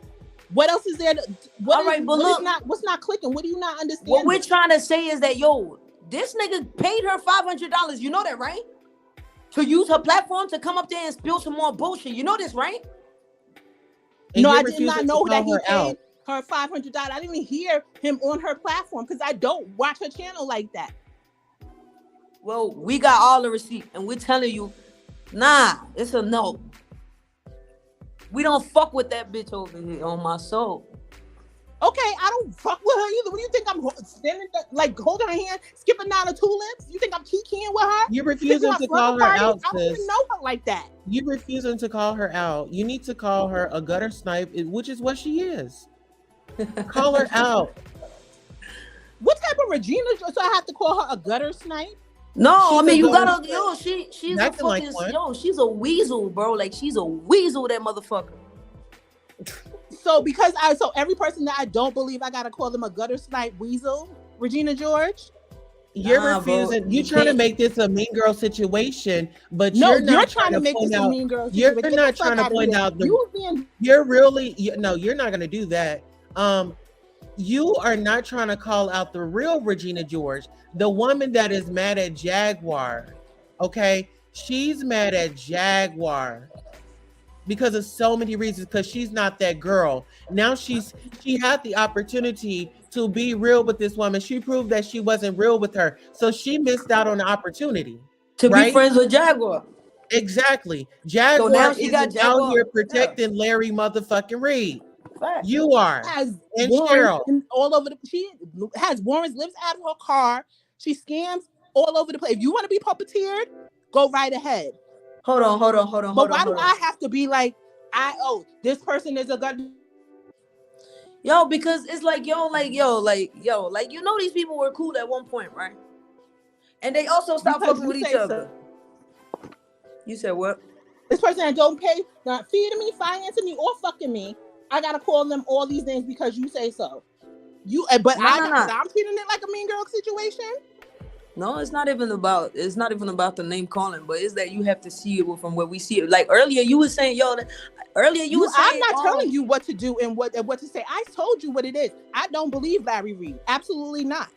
What else is there? What's not clicking? What do you not understand? What we're trying to say is that, yo, this nigga paid her $500. You know that, right? To use her platform to come up there and spill some more bullshit. You know this, right? No, I did not know that he paid her $500. I didn't even hear him on her platform because I don't watch her channel like that. Well, we got all the receipt and we're telling you, nah, it's a no. We don't fuck with that bitch over here on my soul. Okay, I don't fuck with her either. What do you think I'm standing there, like holding her hand, skipping down the tulips? You think I'm kikiing with her? You're refusing to call her out, sis. I don't even know her like that. You're refusing to call her out. You need to call her a gutter snipe, which is what she is. Call her out. What type of Regina? So I have to call her a gutter snipe? No, I mean you gotta, yo, she's a fucking, yo, she's a weasel, bro. Like she's a weasel, that motherfucker. So so every person that I don't believe, I gotta call them a gutter snipe weasel, Regina George. You're refusing. You're trying to make this a mean girl situation, but no, you're trying to make this a mean girl situation. You're not trying to point out you're really no, you're not gonna do that. You are not trying to call out the real Regina George, the woman that is mad at Jaguar. Okay, she's mad at Jaguar because of so many reasons, because she's not that girl. Now she had the opportunity to be real with this woman. She proved that she wasn't real with her, so she missed out on the opportunity to be friends with Jaguar. Exactly. Jaguar is out here protecting Larry motherfucking Reed. You are. And Shirelle all over she has warrants, lives out of her car. She scams all over the place. If you want to be puppeteered, go right ahead. Hold on. But why do I have to be like, this person is a gun? Yo, because it's like, you know, these people were cool at one point, right? And they also stopped fucking with each other. You said what? This person that don't pay, not feeding me, financing me, or fucking me, I gotta call them all these names because you say so. I'm treating it like a mean girl situation. No, it's not even about the name calling, but it's that you have to see it from where we see it. Like earlier, you were saying, I'm not telling you what to do and what to say. I told you what it is. I don't believe Larry Reed. Absolutely not.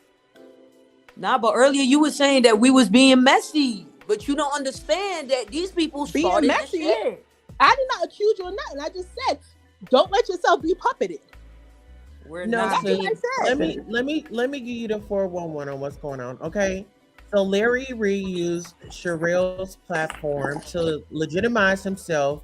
Nah, but earlier you were saying that we was being messy, but you don't understand that these people started messy. Shit. I did not accuse you of nothing. I just said, don't let yourself be puppeted. We're not. Let me give you the 411 on what's going on. Okay. So Larry Reed used Shirelle's platform to legitimize himself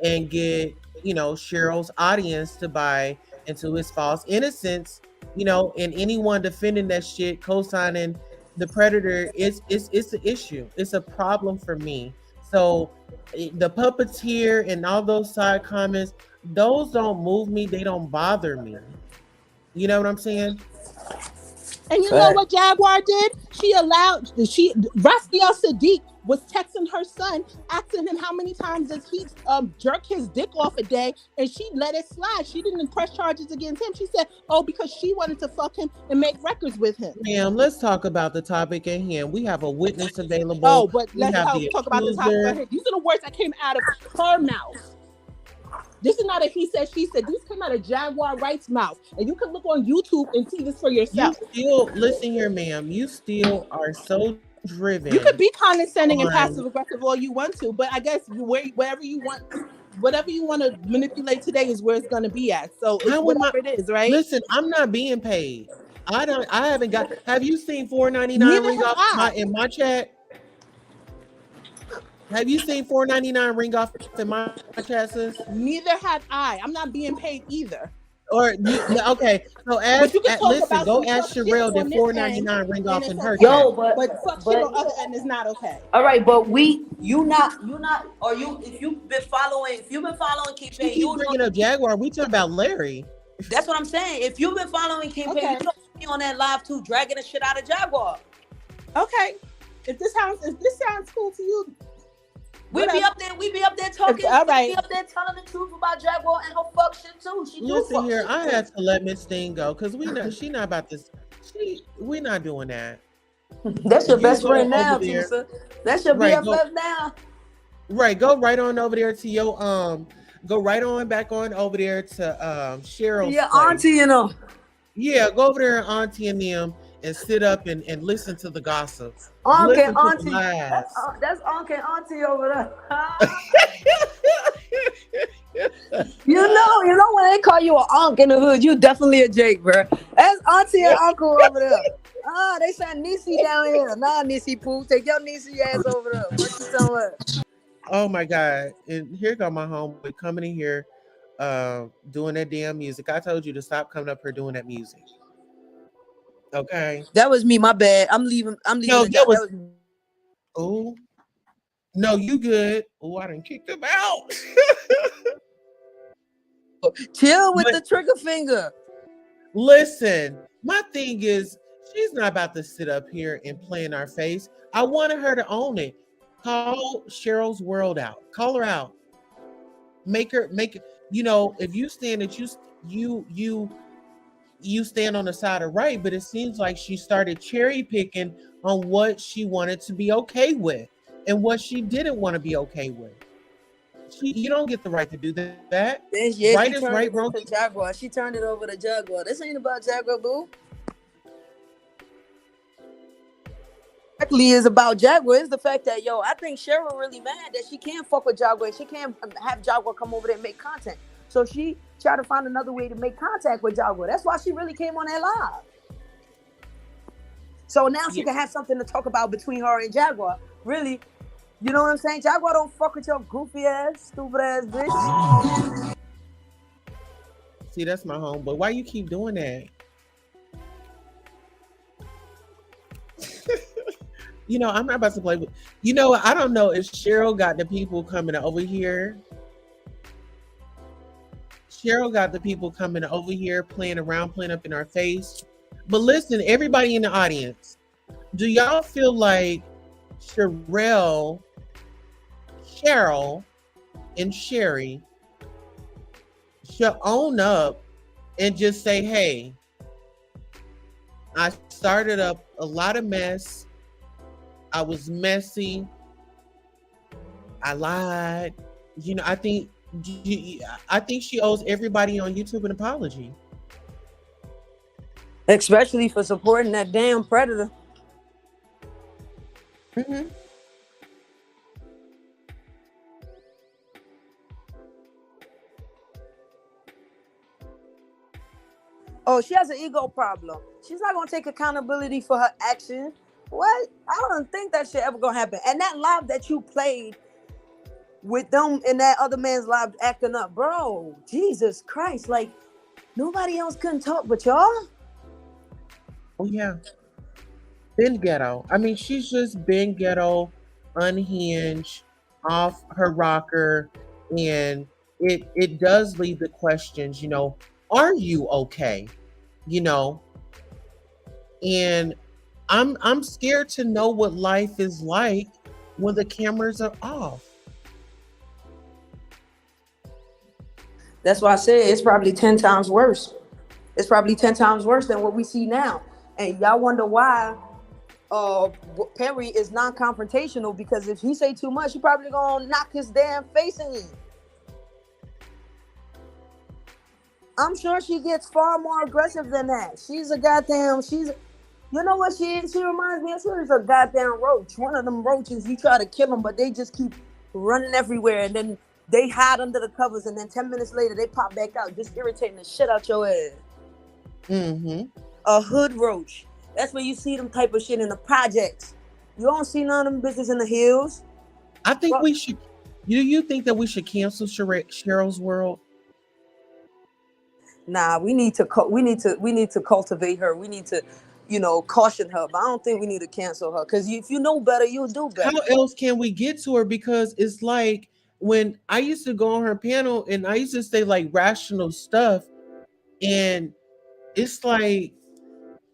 and get, Shirelle's audience to buy into his false innocence, and anyone defending that shit, co-signing the predator, it's an issue. It's a problem for me. So the puppeteer and all those side comments, those don't move me. They don't bother me. You know what I'm saying? And you know what Jaguar did? Raskiel Sadiq was texting her son, asking him how many times does he jerk his dick off a day, and she let it slide. She didn't press charges against him. She said, because she wanted to fuck him and make records with him. Ma'am, let's talk about the topic at hand. We have a witness available. But let's talk about the topic at hand. These are the words that came out of her mouth. This is not a he said, she said. This came out of Jaguar Wright's mouth. And you can look on YouTube and see this for yourself. Listen here, ma'am. You still are so driven. You could be condescending and on- passive aggressive all you want to, but I guess wherever you want, whatever you want to manipulate today is where it's going to be at. So it's whatever it is, right? Listen, I'm not being paid. I haven't got. Have you seen $4.99 Neither ring have off I. in my chat? Have you seen $4.99 ring off in my chat, sis? Neither had I. I'm not being paid either. Or okay, so ask. You can talk Listen, about go some ask tough Shirelle. shit Did on this end, $4.99 ring and off it's in her okay. chat? Yo, But fuck shit on other end is not okay. All right, but you not, or you, if you've been following campaign, She keep bringing up Jaguar. We talking about Larry. That's what I'm saying. If you've been following campaign, Okay. you know me on that live too, dragging the shit out of Jaguar. Okay. If this sounds cool to you, We be up there talking. All right. We be up there telling the truth about Jaguar and her fuck shit too. She do Listen fuck here, shit I too. had to let Miss Thing go because she not about this. We not doing that. That's your You best go friend now, over there. Tulsa. That's your Right, BFF now. Right, go right on over there to your go right on back on over there to Cheryl's Your place. auntie and them. Yeah, go over there and auntie and them and sit up and listen to the gossip. Uncle Listen and to the auntie. lies. That's uncle and auntie over there. You know when they call you an uncle in the hood, you definitely a Jake, bro. That's auntie and uncle over there. They sent Niecy down here. Nah, Niecy Pooh, take your Niecy ass over there. What you talking about? Oh my God. And here go my homeboy coming in here doing that damn music. I told you to stop coming up here doing that music. Okay. That was me, my bad. I'm leaving. No, the that job. was oh no, you good. Oh, I done kicked him out. Chill with the trigger finger. Listen, my thing is she's not about to sit up here and play in our face. I wanted her to own it. Call Cheryl's World out. Call her out. Make her. If you stand that you stand on the side of right, but it seems like she started cherry picking on what she wanted to be okay with and what she didn't want to be okay with. You don't get the right to do that. Yeah, right she is turned right, it wrong. over to Jaguar. She turned it over to Jaguar. This ain't about Jaguar, boo. Is about Jaguar is the fact that I think Cheryl really mad that she can't fuck with Jaguar. She can't have Jaguar come over there and make content. So she tried to find another way to make contact with Jaguar. That's why she really came on that live. So now she can have something to talk about between her and Jaguar. Really, you know what I'm saying? Jaguar don't fuck with your goofy ass, stupid ass bitch. See, that's my homeboy. Why you keep doing that? I'm not about to play with. I don't know if Cheryl got the people coming over here. Cheryl got the people coming over here, playing around, playing up in our face. But listen, everybody in the audience, do y'all feel like Cheryl, and Sherry should own up and just say, hey, I started up a lot of mess. I was messy. I lied. I think she owes everybody on YouTube an apology. Especially for supporting that damn predator. Mm-hmm. Oh, she has an ego problem. She's not gonna take accountability for her actions. What? I don't think that shit ever gonna happen. And that live that you played with them in that other man's live acting up, bro. Jesus Christ! Like nobody else couldn't talk but y'all. Oh yeah, been ghetto. I mean, she's just been ghetto, unhinged, off her rocker, and it does leave the questions. Are you okay? And I'm scared to know what life is like when the cameras are off. That's why I said it's probably 10 times worse. It's probably 10 times worse than what we see now. And y'all wonder why Perry is non-confrontational, because if he say too much, he probably gonna knock his damn face in. I'm sure she gets far more aggressive than that. You know what she is? She reminds me of, she's a goddamn roach. One of them roaches, you try to kill them, but they just keep running everywhere, and then they hide under the covers, and then 10 minutes later, they pop back out, just irritating the shit out your ass. Mm-hmm. A hood roach. That's where you see them type of shit in the projects. You don't see none of them bitches in the hills. I think we should. Do you think that we should cancel Cheryl's World? Nah, we need to cultivate her. We need to, caution her. But I don't think we need to cancel her, because if you know better, you'll do better. How else can we get to her? Because it's like when I used to go on her panel and I used to say like rational stuff, and it's like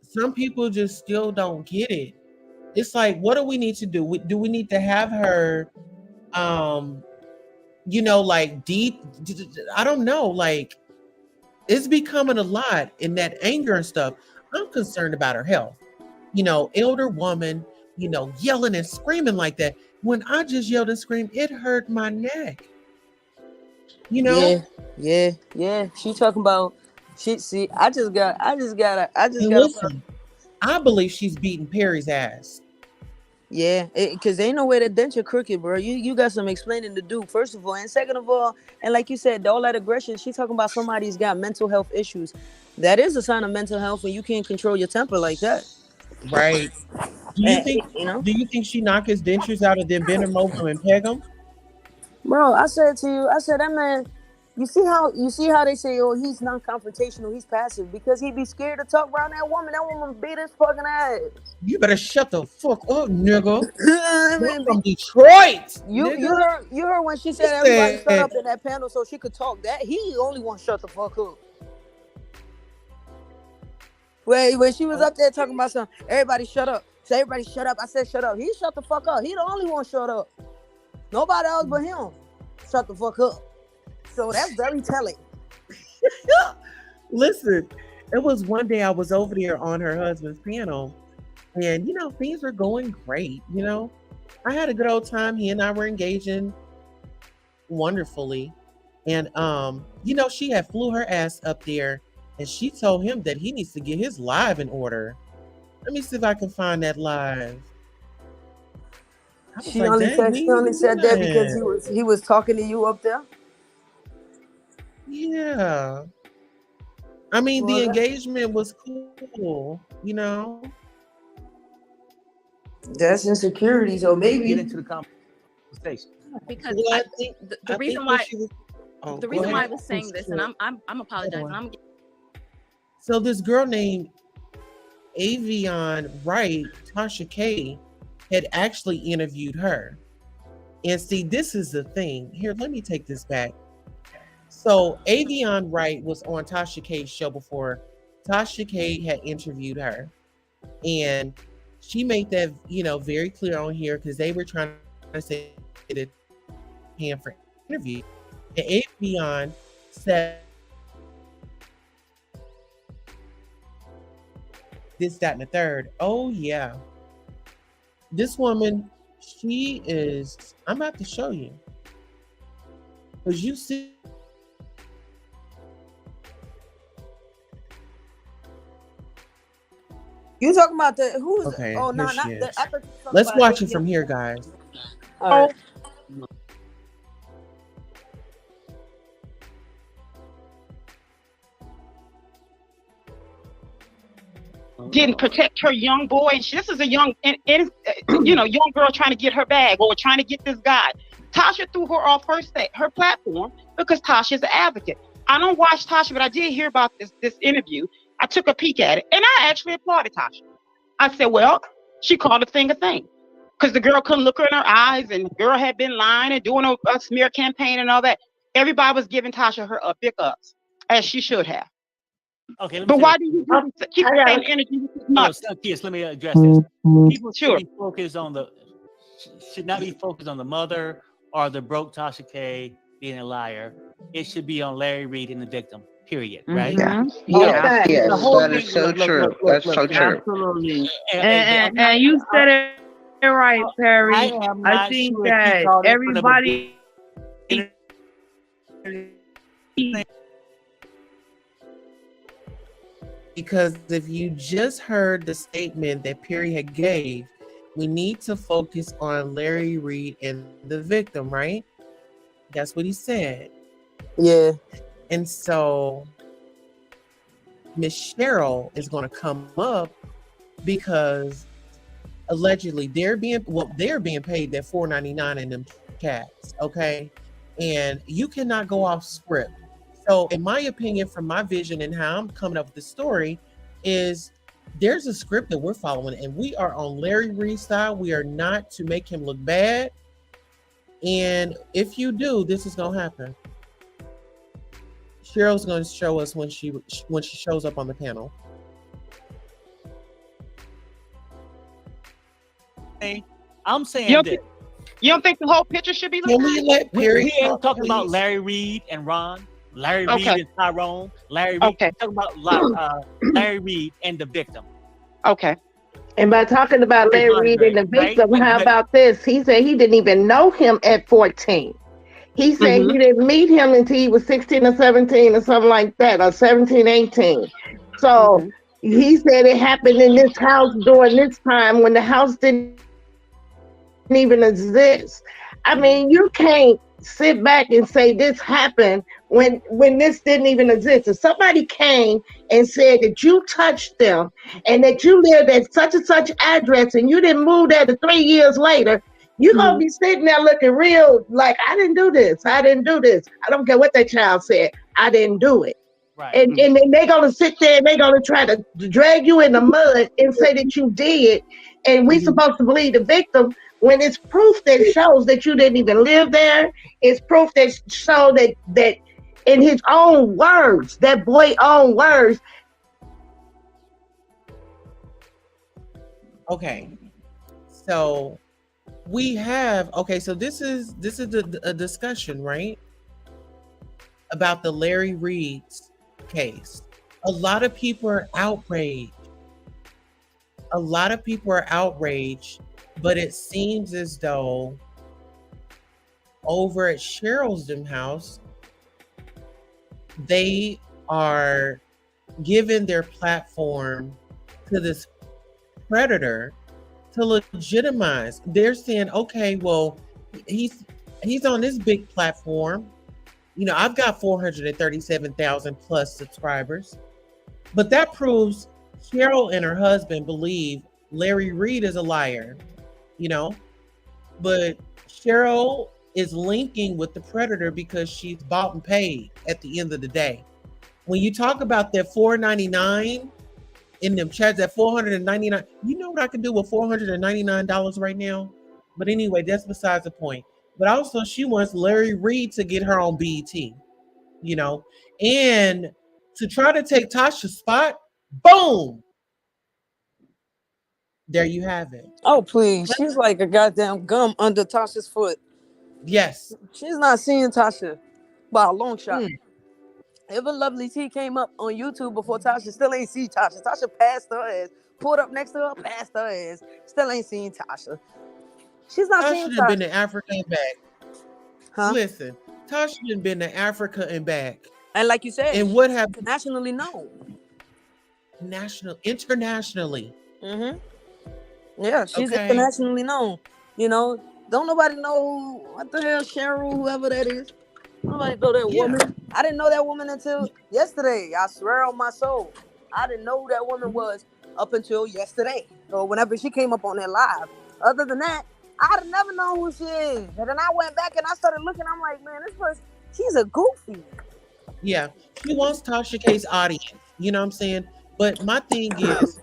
some people just still don't get it. It's like, what do we need to do? Do we need to have her, like deep? I don't know. Like, it's becoming a lot in that anger and stuff. I'm concerned about her health. Elder woman, yelling and screaming like that. When I just yelled and screamed, it hurt my neck. Yeah. She talking about shit. See, I just got. Listen, I believe she's beating Perry's ass. Yeah, because ain't no way that denture crooked, bro. You got some explaining to do, first of all, and second of all, and like you said, all that aggression. She talking about somebody's got mental health issues. That is a sign of mental health when you can't control your temper like that. Right. Do you think she knocked his dentures out and then bend him over and peg him? Bro, I said that man. You see how they say, oh, he's non-confrontational, he's passive, because he'd be scared to talk around that woman. That woman beat his fucking ass. You better shut the fuck up, nigga. I'm from Detroit. You heard when she said everybody shut up in that panel so she could talk. That he only want to shut the fuck up. When she was up there talking about something, everybody shut up. So everybody shut up. I said shut up. He shut the fuck up. He the only one shut up. Nobody else but him shut the fuck up. So that's very telling. Listen, it was one day I was over there on her husband's panel, and things were going great. I had a good old time. He and I were engaging wonderfully, and she had flew her ass up there, and she told him that he needs to get his live in order. Let me see if I can find that live. She only said that because he was talking to you up there. Yeah. I mean, the engagement was cool, That's insecurity, so maybe get into the conversation. Because I think the reason why I was saying this, and I'm apologizing. So this girl named Jaguar Wright, Tasha K, had actually interviewed her. And see, this is the thing. Here, let me take this back. So Jaguar Wright was on Tasha K's show before. Tasha K had interviewed her, and she made that very clear on here, because they were trying to say that him for interview. And Jaguar said this, that, and the third. Oh yeah, this woman, she is. I'm about to show you, because you see. You talking about who's? Okay, oh no, not the. Let's watch it from here, guys. All right. Didn't protect her young boy. This is a young girl trying to get her bag or trying to get this guy. Tasha threw her off her platform because Tasha's an advocate. I don't watch Tasha, but I did hear about this interview. I took a peek at it, and I actually applauded Tasha. I said, well, she called a thing, because the girl couldn't look her in her eyes, and the girl had been lying and doing a smear campaign and all that. Everybody was giving Tasha her big ups, as she should have. Okay, but why do you keep the same energy? Let me address this. People should be focused on should not be focused on the mother or the broke Tasha K being a liar. It should be on Larry Reid and the victim. Period. Right? Yes, that is so true. That's so true. Absolutely. And you said it right, Perry. I think that everybody. Because if you just heard the statement that Perry had gave, we need to focus on Larry Reed and the victim, right? That's what he said. Yeah. And so Miss Shirelle is going to come up because allegedly they're being paid that $4.99 in them chats, okay? And you cannot go off script. So in my opinion, from my vision and how I'm coming up with the story, is there's a script that we're following, and we are on Larry Reed's side. We are not to make him look bad. And if you do, this is gonna happen. Cheryl's gonna show us when she shows up on the panel. I'm saying you don't think the whole picture should be Can we let Perry we ain't talk, talking about please? Larry Reed and Ron, Larry Reed Okay. and Tyrone, Larry Reed. Okay. We're talking about Larry Reed and the victim. Okay. And by talking about Larry Reed and the Right? victim, how about this? He said he didn't even know him at 14. He said he didn't meet him until he was 16 or 17 or something like that, or 17, 18. So he said it happened in this house during this time when the house didn't even exist. I mean, you can't sit back and say this happened when this didn't even exist. If somebody came and said that you touched them and that you lived at such and such address and you didn't move there to 3 years later, you're gonna be sitting there looking real like, I didn't do this. I didn't do this. I don't care what that child said. I didn't do it. Right. And then they're gonna sit there and they're gonna try to drag you in the mud and say that you did. And we supposed to believe the victim when it's proof that shows that you didn't even live there. It's proof that shows that in his own words, that boy own words. Okay, so we have so this is a discussion, right, about the Larry Reed's case. A lot of people are outraged. But it seems as though over at Cheryl's house, they are giving their platform to this predator to legitimize. They're saying, okay, well, he's on this big platform. You know, I've got 437,000 plus subscribers, but that proves Cheryl and her husband believe Larry Reed is a liar, you know, but Cheryl is linking with the predator because she's bought and paid at the end of the day. When you talk about that $4.99 in them chats, that $499, you know what I can do with $499 right now? But anyway, that's besides the point. But also she wants Larry Reed to get her on BET, you know, and to try to take Tasha's spot, boom. There you have it. Oh, please. She's like a goddamn gum under Tasha's foot. Yes. She's not seeing Tasha by a long shot. Even Lovely T came up on YouTube before Tasha, still ain't see Tasha. Tasha passed her ass, pulled up next to her, passed her ass, still ain't seen Tasha. She's not seeing Tasha Tasha. done been to Africa and back. Huh? Listen, Tasha done been to Africa and back. And like you said, and what happened? Nationally known. Internationally. Mm-hmm. Yeah, she's Okay. internationally known. You know, don't nobody know what the hell Cheryl, whoever that is. Nobody know that woman. I didn't know that woman until yesterday. I swear on my soul. I didn't know who that woman was up until yesterday. Or whenever she came up on that live. Other than that, I'd have never known who she is. And then I went back and I started looking. I'm like, man, this person, she's a goofy. Yeah. She wants Tasha K's audience. You know what I'm saying? But my thing is,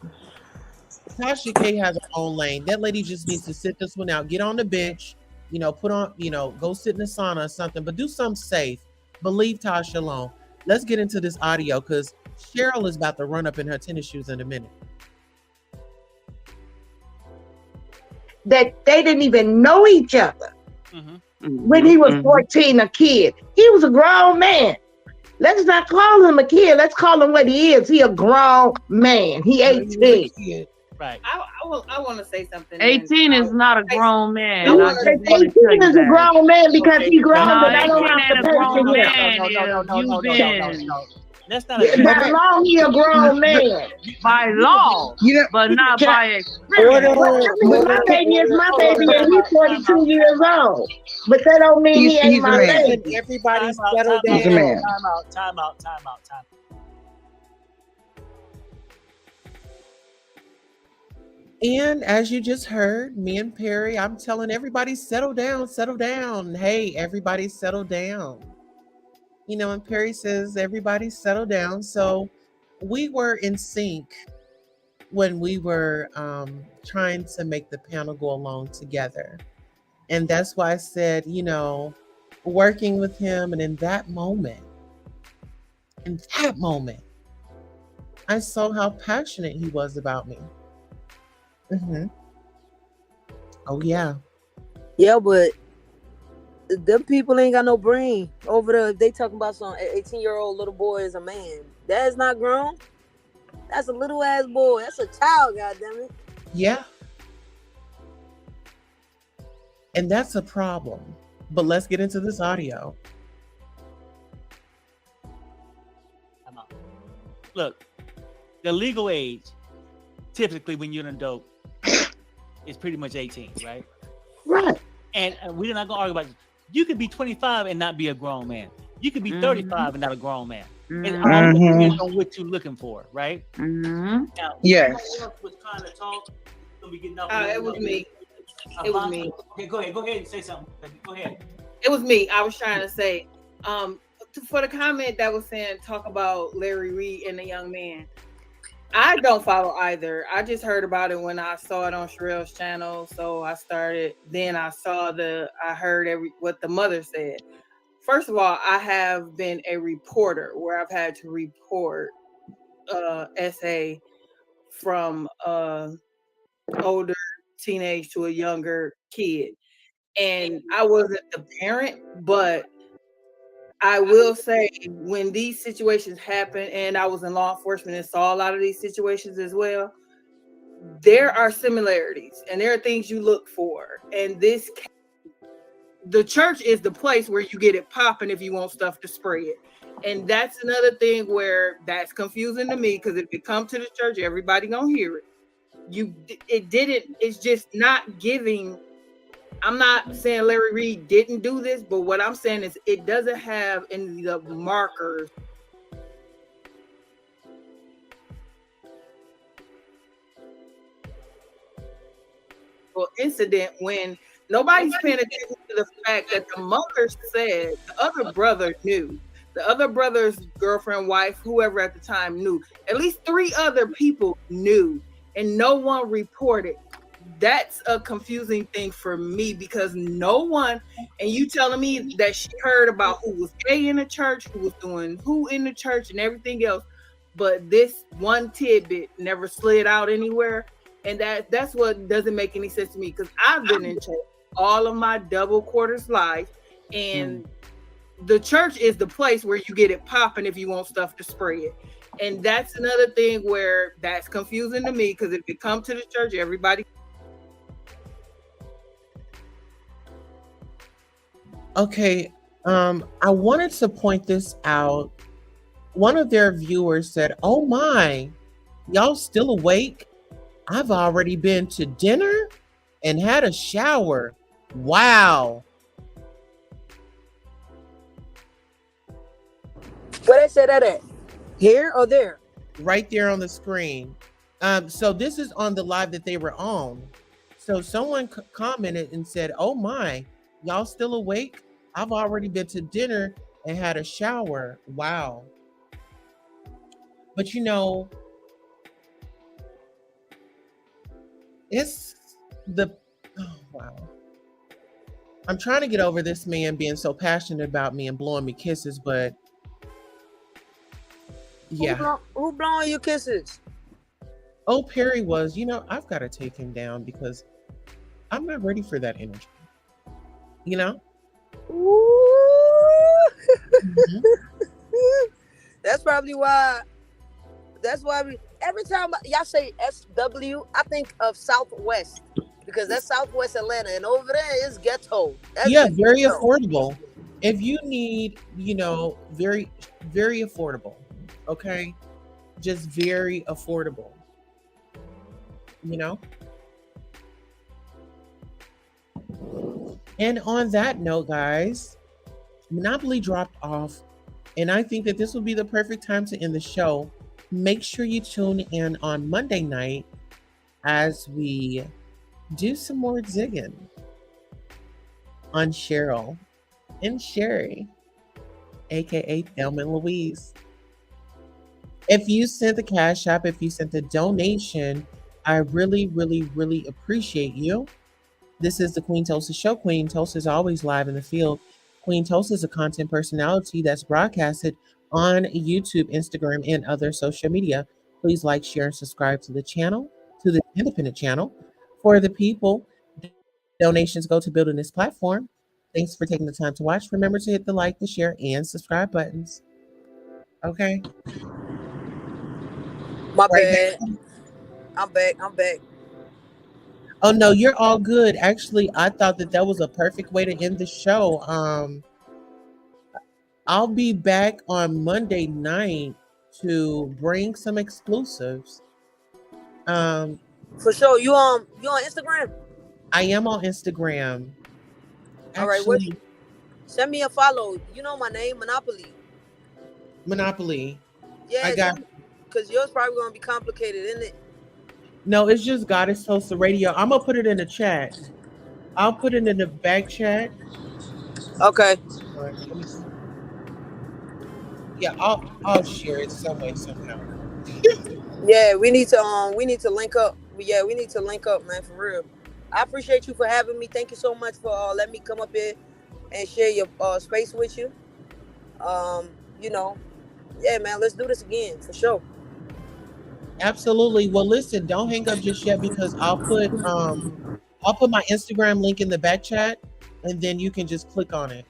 Tasha K has her own lane. That lady just needs to sit this one out, get on the bench, you know, put on, you know, go sit in the sauna or something, but do something safe. But leave Tasha alone. Let's get into this audio because Cheryl is about to run up in her tennis shoes in a minute. That they didn't even know each other when he was 14, a kid. He was a grown man. Let's not call him a kid. Let's call him what he is. He a grown man. He 18. Right. I want to say something. 18 is not a grown man. No, 18 is a grown man because he grown, but I don't have to pay for him. That's not Yeah, by law, he a grown man. By law, but not by experience. My baby is my baby, and he's 42 years old. But that don't mean he ain't my baby. Everybody settle down. Time out. And as you just heard, me and Perry, I'm telling everybody, settle down, settle down. Hey, everybody settle down. You know, and Perry says, everybody settle down. So we were in sync when we were trying to make the panel go along together. And that's why I said, you know, working with him, and in that moment, I saw how passionate he was about me. Mm-hmm. Oh yeah. Yeah, but them people ain't got no brain over there. They talking about some 18-year-old little boy is a man. That is not grown. That's a little ass boy. That's a child, goddammit. Yeah. And that's a problem. But let's get into this audio. Look, the legal age, typically when you're an adult, is pretty much 18, right? Right. And we're not gonna argue about this. You could be 25 and not be a grown man. You could be 35 and not a grown man. It all depends on what you're looking for, right? Now, Yes. was trying to talk. It was me. It was me. Okay, go ahead and say something. Go ahead. It was me. I was trying to say, for the comment that was saying, talk about Larry Reed and the young man. I don't follow either. I just heard about it when I saw it on Shirelle's channel. So I started, then I heard what the mother said. First of all, I have been a reporter where I've had to report essay from older teenage to a younger kid. And I wasn't the parent, but I will say when these situations happen, and I was in law enforcement and saw a lot of these situations as well, there are similarities and there are things you look for. And the church is the place where you get it popping if you want stuff to spread. And that's another thing where that's confusing to me, because if you come to the church, everybody gonna hear it. It's just not giving. I'm not saying Larry Reed didn't do this, but what I'm saying is it doesn't have any of the markers. Or incident when nobody's paying attention to the fact that the mother said the other brother knew. The other brother's girlfriend, wife, whoever at the time knew. At least 3 other people knew, and no one reported. That's a confusing thing for me, because no one, and you telling me that she heard about who was gay in the church, who was doing who in the church and everything else, but this one tidbit never slid out anywhere. And that's what doesn't make any sense to me, because I've been in church all of my double quarters life, and the church is the place where you get it popping if you want stuff to spread. And that's another thing where that's confusing to me, because if you come to the church, everybody. Okay, I wanted to point this out. One of their viewers said, "Oh my, y'all still awake? I've already been to dinner and had a shower. Wow." Where they say that at? Here or there? Right there on the screen. So this is on the live that they were on. So someone commented and said, "Oh my, y'all still awake? I've already been to dinner and had a shower. Wow." But you know, it's oh wow. I'm trying to get over this man being so passionate about me and blowing me kisses, but yeah. Who blowing you kisses? Oh, Perry was, I've got to take him down because I'm not ready for that energy. You know? That's probably why. That's why every time y'all say SW, I think of Southwest, because that's Southwest Atlanta, and over there is ghetto. That's very affordable. If you need, very, very affordable. Okay, just very affordable. You know. And on that note, guys, Monopoly dropped off, and I think that this will be the perfect time to end the show. Make sure you tune in on Monday night as we do some more digging on Shirelle and Sherry, aka Thelma and Louise. If you sent the Cash App, if you sent the donation, I really, really, really appreciate you. This is the Queen Tulsa Show. Queen Tulsa is always live in the field. Queen Tulsa is a content personality that's broadcasted on YouTube, Instagram, and other social media. Please like, share, and subscribe to the channel, to the independent channel. For the people, donations go to building this platform. Thanks for taking the time to watch. Remember to hit the like, the share, and subscribe buttons. Okay. My bad. I'm back. Oh no, you're all good. Actually, I thought that was a perfect way to end the show. I'll be back on Monday night to bring some exclusives. For sure. You on Instagram? I am on Instagram. All right, send me a follow. You know my name, Monopoly. Yeah, I got. Because yours probably gonna be complicated, isn't it? No, it's just Goddess Tulsa Radio. I'm gonna put it in the chat. I'll put it in the back chat. Okay. All right, let me see. Yeah, I'll share it some way somehow. Yeah, we need to link up. Yeah, we need to link up, man, for real. I appreciate you for having me. Thank you so much for letting me come up here and share your space with you. You know, yeah, man, let's do this again for sure. Absolutely. Well, listen, don't hang up just yet because I'll put my Instagram link in the back chat, and then you can just click on it.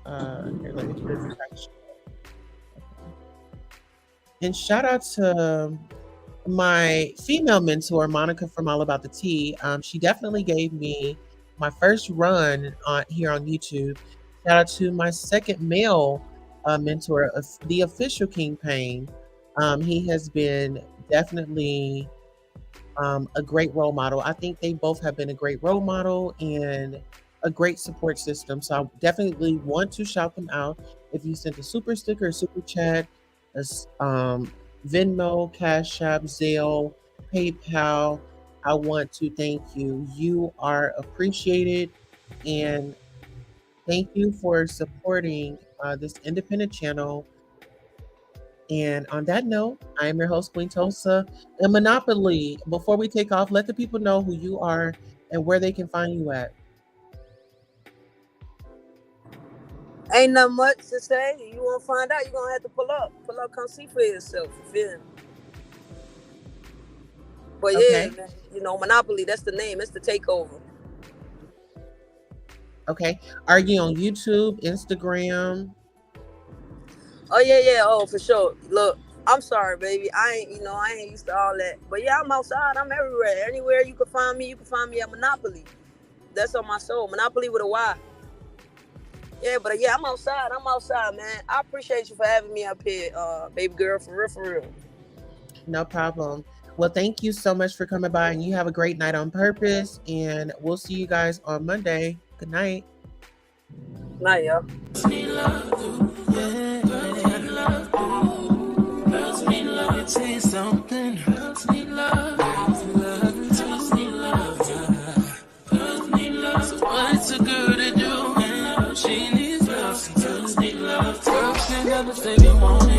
Here, let me put it in the back chat. And shout out to my female mentor, Monica from All About the Tea. She definitely gave me my first run here on YouTube. Shout out to my second male mentor, the official King Payne. He has been definitely a great role model. I think they both have been a great role model and a great support system. So I definitely want to shout them out. If you sent a super sticker, a super chat, Venmo, Cash App, Zelle, PayPal, I want to thank you. You are appreciated, and thank you for supporting this independent channel. And on that note, I am your host, Queen Tulsa, and Monopoly. Before we take off, let the people know who you are and where they can find you at. Ain't nothing much to say. You want to find out, you're going to have to pull up, come see for yourself. You feel me? But okay. Yeah, man, you know, Monopoly, that's the name. It's the takeover. Okay. Are you on YouTube, Instagram? Oh, yeah. Oh, for sure. Look, I'm sorry, baby. I ain't used to all that. But yeah, I'm outside. I'm everywhere. Anywhere you can find me at Monopoly. That's on my soul. Monopoly with a Y. Yeah, but yeah, I'm outside, man. I appreciate you for having me up here, baby girl, for real. No problem. Well, thank you so much for coming by, and you have a great night on purpose, and we'll see you guys on Monday. Good night. Night, y'all. What's a girl to do? She needs love. Girls need love. Girls can't never say they want it.